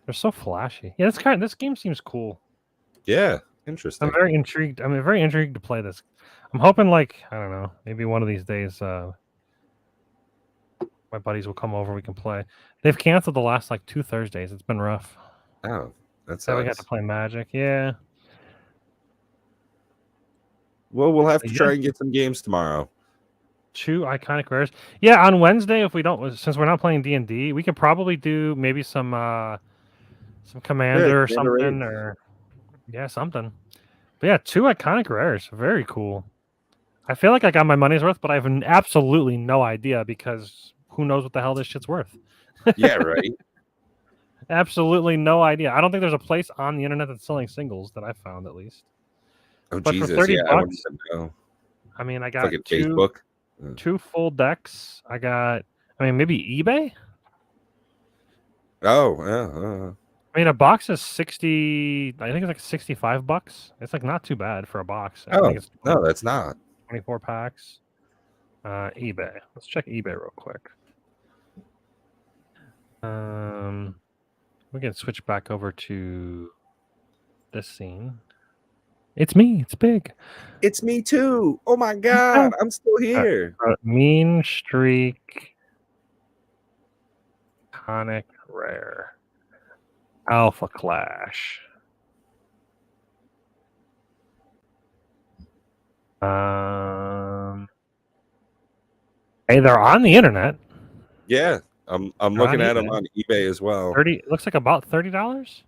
They're so flashy. Yeah, this game seems cool. Yeah, interesting. I'm very intrigued. I'm very intrigued to play this. I'm hoping, like, I don't know, maybe one of these days, my buddies will come over. We can play. They've canceled the last like 2 Thursdays. It's been rough. Oh, that's so we got to play Magic. Yeah. Well, we'll have to try and get some games tomorrow. 2 iconic rares. Yeah, on Wednesday, if we don't, since we're not playing D&D, we could probably do maybe some Commander or something, or something. But yeah, 2 iconic rares. Very cool. I feel like I got my money's worth, but I have absolutely no idea because who knows what the hell this shit's worth. Yeah, right. Absolutely no idea. I don't think there's a place on the internet that's selling singles that I found, at least. Oh, but Jesus. For 30 bucks, I wouldn't even know. I mean, I got Facebook. 2 full decks. Maybe eBay? Oh, yeah. I mean, a box is 60. I think it's like $65. It's like not too bad for a box. Oh, I think no, that's not. 24 packs. eBay. Let's check eBay real quick. We can switch back over to this scene. It's me. It's big. It's me too. Oh my god, I'm still here. Mean Streak. Iconic rare. Alpha Clash. Hey, they're on the internet. Yeah, I'm They're looking on at them eBay. on eBay as well. 30 looks like about $30.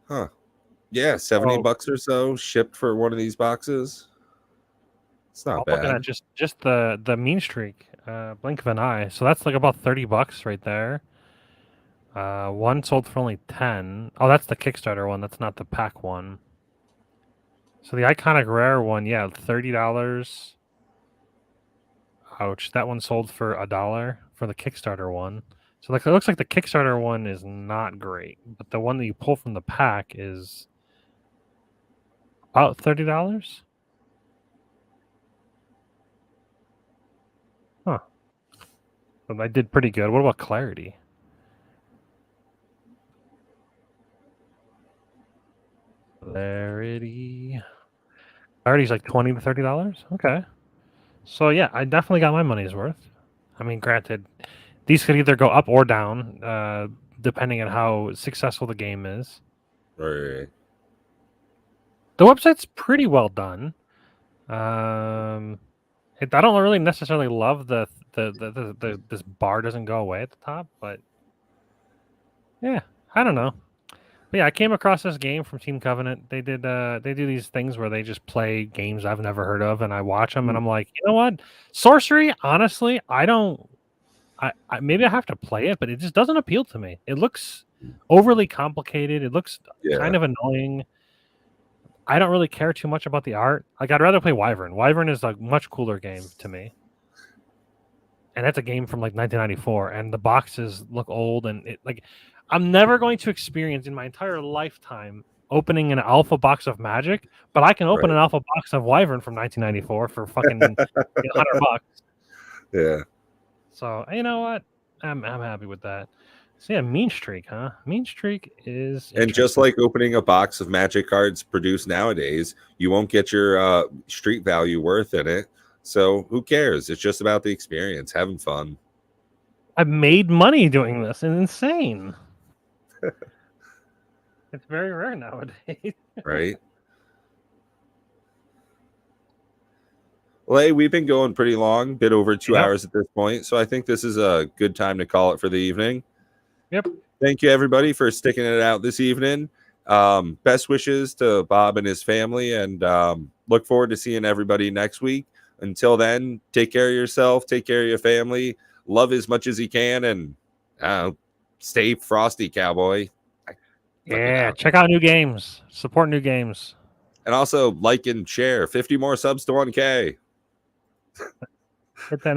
Huh. Yeah, 70 Oh, bucks or so shipped for one of these boxes. It's not I'm looking at bad. just the mean streak, blink of an eye. So that's like about $30 right there. One sold for only 10. Oh, that's the Kickstarter one. That's not the pack one. So the iconic rare one, yeah, $30. Ouch, that one sold for $1 for the Kickstarter one. So like it looks like the Kickstarter one is not great, but the one that you pull from the pack is about $30. Huh. But I did pretty good. What about Clarity? Clarity. Clarity's like $20 to $30. Okay. So yeah, I definitely got my money's worth. I mean, granted, these could either go up or down, depending on how successful the game is. Right. The website's pretty well done. I don't really necessarily love the this bar doesn't go away at the top, but yeah, I don't know. But yeah, I came across this game from Team Covenant. They do these things where they just play games I've never heard of, and I watch them, and I'm like, you know what, sorcery. Honestly, I don't. I maybe I have to play it, but it just doesn't appeal to me. It looks overly complicated. It looks kind of annoying. I don't really care too much about the art. Like, I'd rather play Wyvern. Wyvern is a much cooler game to me. And that's a game from like 1994, and the boxes look old, and it like I'm never going to experience in my entire lifetime opening an alpha box of Magic, but I can open an alpha box of Wyvern from 1994 for fucking $100. Yeah. So you know what? I'm happy with that. So yeah, Mean Streak, huh? Mean Streak is And just like opening a box of Magic cards produced nowadays, you won't get your street value worth in it. So who cares? It's just about the experience, having fun. I've made money doing this. It's insane. It's very rare nowadays. Right. Well, hey, we've been going pretty long, bit over 2 hours at this point. So I think this is a good time to call it for the evening. Yep. Thank you, everybody, for sticking it out this evening. Best wishes to Bob and his family, and look forward to seeing everybody next week. Until then, take care of yourself, take care of your family, love as much as you can, and stay frosty, cowboy. Yeah, check out new games, support new games, and also like and share. 50 more subs to 1K. Hit that